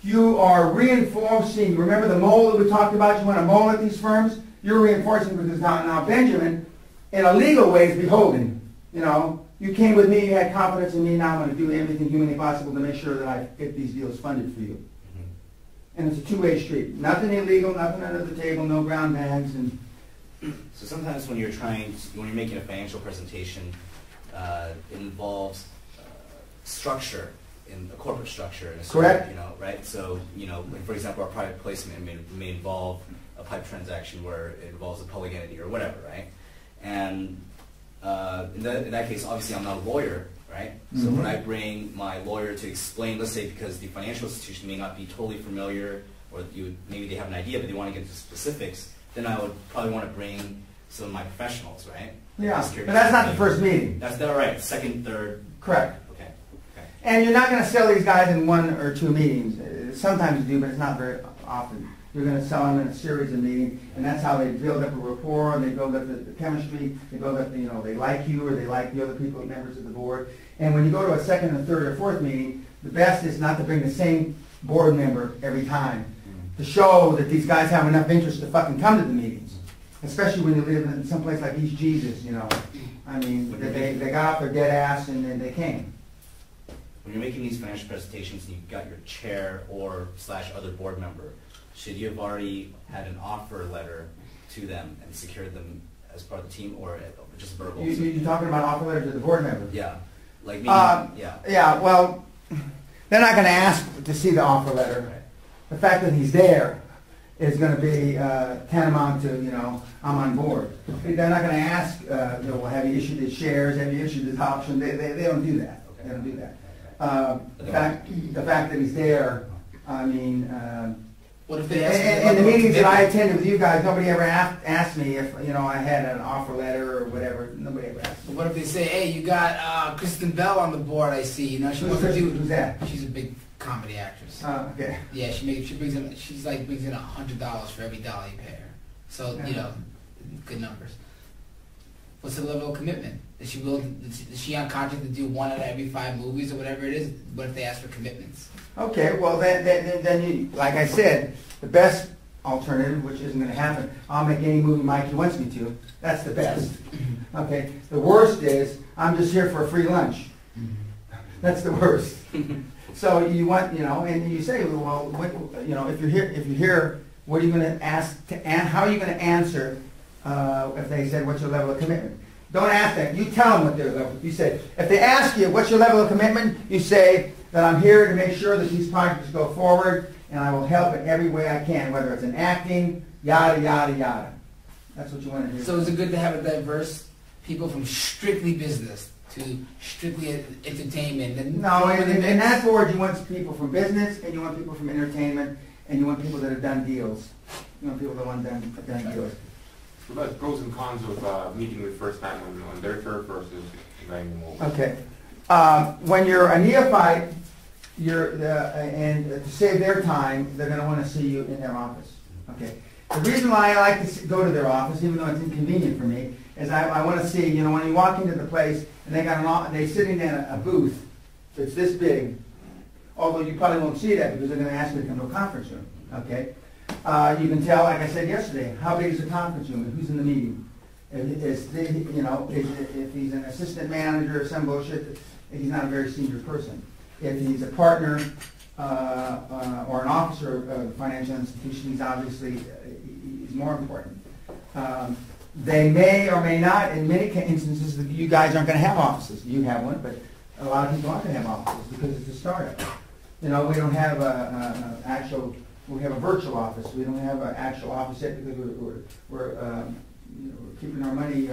you are reinforcing, remember the mole that we talked about, you want to mole at these firms? You're reinforcing because now Benjamin, in a legal way, is beholden. You know, you came with me, you had confidence in me, now I'm going to do everything humanly possible to make sure that I get these deals funded for you. And it's a two-way street. Nothing illegal, nothing under the table, no brown bags. And so sometimes when you're making a financial presentation, it involves structure, in a corporate structure. In a correct. You know, right? So, you know, like for example, our private placement may involve a pipe transaction where it involves a public entity or whatever, right? And in that case, obviously, I'm not a lawyer, right? So when I bring my lawyer to explain, let's say because the financial institution may not be totally familiar, or maybe they have an idea, but they want to get into specifics, then I would probably want to bring some of my professionals, right? Yeah, but that's not the first meeting. That's not right. Second, third. Correct. Okay. Okay. And you're not going to sell these guys in 1 or 2 meetings. Sometimes you do, but it's not very often. You're going to sell them in a series of meetings, and that's how they build up a rapport, and they build up the chemistry, they build up, you know, they like you or they like the other people, members of the board. And when you go to a second or third or fourth meeting, the best is not to bring the same board member every time, to show that these guys have enough interest to fucking come to the meetings, especially when you live in some place like East Jesus, you know. I mean, they got off their dead ass and then they came. When you're making these financial presentations and you've got your chair or / other board member, should you have already had an offer letter to them and secured them as part of the team, or just verbal? You're talking about offer letters to the board member? Yeah. Like me, yeah. Yeah, well, they're not going to ask to see the offer letter. Right. The fact that he's there is going to be tantamount to, you know, I'm on board. They're not going to ask, you know, well, have you issued his shares? Have you issued his option? They don't do that. Okay. They don't do that. the fact that he's there, I mean, What if they ask in the meetings that I attended with you guys, nobody ever asked me if, I had an offer letter or whatever. Nobody ever asked me. What if they say, hey, you got Kristen Bell on the board, I see. She wants to do... Who's that? She's a big comedy actress. Okay. Yeah, brings in $100 for every dollar you pay her. So, good numbers. What's the level of commitment? Is she on contract to do 1 out of every 5 movies or whatever it is? What if they ask for commitments? Okay, well then you, like I said, the best alternative, which isn't going to happen, I'll make any movie Mikey wants me to. That's the best. Okay. The worst is I'm just here for a free lunch. That's the worst. So you want, and you say, well, if you're here, what are you going to ask? How are you going to answer if they said, what's your level of commitment? Don't ask that. You tell them what their level. You say, if they ask you, what's your level of commitment? You say that I'm here to make sure that these projects go forward, and I will help in every way I can, whether it's in acting, yada, yada, yada. That's what you want to hear. So is it good to have a diverse people from strictly business to strictly entertainment? And no, in that board you want people from business, and you want people from entertainment, and you want people that have done deals. You want people that have done deals. What about pros and cons of meeting the first time on their turf versus inviting them over? Okay. When you're a neophyte, and to save their time, they're going to want to see you in their office. Okay. The reason why I like to go to their office, even though it's inconvenient for me, is I want to see, when you walk into the place and they're sitting in a booth that's this big, although you probably won't see that because they're going to ask you to come to a conference room. Okay. You can tell, like I said yesterday, how big is the conference room and who's in the meeting. If he's an assistant manager or some bullshit, he's not a very senior person. If he's a partner or an officer of a financial institution, he's more important. They may or may not, in many instances, you guys aren't going to have offices. You have one, but a lot of people aren't going to have offices because it's a startup. We don't have we have a virtual office. We don't have an actual office yet because we're keeping our money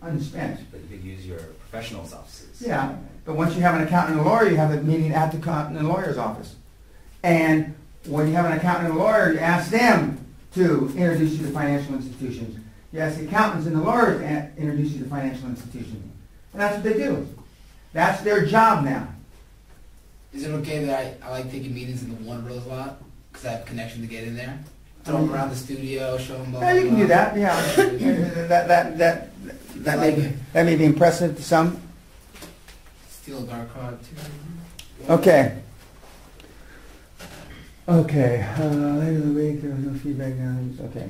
unspent. But you could use your professionals' offices. Yeah, but once you have an accountant and a lawyer, you have a meeting at the accountant and lawyer's office. And when you have an accountant and a lawyer, you ask them to introduce you to financial institutions. You ask the accountants and the lawyers to introduce you to financial institutions. And that's what they do. That's their job now. Is it okay that I like taking meetings in the Warner Bros. Lot? Because I have a connection to get in there? Throw them around the studio, show them... Yeah, you can do that, yeah. that may be impressive to some. Steal a dark card, too. Okay. Okay. Later in the week, there was no feedback. Okay.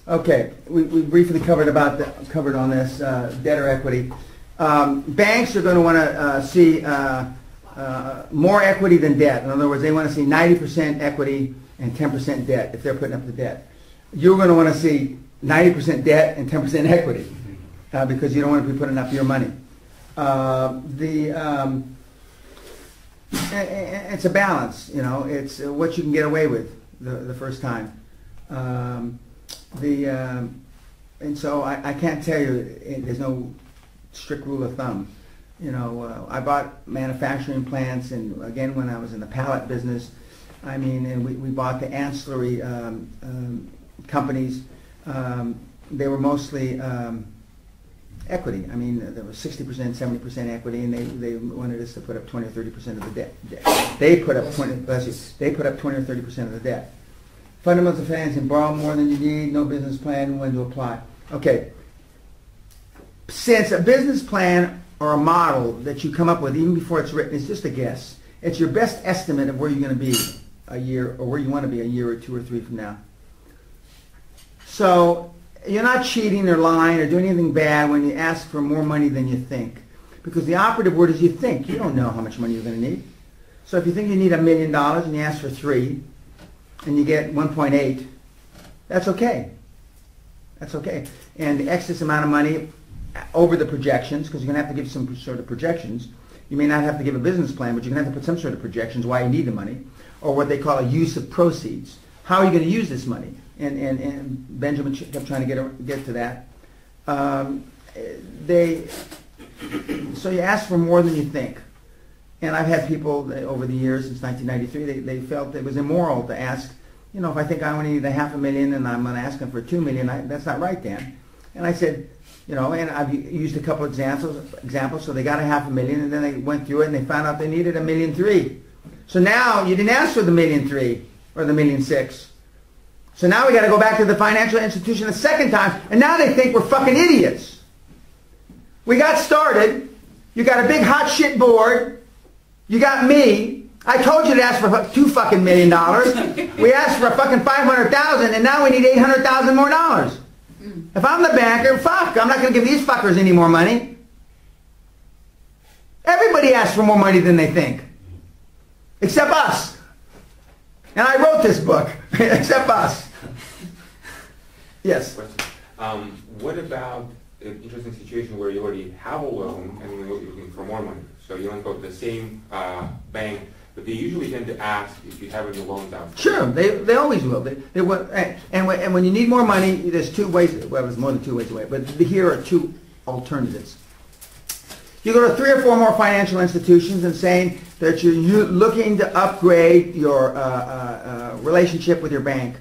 Okay. We briefly covered on this debt or equity. Banks are going to want to see more equity than debt. In other words, they want to see 90% equity and 10% debt if they're putting up the debt. You're going to want to see 90% debt and 10% equity because you don't want to be putting up your money. It's a balance, It's what you can get away with the first time. And so I can't tell you. There's no strict rule of thumb. I bought manufacturing plants, and again, when I was in the pallet business, and we bought the ancillary companies. They were mostly equity. There was 60%, 70% equity, and they wanted us to put up 20 or 30% of the debt. They put up 20. They put up 20 or 30% of the debt. Fundamentals of financing: borrow more than you need, no business plan, when to apply. Okay. Since a business plan or a model that you come up with, even before it's written, is just a guess. It's your best estimate of where you're going to be a year, or where you want to be a year or 2 or 3 from now. So you're not cheating or lying or doing anything bad when you ask for more money than you think. Because the operative word is you think. You don't know how much money you're going to need. So if you think you need $1 million and you ask for 3 and you get 1.8, that's okay. That's okay. And the excess amount of money over the projections, because you're going to have to give some sort of projections. You may not have to give a business plan, but you're going to have to put some sort of projections why you need the money, or what they call a use of proceeds. How are you going to use this money? And Benjamin kept trying to get to that. So you ask for more than you think. And I've had people over the years, since 1993, they felt it was immoral to ask, you know, if I think I only need $500,000 and I'm going to ask them for $2 million, that's not right, Dan. And I said, you know, and I've used a couple of examples, so they got $500,000, and then they went through it and they found out they needed $1.3 million. So now you didn't ask for the $1.3 million or the $1.6 million. So now we got to go back to the financial institution a second time, and now they think we're fucking idiots. We got started. You got a big hot shit board. You got me. I told you to ask for $2 million. We asked for a fucking $500,000, and now we need $800,000 more dollars. If I'm the banker, fuck, I'm not going to give these fuckers any more money. Everybody asks for more money than they think. Except us. And I wrote this book. Except us. Yes? What about an interesting situation where you already have a loan and you're looking for more money? So you don't go to the same bank, but they usually tend to ask if you have any loans out. Sure, they always will. And when you need more money, there's two ways. Well, there's more than two ways away, but here are two alternatives. You go to 3 or 4 more financial institutions and saying that you're looking to upgrade your relationship with your bank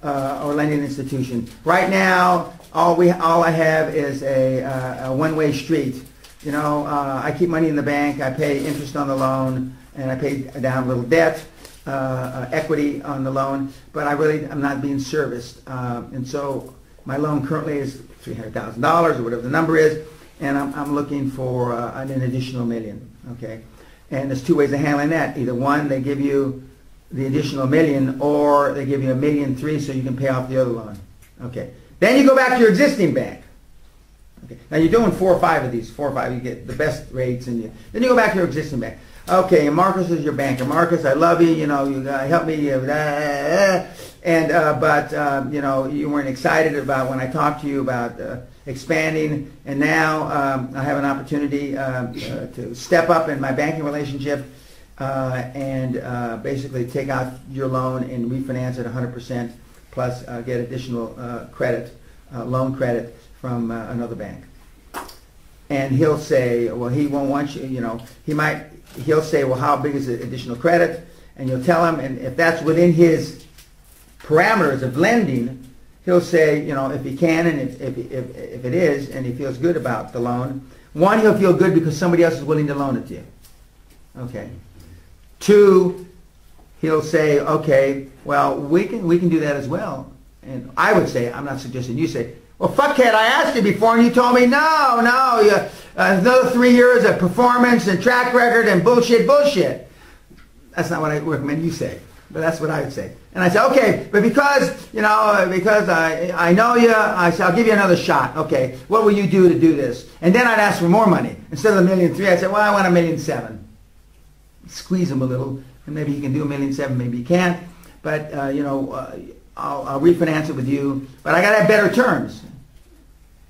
or lending institution. Right now, all I have is a one-way street. You know, I keep money in the bank, I pay interest on the loan, and I pay down a little debt, equity on the loan, but I'm not being serviced. And so my loan currently is $300,000 or whatever the number is, and I'm looking for an additional $1 million, okay? And there's 2 ways of handling that. Either one, they give you the additional $1 million, or they give you $1.3 million so you can pay off the other loan, okay? Then you go back to your existing bank. Okay. Now you're doing 4 or 5 of these, 4 or 5, you get the best rates, and then you go back to your existing bank. Okay, and Marcus is your banker. Marcus, I love you. You know, you help me. But you know, you weren't excited about when I talked to you about expanding, and now I have an opportunity to step up in my banking relationship and basically take out your loan and refinance it 100%, plus get additional credit, loan credit from another bank. And he'll say, well, he won't want you. You know, he'll say, well, how big is the additional credit? And you'll tell him, and if that's within his parameters of lending, he'll say, you know, if he can, and if it is, and he feels good about the loan. 1, he'll feel good because somebody else is willing to loan it to you. Okay. 2, he'll say, okay, well, we can do that as well. And I would say, I'm not suggesting you say, well, fuckhead, I asked you before and you told me no, another 3 years of performance and track record and bullshit. That's not what I recommend you say, but that's what I would say. And I said, okay, but because I know you, I said, I'll give you another shot. Okay, what will you do to do this? And then I'd ask for more money. Instead of $1.3 million, I'd say, well, I want $1.7 million. Squeeze him a little, and maybe he can do $1.7 million, maybe he can't. But, you know, I'll refinance it with you, but I got to have better terms.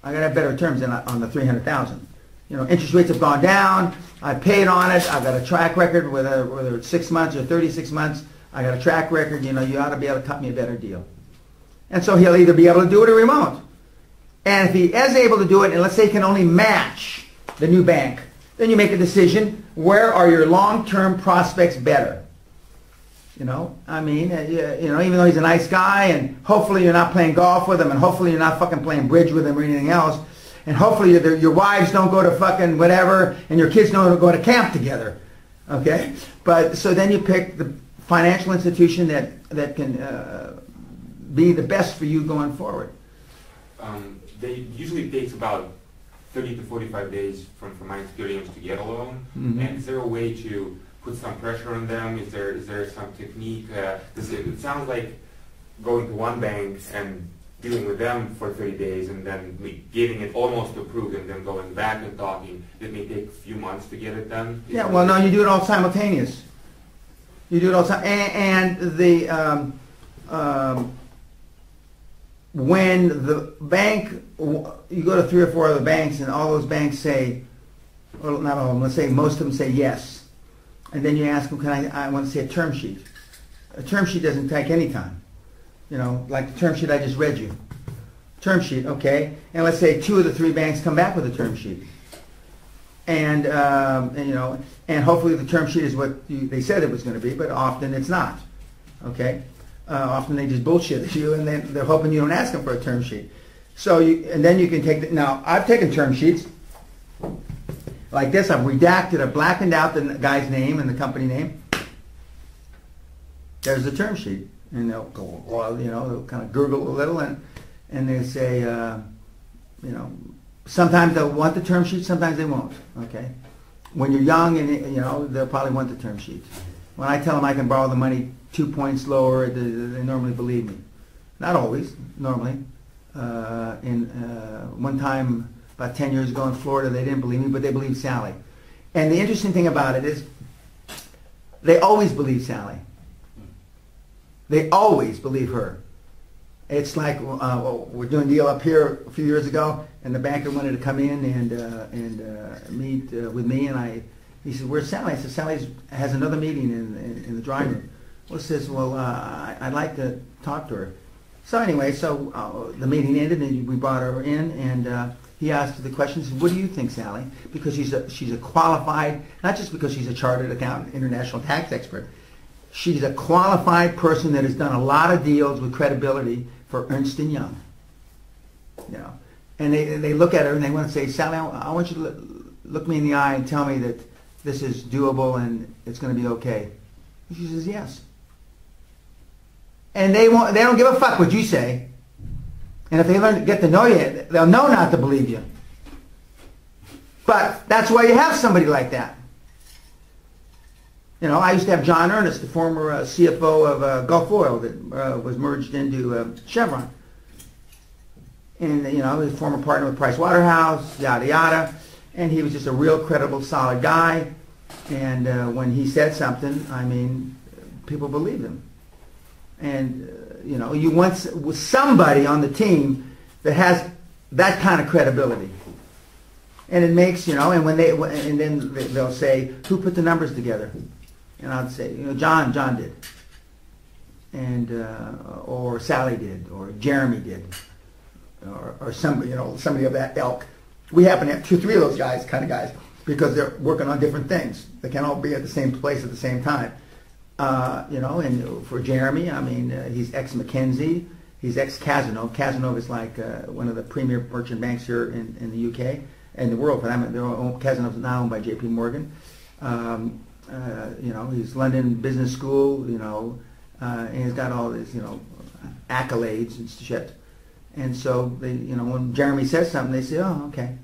I got to have better terms than on the $300,000. You know, interest rates have gone down. I paid on it. I've got a track record, whether it's 6 months or 36 months. I got a track record. You know, you ought to be able to cut me a better deal. And so he'll either be able to do it or he won't. And if he is able to do it, and let's say he can only match the new bank, then you make a decision. Where are your long-term prospects better? You know, I mean, you know, even though he's a nice guy, and hopefully you're not playing golf with him, and hopefully you're not fucking playing bridge with him or anything else, and hopefully your wives don't go to fucking whatever, and your kids don't go to camp together, okay? But so then you pick the financial institution that can be the best for you going forward. They usually takes about 30 to 45 days from my experience to get a loan. Mm-hmm. And is there a way to put some pressure on them? Is there some technique? It sounds like going to one bank and dealing with them for 30 days and then getting it almost approved and then going back and talking. It may take a few months to get it done. Yeah, well, no, you do it all simultaneous. You do it all and the when the bank, you go to 3 or 4 other banks and all those banks say, well, not all of them, let's say most of them say yes. And then you ask them, I want to see a term sheet. A term sheet doesn't take any time. You know, like the term sheet I just read you. Term sheet, okay. And let's say 2 of the 3 banks come back with a term sheet. and you know, and hopefully the term sheet is what they said it was going to be, but often it's not. Okay, often they just bullshit you, and they're hoping you don't ask them for a term sheet. So and then you can take now. I've taken term sheets like this. I've redacted, I've blackened out the guy's name and the company name. There's the term sheet, and they'll go, well, you know, they'll kind of gurgle a little, and they say, you know, sometimes they'll want the term sheet, sometimes they won't. Okay, when you're young, and you know, they'll probably want the term sheet. When I tell them I can borrow the money 2 points lower, they normally believe me. Not always, normally. One time, about 10 years ago in Florida, they didn't believe me, but they believed Sally. And the interesting thing about it is, they always believe Sally. They always believe her. It's like we're doing a deal up here a few years ago, and the banker wanted to come in and meet with me, and he said, "Where's Sally?" I said, "Sally has another meeting in the drawing room." Well, he says, "Well, I'd like to talk to her." So anyway, the meeting ended, and we brought her in, and he asked the question, he said, "What do you think, Sally?" Because she's a qualified, not just because she's a chartered accountant, international tax expert. She's a qualified person that has done a lot of deals with credibility for Ernst & Young. You know, and they look at her and they want to say, "Sally, I want you to look me in the eye and tell me that this is doable and it's going to be okay." And she says, "Yes." And they don't give a fuck what you say. And if they get to know you, they'll know not to believe you. But that's why you have somebody like that. You know, I used to have John Ernest, the former CFO of Gulf Oil that was merged into Chevron. And, you know, he was a former partner with Price Waterhouse, yada, yada. And he was just a real credible, solid guy. And when he said something, I mean, people believed him. And, you know, you want somebody on the team that has that kind of credibility. And it makes, you know, and then they'll say, "Who put the numbers together?" And I'd say, you know, John did, and or Sally did, or Jeremy did, or somebody, you know, somebody of that ilk. We happen to have 2, 3 of those kind of guys, because they're working on different things. They can't all be at the same place at the same time. You know, and for Jeremy, I mean, he's ex-McKinsey, he's ex-Cazenove. Cazenove is like one of the premier merchant banks here in the UK and the world. But Cazenove is now owned by J.P. Morgan. You know, he's London Business School, you know, and he's got all this, you know, accolades and shit. And so, they, you know, when Jeremy says something, they say, "Oh, okay."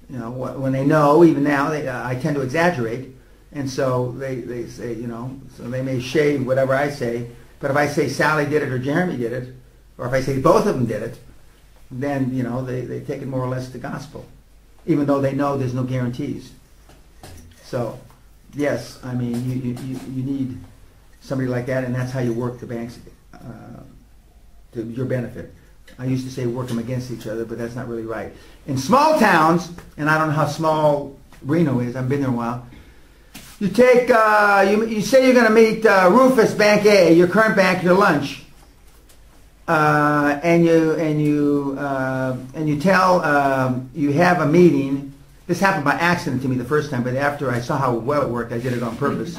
You know, when they know, even now, I tend to exaggerate. And so they say, you know, so they may shade whatever I say. But if I say Sally did it or Jeremy did it, or if I say both of them did it, then, you know, they take it more or less to gospel, even though they know there's no guarantees. So, yes, I mean, you need somebody like that, and that's how you work the banks to your benefit. I used to say work them against each other, but that's not really right. In small towns, and I don't know how small Reno is, I've been there a while, you take, you say you're going to meet Rufus, Bank A, your current bank, your lunch, and you tell you have a meeting. This happened by accident to me the first time, but after I saw how well it worked, I did it on purpose.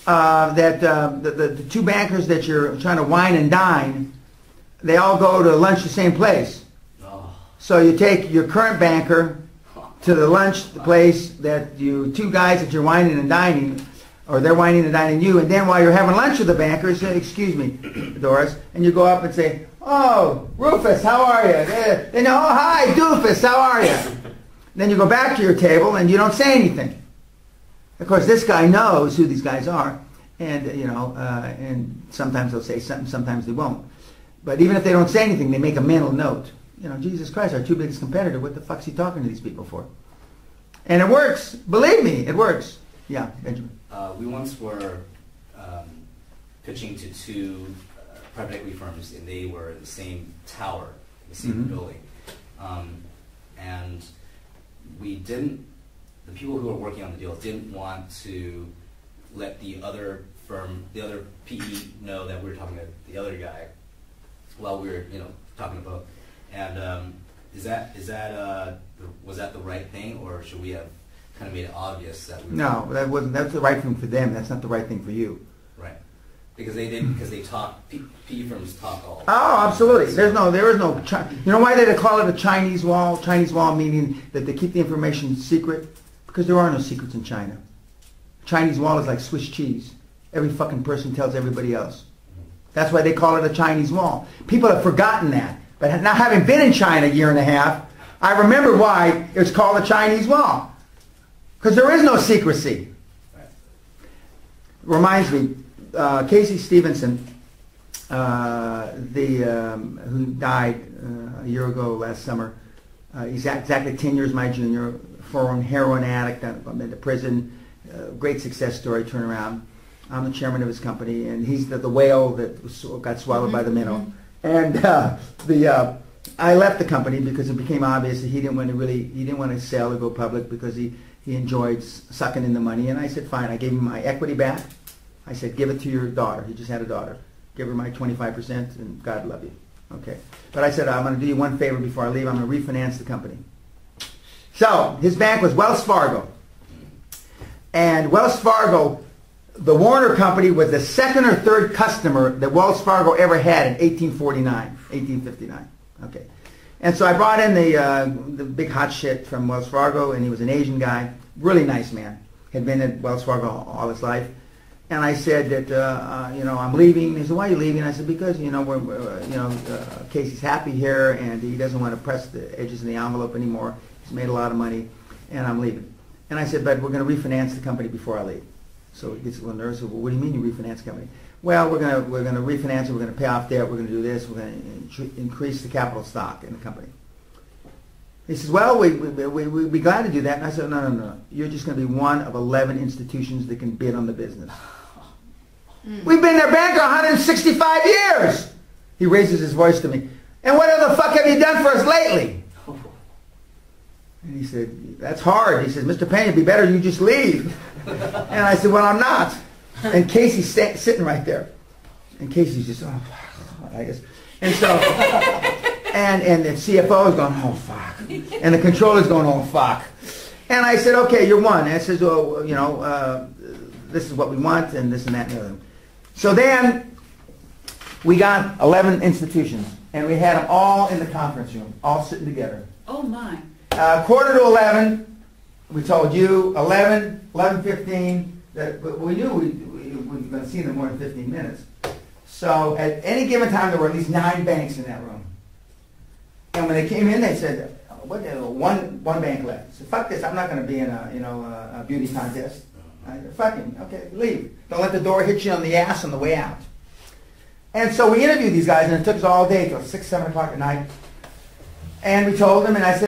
That the 2 bankers that you're trying to wine and dine, they all go to lunch the same place. So you take your current banker to the lunch place that 2 guys that you're wining and dining, or they're wining and dining you, and then while you're having lunch with the banker, you say, "Excuse me, Doris," and you go up and say, "Oh, Rufus, how are you?" They know, "Oh, hi, Doofus, how are you?" Then you go back to your table and you don't say anything. Of course, this guy knows who these guys are, and you know, and sometimes they'll say something, sometimes they won't. But even if they don't say anything, they make a mental note. You know, Jesus Christ, our 2 biggest competitor, what the fuck's he talking to these people for? And it works. Believe me, it works. Yeah, Benjamin. We once were pitching to 2 private equity firms, and they were in the same tower, the same building. And the people who were working on the deal didn't want to let the other firm, the other PE, know that we were talking to the other guy while we were, you know, talking about. And was that the right thing, or should we have kind of made it obvious that we were... No, that wasn't. That's the right thing for them. That's not the right thing for you. Right. Because they talk, PE firms talk all... Oh, absolutely. There is no, you know why they call it a Chinese wall? Chinese wall meaning that they keep the information secret? Because there are no secrets in China. Chinese wall is like Swiss cheese. Every fucking person tells everybody else. That's why they call it a Chinese wall. People have forgotten that. But now having been in China a year and a half, I remember why it's called a Chinese wall. Because there is no secrecy. Reminds me, Casey Stevenson, who died a year ago last summer, he's exactly 10 years my junior, foreign heroin addict, been to prison, great success story, turnaround. I'm the chairman of his company, and he's the whale that got swallowed by the minnow. And I left the company because it became obvious that he didn't want to sell or go public because he enjoyed sucking in the money. And I said, fine. I gave him my equity back. I said, give it to your daughter. He just had a daughter. Give her my 25%, and God love you. Okay. But I said, I'm going to do you one favor before I leave. I'm going to refinance the company. So his bank was Wells Fargo. And Wells Fargo, the Warner Company, was the second or third customer that Wells Fargo ever had in 1859. Okay. And so I brought in the big hot shit from Wells Fargo, and he was an Asian guy, really nice man. Had been at Wells Fargo all his life. And I said that, I'm leaving. He said, why are you leaving? I said, because, Casey's happy here, and he doesn't want to press the edges of the envelope anymore. He's made a lot of money, and I'm leaving. And I said, but we're going to refinance the company before I leave. So he gets a little nervous. Well, what do you mean you refinance the company? Well, we're going to refinance it. We're going to pay off debt. We're going to do this. We're going to increase the capital stock in the company. He says, well, we'd be glad to do that. And I said, no. You're just going to be one of 11 institutions that can bid on the business. We've been their banker 165 years. He raises his voice to me. And what the fuck have you done for us lately? And he said, that's hard. He says, Mr. Pena, it'd be better you just leave. And I said, well, I'm not. And Casey's sitting right there. And Casey's just, oh, I guess. And so, and the CFO is going, oh, fuck. And the controller's going, oh, fuck. And I said, okay, you're one. And I says, well, this is what we want, and this and that and the other. So then we got 11 institutions, and we had them all in the conference room, all sitting together. Oh, my. Quarter to 11, we told you, 11:15, but we knew we weren't going to see them more than 15 minutes. So at any given time, there were at least 9 banks in that room. And when they came in, they said, one bank left. So fuck this, I'm not going to be in a beauty contest. I said, fuck him, okay, leave. Don't let the door hit you on the ass on the way out. And so we interviewed these guys, and it took us all day till 6, 7 o'clock at night. And we told them, and I said,